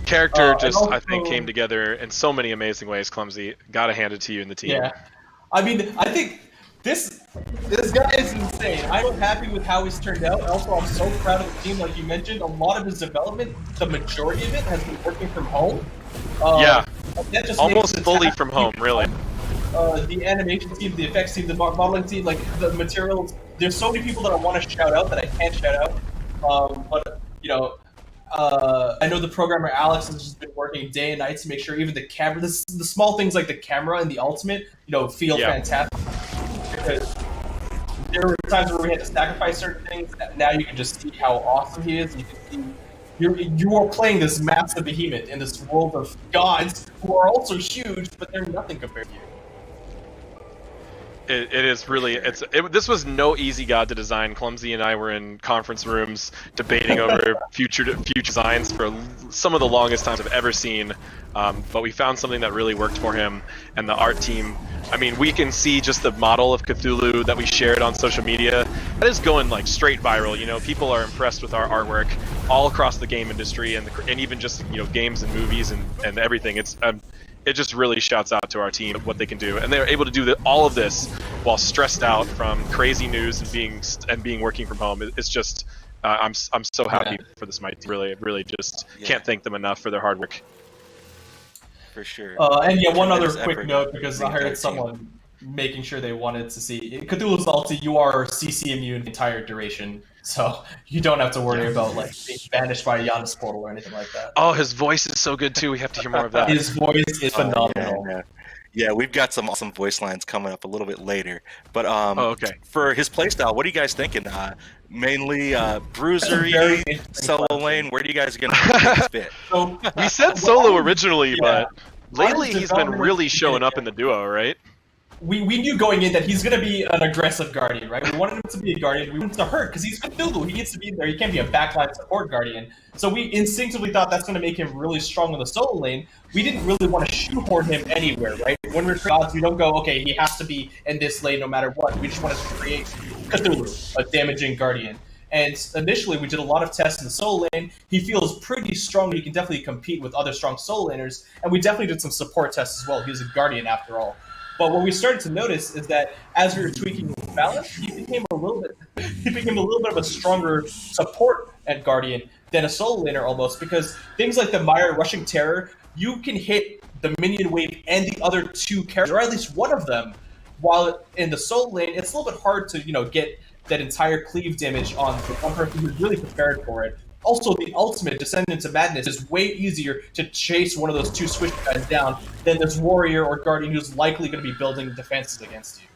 Character I think came together in so many amazing ways. Clumsy, gotta hand it to you and the team. Yeah, I think this guy is insane. I'm happy with how he's turned out. Also, I'm so proud of the team. Like you mentioned, a lot of his development, the majority of it, has been working from home. Almost fully from home, really. The animation team, the effects team, the modeling team, like the materials. There's so many people that I want to shout out that I can't shout out. But you know. I know the programmer Alex has just been working day and night to make sure even the camera, the small things like the camera and the ultimate, feel fantastic. Because there were times where we had to sacrifice certain things. Now you can just see how awesome he is. You can see you are playing this massive behemoth in this world of gods who are also huge, but they're nothing compared to you. It is really, this was no easy god to design. Clumsy and I were in conference rooms debating over future designs for some of the longest times I've ever seen, but we found something that really worked for him, and the art team, we can see just the model of Cthulhu that we shared on social media. That is going like straight viral. People are impressed with our artwork all across the game industry and even just games and movies and everything. It just really shouts out to our team what they can do, and they're able to do all of this while stressed out from crazy news and being working from home. It's just I'm so happy for the SMITE team. Really just can't thank them enough for their hard work. For sure. And yeah, one other Tremendous quick effort note, by because the I entire heard team. someone making sure they wanted to see Cthulhu's ulti. You are CC immune the entire duration, so you don't have to worry about like being banished by Giannis portal or anything like that. Oh, his voice is so good too. We have to hear more of that. His voice is Oh, phenomenal. Yeah, we've got some awesome voice lines coming up a little bit later. But okay. For his playstyle, what are you guys thinking? Mainly bruisery, very interesting solo question. lane. Where do you guys get his fit? So We said solo originally, yeah. but lately Honest he's been development really is showing up yeah. in the duo, right? we knew going in that he's going to be an aggressive guardian, right? We wanted him to be a guardian. We wanted him to hurt because he's Cthulhu. He needs to be there. He can't be a backline support guardian. So we instinctively thought that's going to make him really strong in the solo lane. We didn't really want to shoehorn him anywhere, right? When we're gods, we don't go, okay, he has to be in this lane no matter what. We just wanted to create Cthulhu, a damaging guardian. And initially, we did a lot of tests in the solo lane. He feels pretty strong. He can definitely compete with other strong solo laners. And we definitely did some support tests as well. He's a guardian after all. But what we started to notice is that as we were tweaking his balance, he became a little bit of a stronger support at Guardian than a solo laner almost, because things like the Mire Rushing Terror, you can hit the minion wave and the other two characters, or at least one of them, while in the solo lane, it's a little bit hard to, get that entire cleave damage on the one person who's really prepared for it. Also, the ultimate Descendants of Madness is way easier to chase one of those two Swish guys down than this warrior or guardian who's likely going to be building defenses against you.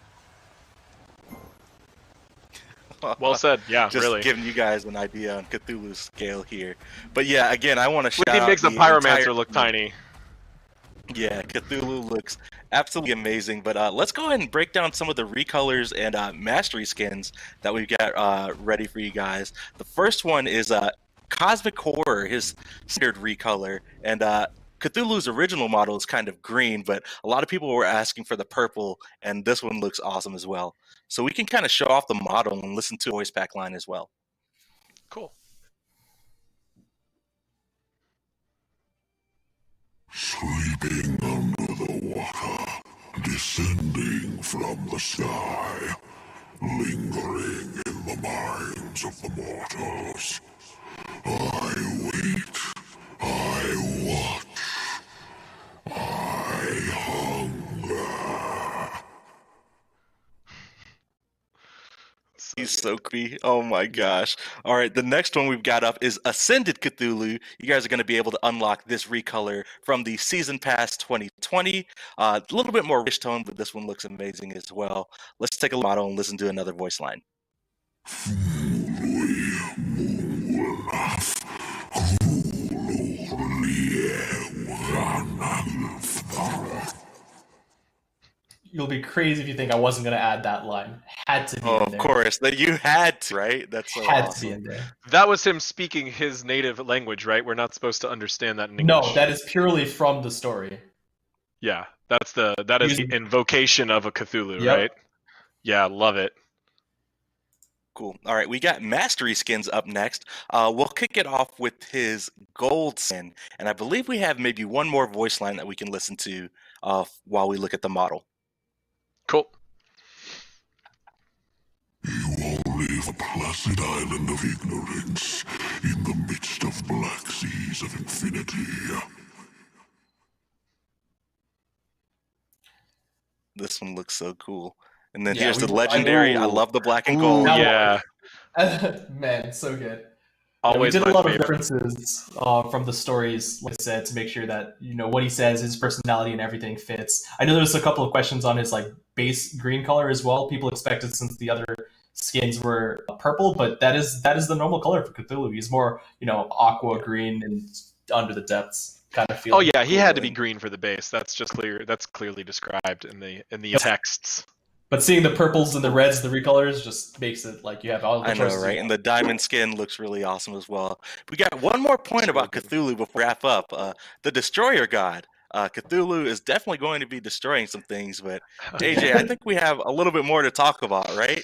Well said. Yeah, Just really. giving you guys an idea on Cthulhu's scale here. But yeah, again, I want to shout He out makes the the Pyromancer entire- look tiny. Yeah, Cthulhu looks absolutely amazing. But let's go ahead and break down some of the recolors and mastery skins that we've got ready for you guys. The first one is Cosmic Horror, his standard recolor. And Cthulhu's original model is kind of green, but a lot of people were asking for the purple, and this one looks awesome as well. So we can kind of show off the model and listen to a voice pack line as well. Cool. Sleeping under the water, descending from the sky, lingering in the minds of the mortals. I wait, I watch, I hunger. He's so creepy. Oh my gosh. All right, the next one we've got up is Ascended Cthulhu. You guys are going to be able to unlock this recolor from the Season Pass 2020. A little bit more rich tone, but this one looks amazing as well. Let's take a model and listen to another voice line. You'll be crazy if you think I wasn't going to add that line. Had to be Oh, in of there. course. That you had to, right? That's so Had to awesome. be in there. That was him speaking his native language, right? We're not supposed to understand that in English. No, that is purely from the story. Yeah, that is the invocation of a Cthulhu, Yep. right? Yeah, love it. Cool. All right, we got Mastery skins up next. We'll kick it off with his gold skin, and I believe we have maybe one more voice line that we can listen to while we look at the model. Cool. You all live a placid island of ignorance in the midst of black seas of infinity. This one looks so cool. And then Yeah, here's we- the legendary. I Ooh. love the black and Ooh, gold. Now- yeah. Man, so good. Always we did my a lot favorite. of references from the stories, like I said, to make sure that what he says, his personality, and everything fits. I know there's a couple of questions on his base green color as well. People expected since the other skins were purple, but that is the normal color for Cthulhu. He's more aqua green and under the depths kind of feel. Oh yeah, he had to be green for the base. That's just clear. That's clearly described in the texts. But seeing the purples and the reds, the recolors, just makes it like you have all the I know, choices. right? And the diamond skin looks really awesome as well. We got one more point about Cthulhu before we wrap up. The Destroyer God. Cthulhu is definitely going to be destroying some things, but AJ, I think we have a little bit more to talk about, right?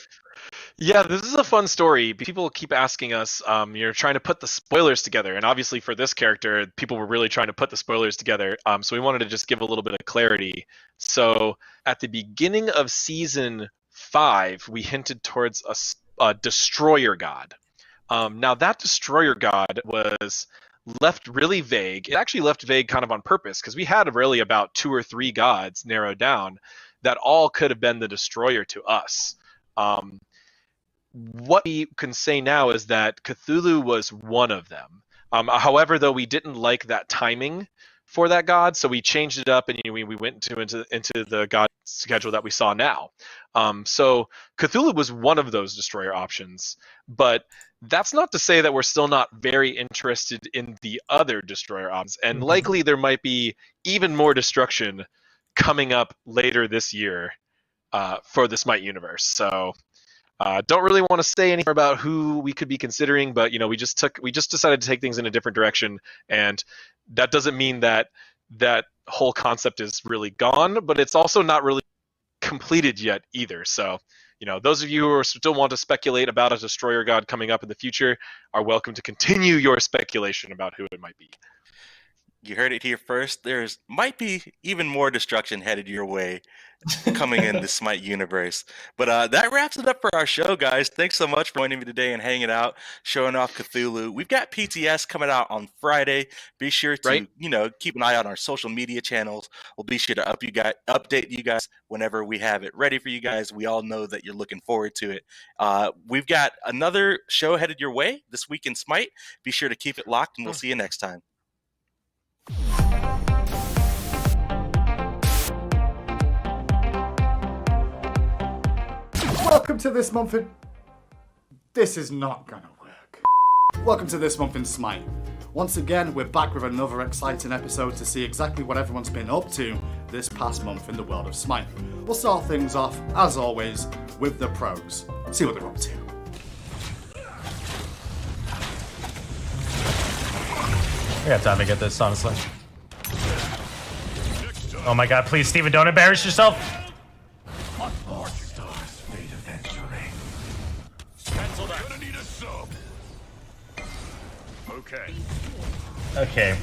Yeah, this is a fun story. People keep asking us, you're trying to put the spoilers together, and obviously for this character, people were really trying to put the spoilers together. So we wanted to just give a little bit of clarity. So at the beginning of season 5, we hinted towards a destroyer god. Now that Destroyer God was left really vague. It actually left vague kind of on purpose because we had really about 2 or 3 gods narrowed down that all could have been the Destroyer to us. What we can say now is that Cthulhu was one of them. However, though, we didn't like that timing for that god, so we changed it up and we went into the god schedule that we saw now. So Cthulhu was one of those destroyer options, but that's not to say that we're still not very interested in the other destroyer options, and likely there might be even more destruction coming up later this year for the Smite universe. So don't really want to say anything about who we could be considering, but we just decided to take things in a different direction, and that doesn't mean that that whole concept is really gone, but it's also not really completed yet either. So, those of you who still want to speculate about a destroyer god coming up in the future are welcome to continue your speculation about who it might be. You heard it here first. There's might be even more destruction headed your way coming in the Smite universe. But that wraps it up for our show, guys. Thanks so much for joining me today and hanging out, showing off Cthulhu. We've got PTS coming out on Friday. Be sure to, keep an eye on our social media channels. We'll be sure to update you guys whenever we have it ready for you guys. We all know that you're looking forward to it. We've got another show headed your way this week in Smite. Be sure to keep it locked, and we'll see you next time. Welcome to this month in... This is not gonna work. Welcome to this month in Smite. Once again, we're back with another exciting episode to see exactly what everyone's been up to this past month in the world of Smite. We'll start things off, as always, with the pros. See what they're up to. We got time to get this, honestly. Oh my god, please, Steven, don't embarrass yourself! Okay.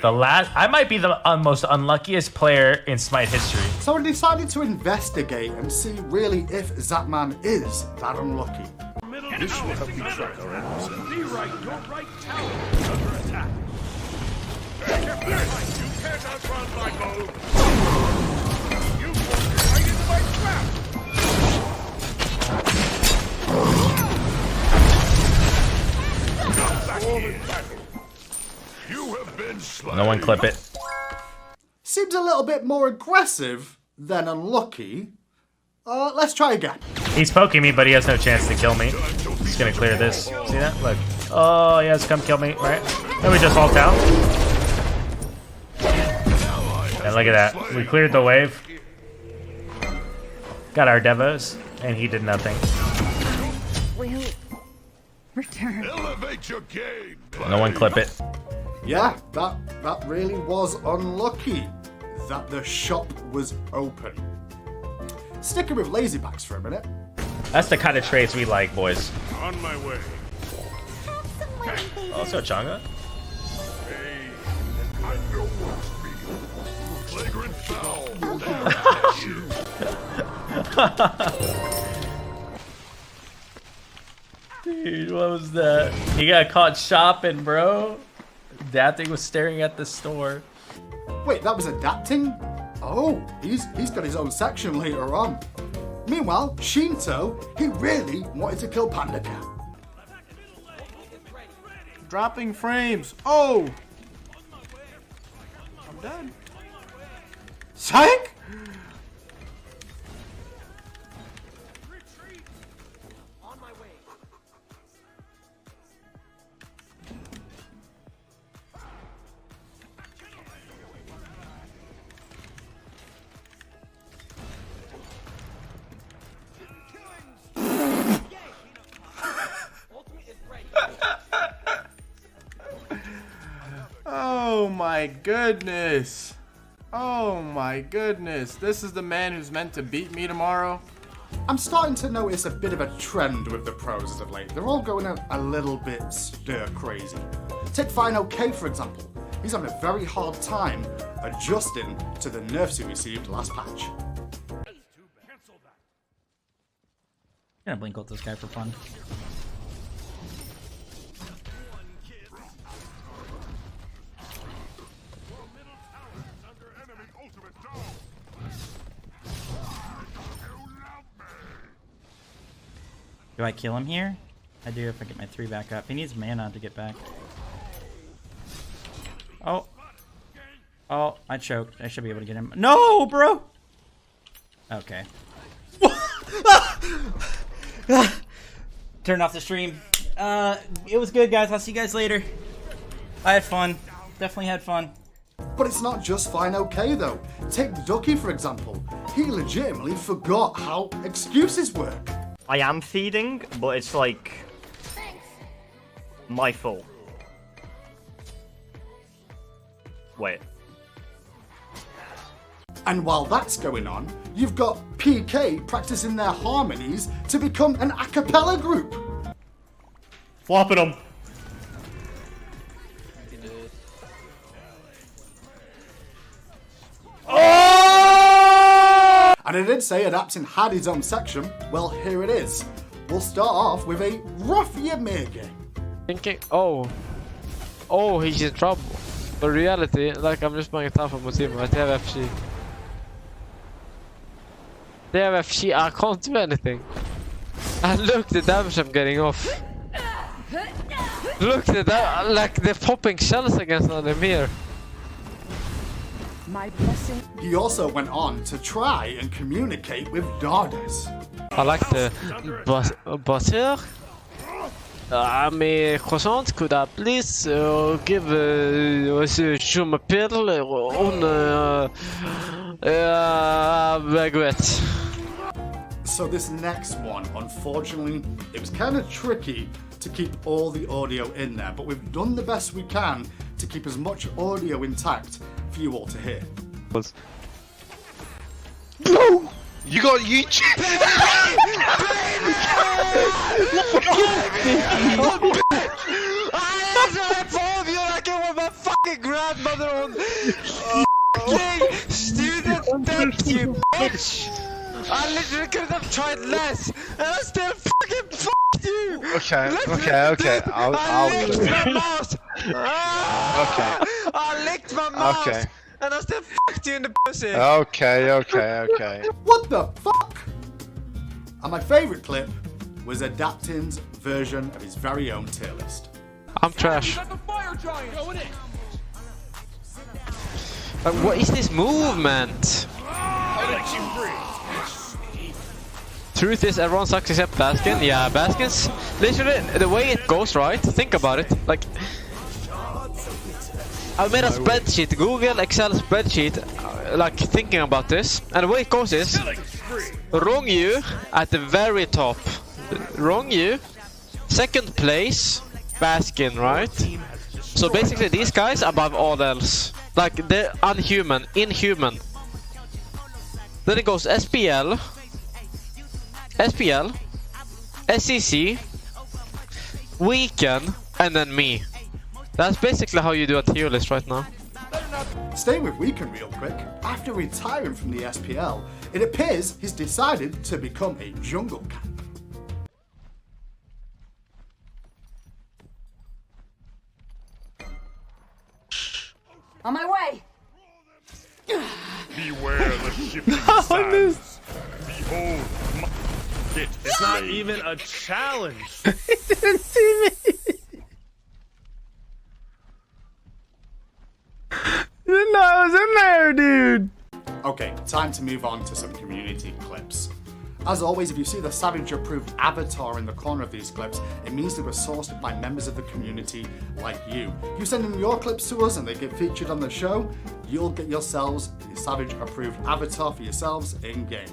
I might be the most unluckiest player in Smite history. So I decided to investigate and see really if Zapman is that unlucky. This will help you track our enemies. Rewrite your right tower under attack. You can't outrun my move. You walked right into my trap. You have been slain. No one clip it. Seems a little bit more aggressive than unlucky. Let's try again. He's poking me, but he has no chance to kill me. He's gonna clear this. See that? Look. Oh, he has to come kill me, right? Then we just ult down. And look at that. We cleared the wave. Got our devos, and he did nothing. Will return. Elevate your game. No one clip it. Yeah, that really was unlucky. That the shop was open. Sticking with lazybacks for a minute. That's the kind of trades we like, boys. On my way. Also, Changa. Hey, I know what's real. Flagrant foul. Dude, what was that? He got caught shopping, bro. That thing was staring at the store. Wait, that was adapting? Oh, he's got his own section later on. Meanwhile, Shinto, he really wanted to kill Panda Cat. Dropping frames. Oh! I'm done. Psych! Oh my goodness. Oh my goodness. This is the man who's meant to beat me tomorrow? I'm starting to notice a bit of a trend with the pros as of late. They're all going a little bit stir crazy. Take Fino K for example. He's having a very hard time adjusting to the nerfs he received last patch. gonna blink ult this guy for fun. Do I kill him here? I do if I get my 3 back up. He needs mana to get back. Oh. Oh, I choked. I should be able to get him. No, bro! Okay. Turn off the stream. It was good, guys. I'll see you guys later. I had fun. Definitely had fun. But it's not just fine okay though. Take the Ducky for example. He legitimately forgot how excuses work. I am feeding, but it's like my fault. Wait. And while that's going on, you've got PK practicing their harmonies to become an a cappella group. Flopping them. Oh! And I did say Adapting had his own section. Well, here it is. We'll start off with a rough Yamege. Thinking, oh, he's in trouble. But reality, like I'm just playing tough on my team. Right? They have FC. They have FC. I can't do anything. And look the damage I'm getting off. Look at that, like they're popping shells against them here. My blessing. He also went on to try and communicate with Dardas. I like the butter. Mais croissant, could I please give je m'appelle baguette. So this next one, unfortunately, it was kind of tricky to keep all the audio in there, but we've done the best we can to keep as much audio intact for you all to hear. No! You got YouTube! I told you like it was my fucking grandmother on student debt, you bitch! I literally could have tried less, and I still fucking fucked you! Okay. I'll licked my mouse! Okay. I licked my mouse! Okay. And I still fucked you in the pussy! Okay. What the fuck? And my favourite clip was Adaptin's version of his very own tier list. I'm trash. What is this movement? Truth is, everyone sucks except Baskin. Yeah, Baskin's literally the way it goes, right? Think about it. Like, I made a spreadsheet, Google Excel spreadsheet, like thinking about this, and the way it goes is wrong you at the very top, wrong you, second place, Baskin, right? So basically these guys above all else, like they're unhuman, inhuman. Then it goes SPL, SEC, Weekend, and then me. That's basically how you do a tier list right now. Staying with Weekend real quick, after retiring from the SPL, it appears he's decided to become a jungle cat. On my way. Beware the shifting sands. Behold, my it. It's not even a challenge. He didn't see me. You didn't know I was in there, dude. Okay, time to move on to some community clips. As always, if you see the Savage approved avatar in the corner of these clips, it means they were sourced by members of the community like you. If you send in your clips to us and they get featured on the show, you'll get yourselves the Savage approved avatar for yourselves in game.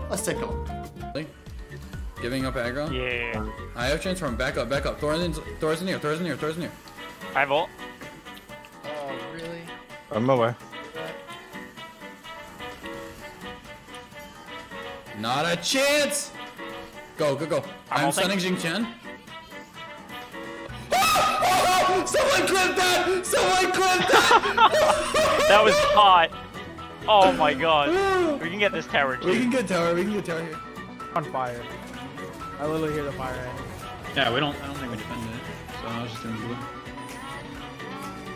Let's take a look. Giving up aggro? Yeah. I have transform. Back up. Thor's in here. I vault. Oh, really? On my way. Not a chance! Go. I'm stunning Jing Chen. Someone clip that! That was hot. Oh my god. We can get this tower too. We can get tower here. On fire. I literally hear the fire ant. Yeah, I don't think we defended it. So I was just doing blue.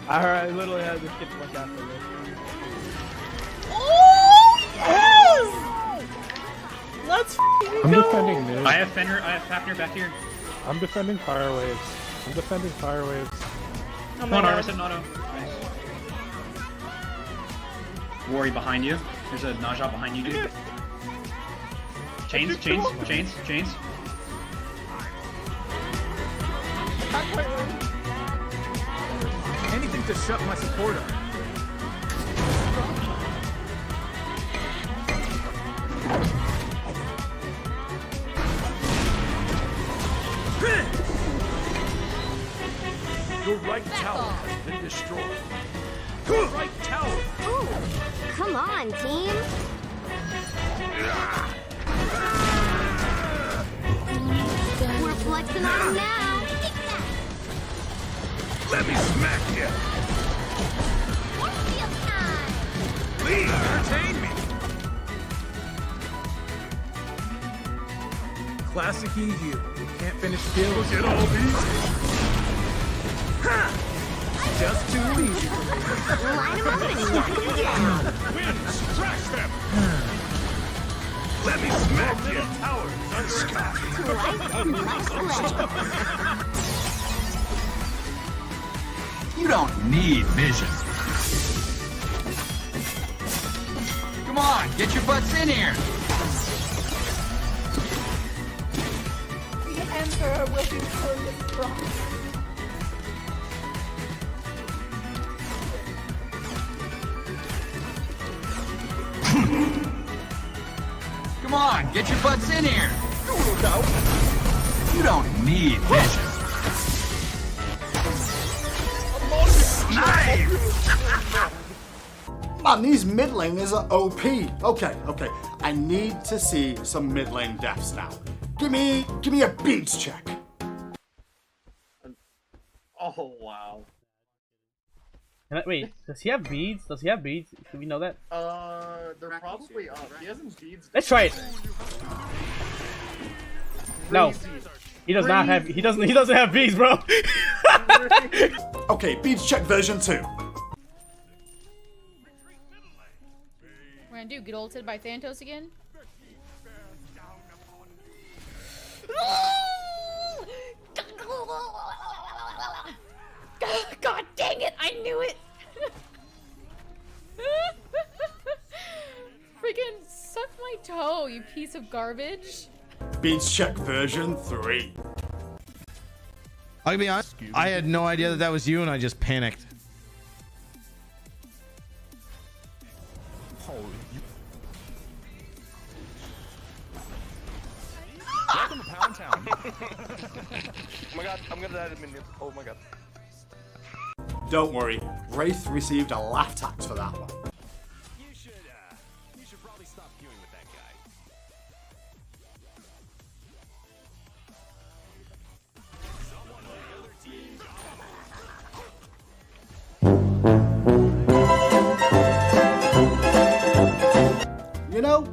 I literally had to skip a bunch after this. Oh, yes! Let's I'm defending mid. I have Fafnir back here. I'm defending fire waves. I'm defending fire waves. Oh Come on, Arvis and Nato. Nice. Worry behind you. There's a Najah behind you, dude. Chains. Anything to shut my supporter. Your right tower has been destroyed. Your right tower. Ooh, come on, team. We're flexing on him now. Let me smack you. Please entertain me. Classic EU. You can't finish kills. Look at all these. Ha! Just too easy for me. Line him up and knock him down. Winds, crash them. Let me smack you. Towers Twice as much pleasure. You don't need vision. Come on, get your butts in here. The Emperor will be fully strong. Come on, get your butts in here. You don't need vision. Man, these mid laners are OP. Okay. I need to see some mid lane deaths now. Give me a beats check. Oh, wow. Wait, does he have beads? Does he have beads? Do we know that? They're probably up. He hasn't beads. Let's try it. No, he does not have. He doesn't have beads, bro. Okay, beats check version 2. We're gonna do get ulted by Thantos again. God dang it! I knew it. Freaking suck my toe, you piece of garbage. Beats check version 3. I'll be honest, I had no idea that was you and I just panicked. Welcome to Pound Town. Oh my god, I'm gonna die in a minute. Oh my god. Don't worry, Wraith received a laugh tax for that one. You should probably stop queuing with that guy. You know,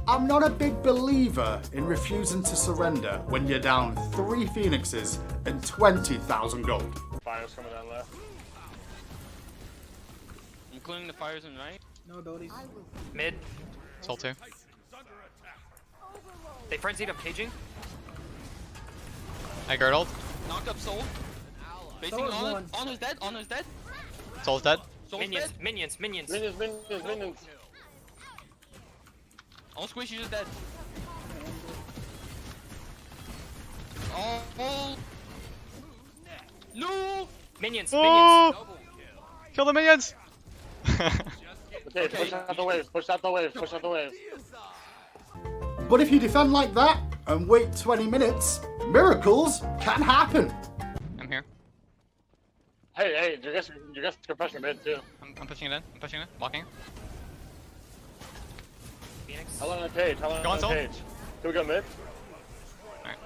I'm not a big believer in refusing to surrender when you're down 3 Phoenixes and 20,000 gold. Fire's coming down left. I'm cleaning the fires in right. No abilities. Mid. Soul 2. They frenzied up caging. I girdled. Knocked up Soul. Facing on. Honor's dead. Honor's dead. Soul's dead. Minions. Dead. Minions. All squishy is dead. Oh. No. Minions. Oh! Kill the minions. Okay, push out the waves. Push out the waves. But if you defend like that and wait 20 minutes, miracles can happen. I'm here. Hey, you guys can push mid too. I'm pushing it in. Blocking. Phoenix. How long on the page? Go on, Soul. Can we go mid? Alright.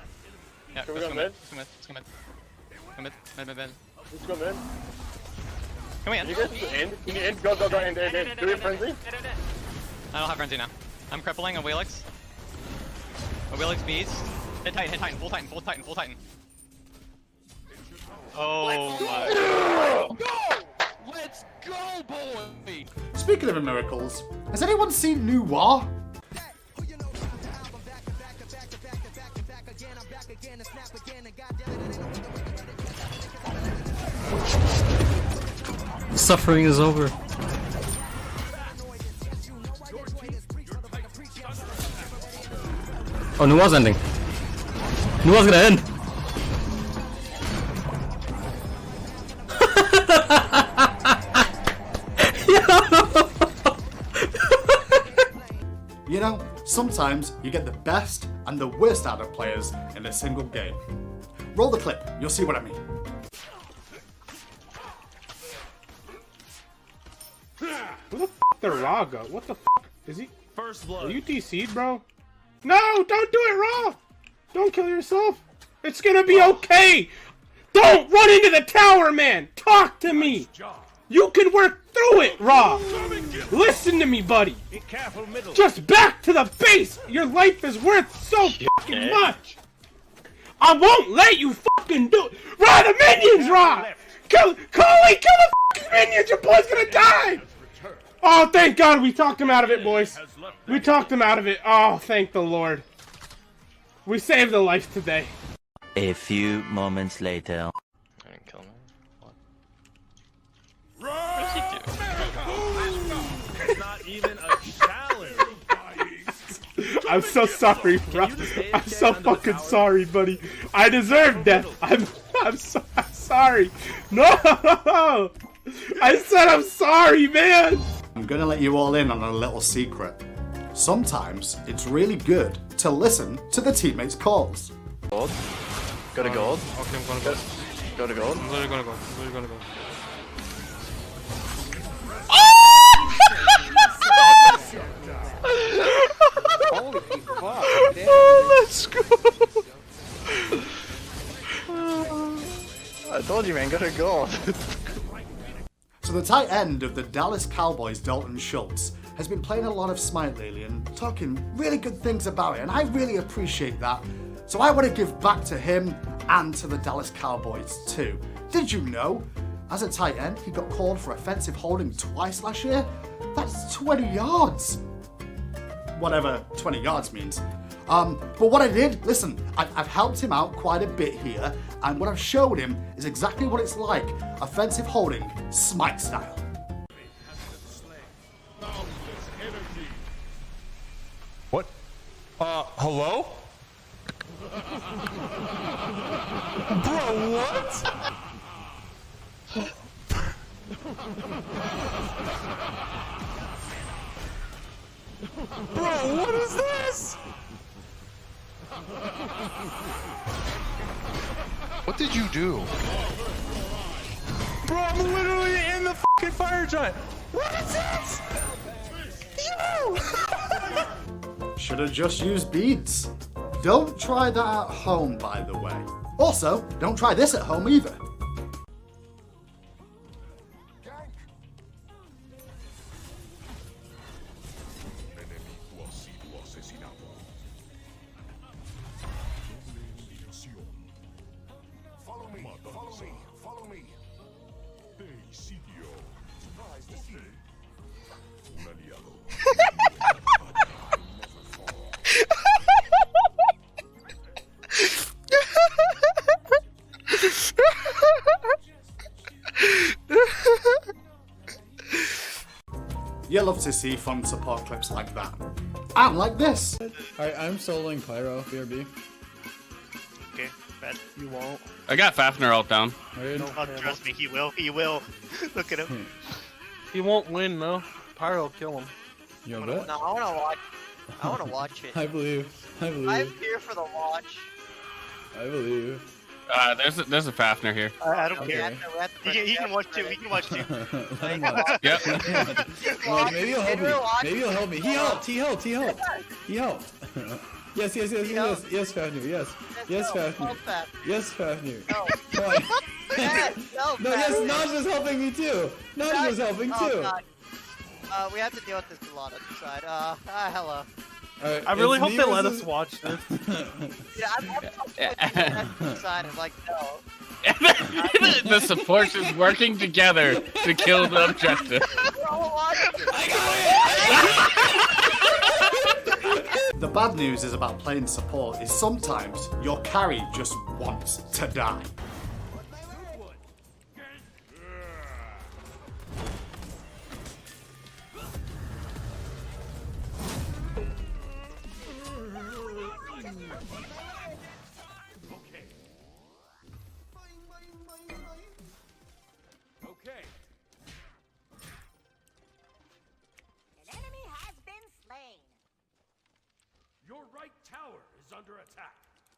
Yeah, Can we go mid? Let's go mid. Mid. Let's go mid. Can we end? Can you guys end? Can you end? Go, end. Do we have frenzy? I don't have frenzy now. I'm crippling a Wheelix. A Wheelix beast. Hit Titan, full Titan, full Titan, full Titan. Oh my god. Let's go, boy! Speaking of miracles, has anyone seen Noir? Suffering is over. Oh, Noir's ending. Noir's gonna end. You know, sometimes you get the best and the worst out of players in a single game. Roll the clip, you'll see what I mean. Where the f did Raw go? What the f is he? First blood. Are you DC'd, bro? No, don't do it, Raw! Don't kill yourself. It's gonna be okay. Don't run into the tower, man. Talk to me. You can work through it, Raw. Listen to me, buddy. Just back to the base. Your life is worth so fucking much. I won't let you fucking do it. Raw, the minions, Raw. Kill the fucking minions. Your boy's gonna die. Oh, thank God we talked him out of it, boys. We talked him out of it. Oh, thank the Lord. We saved a life today. A few moments later. I didn't kill him. What? What does he do? It's not even a challenge. I'm so sorry, bro. I'm so fucking sorry, buddy. I deserve death. I'm sorry. No! I said I'm sorry, man! I'm gonna let you all in on a little secret. Sometimes it's really good to listen to the teammates' calls. Gold. Go to gold. Okay, I'm gonna go. Go to gold. I'm literally gonna go. I'm literally gonna go. Holy fuck. Oh, let's go. I told you, man, go to gold. So the tight end of the Dallas Cowboys, Dalton Schultz, has been playing a lot of SMITE lately and talking really good things about it, and I really appreciate that. So I want to give back to him and to the Dallas Cowboys too. Did you know? As a tight end, he got called for offensive holding twice last year? That's 20 yards. Whatever 20 yards means. But what I did, listen, I've helped him out quite a bit here, and what I've showed him is exactly what it's like, offensive holding, SMITE style. What? Hello? Bro, what? Bro, what is this? What did you do? Bro, I'm literally in the fucking fire giant. What is this? Yo! Should have just used beads. Don't try that at home, by the way. Also, don't try this at home either. Follow me. Hey, sitio. Surprise to see. Un aliado. You love to see fun support clips like that. And like this. Alright, I'm soloing Pyro, BRB. Okay, bet you won't. I got Fafnir out down. No, trust me, he will. He will. Look at him. He won't win, though. Pyro will kill him. You want to bet? No, I wanna watch. I wanna watch it. I believe. I'm here for the watch. I believe. There's a Fafnir here. I don't care. He can watch too. He can watch too. Let him watch. Yep. Well, maybe he'll help me. Maybe he'll help me. He helped. He helped. He helped. He helped. Yes, Fafnir. Yes, Fafnir. Yes, Fafnir. No. Come on. Yes, No, yes, Naja's helping me too. Naja's helping too. God. We have to deal with this a lot on the side. Hello. I really hope they let us watch this. Yeah, I'm excited. Like, no. The support is working together to kill the objective. The bad news is about playing support is sometimes your carry just wants to die.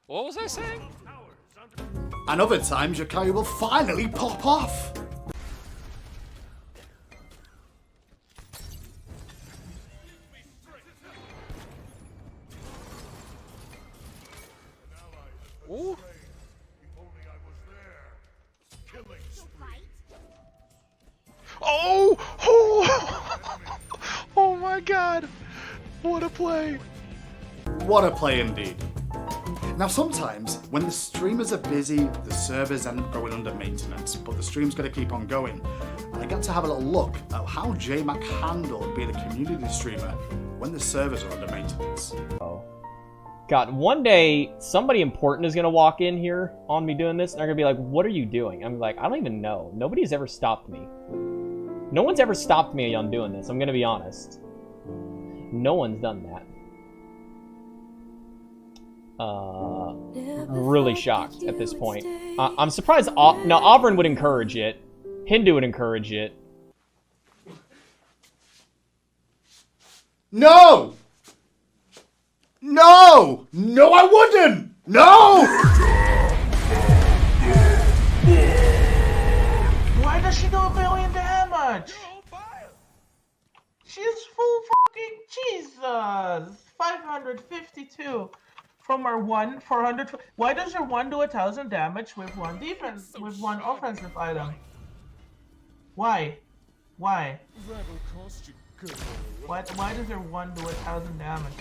What was I saying? And other times your carry will finally pop off. Ooh. Oh! Oh! Oh my god! What a play! What a play indeed. Now sometimes, when the streamers are busy, the servers end up going under maintenance, but the stream's got to keep on going. And I got to have a little look at how JMac handled being a community streamer when the servers are under maintenance. Oh. God, one day, somebody important is going to walk in here on me doing this, and they're going to be like, what are you doing? I'm like, I don't even know. Nobody's ever stopped me. No one's ever stopped me on doing this, I'm going to be honest. No one's done that. Really shocked at this point. I'm surprised. Now, Auburn would encourage it. Hindu would encourage it. No! No! No, I wouldn't! No! Why does she do 1 billion damage? She's full fucking Jesus! 552 from our 400. Why does your 1 do 1,000 damage with 1 defense, with 1 offensive item? Why? Why? Why does your 1 do 1,000 damage?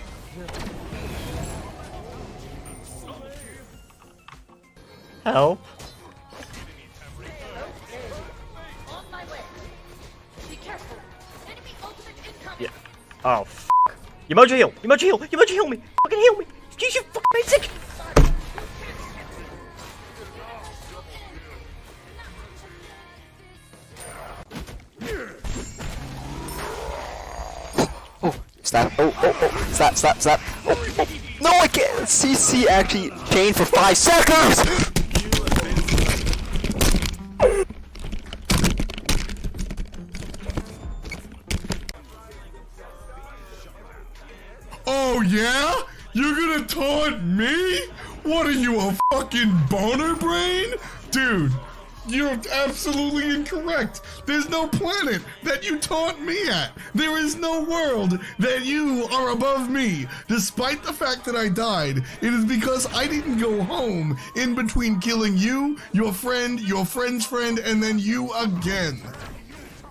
Help. Yeah. Oh, f***. Emoji heal! Emoji heal! Emoji heal me! Fucking heal me! You fucking basic! Oh, stop. Oh, stop. Oh. No, I can't! CC actually chained for 5 seconds! Oh yeah? You're gonna taunt me? What are you, a fucking boner brain? Dude, you're absolutely incorrect. There's no planet that you taunt me at. There is no world that you are above me. Despite the fact that I died, it is because I didn't go home in between killing you, your friend's friend, and then you again.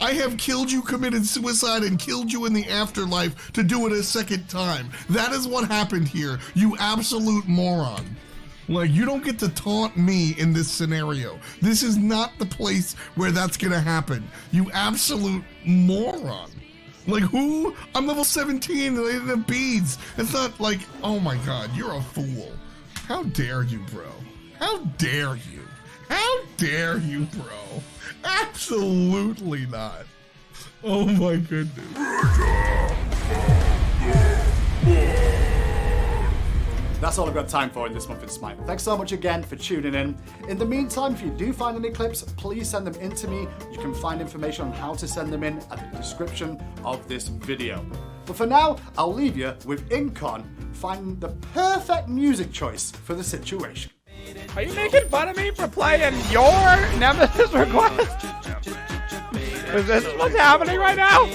I have killed you, committed suicide, and killed you in the afterlife to do it a second time. That is what happened here, you absolute moron. Like, you don't get to taunt me in this scenario. This is not the place where that's gonna happen. You absolute moron. Like, who? I'm level 17, the beads. It's not like, oh my god, you're a fool. How dare you, bro? How dare you? How dare you, bro? Absolutely not. Oh my goodness. That's all I've got time for in this month in Smite. Thanks so much again for tuning in. In the meantime, if you do find any clips, please send them in to me. You can find information on how to send them in at the description of this video. But for now, I'll leave you with Incon finding the perfect music choice for the situation. Are you making fun of me for playing your Nemesis request? Is this what's happening right now?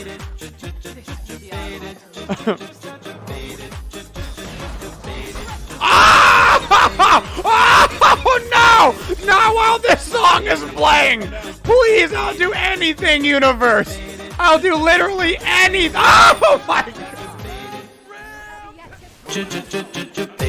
Oh no! Not while this song is playing! Please, I'll do anything, universe! I'll do literally anything! Oh my god! ch ch ch ch ch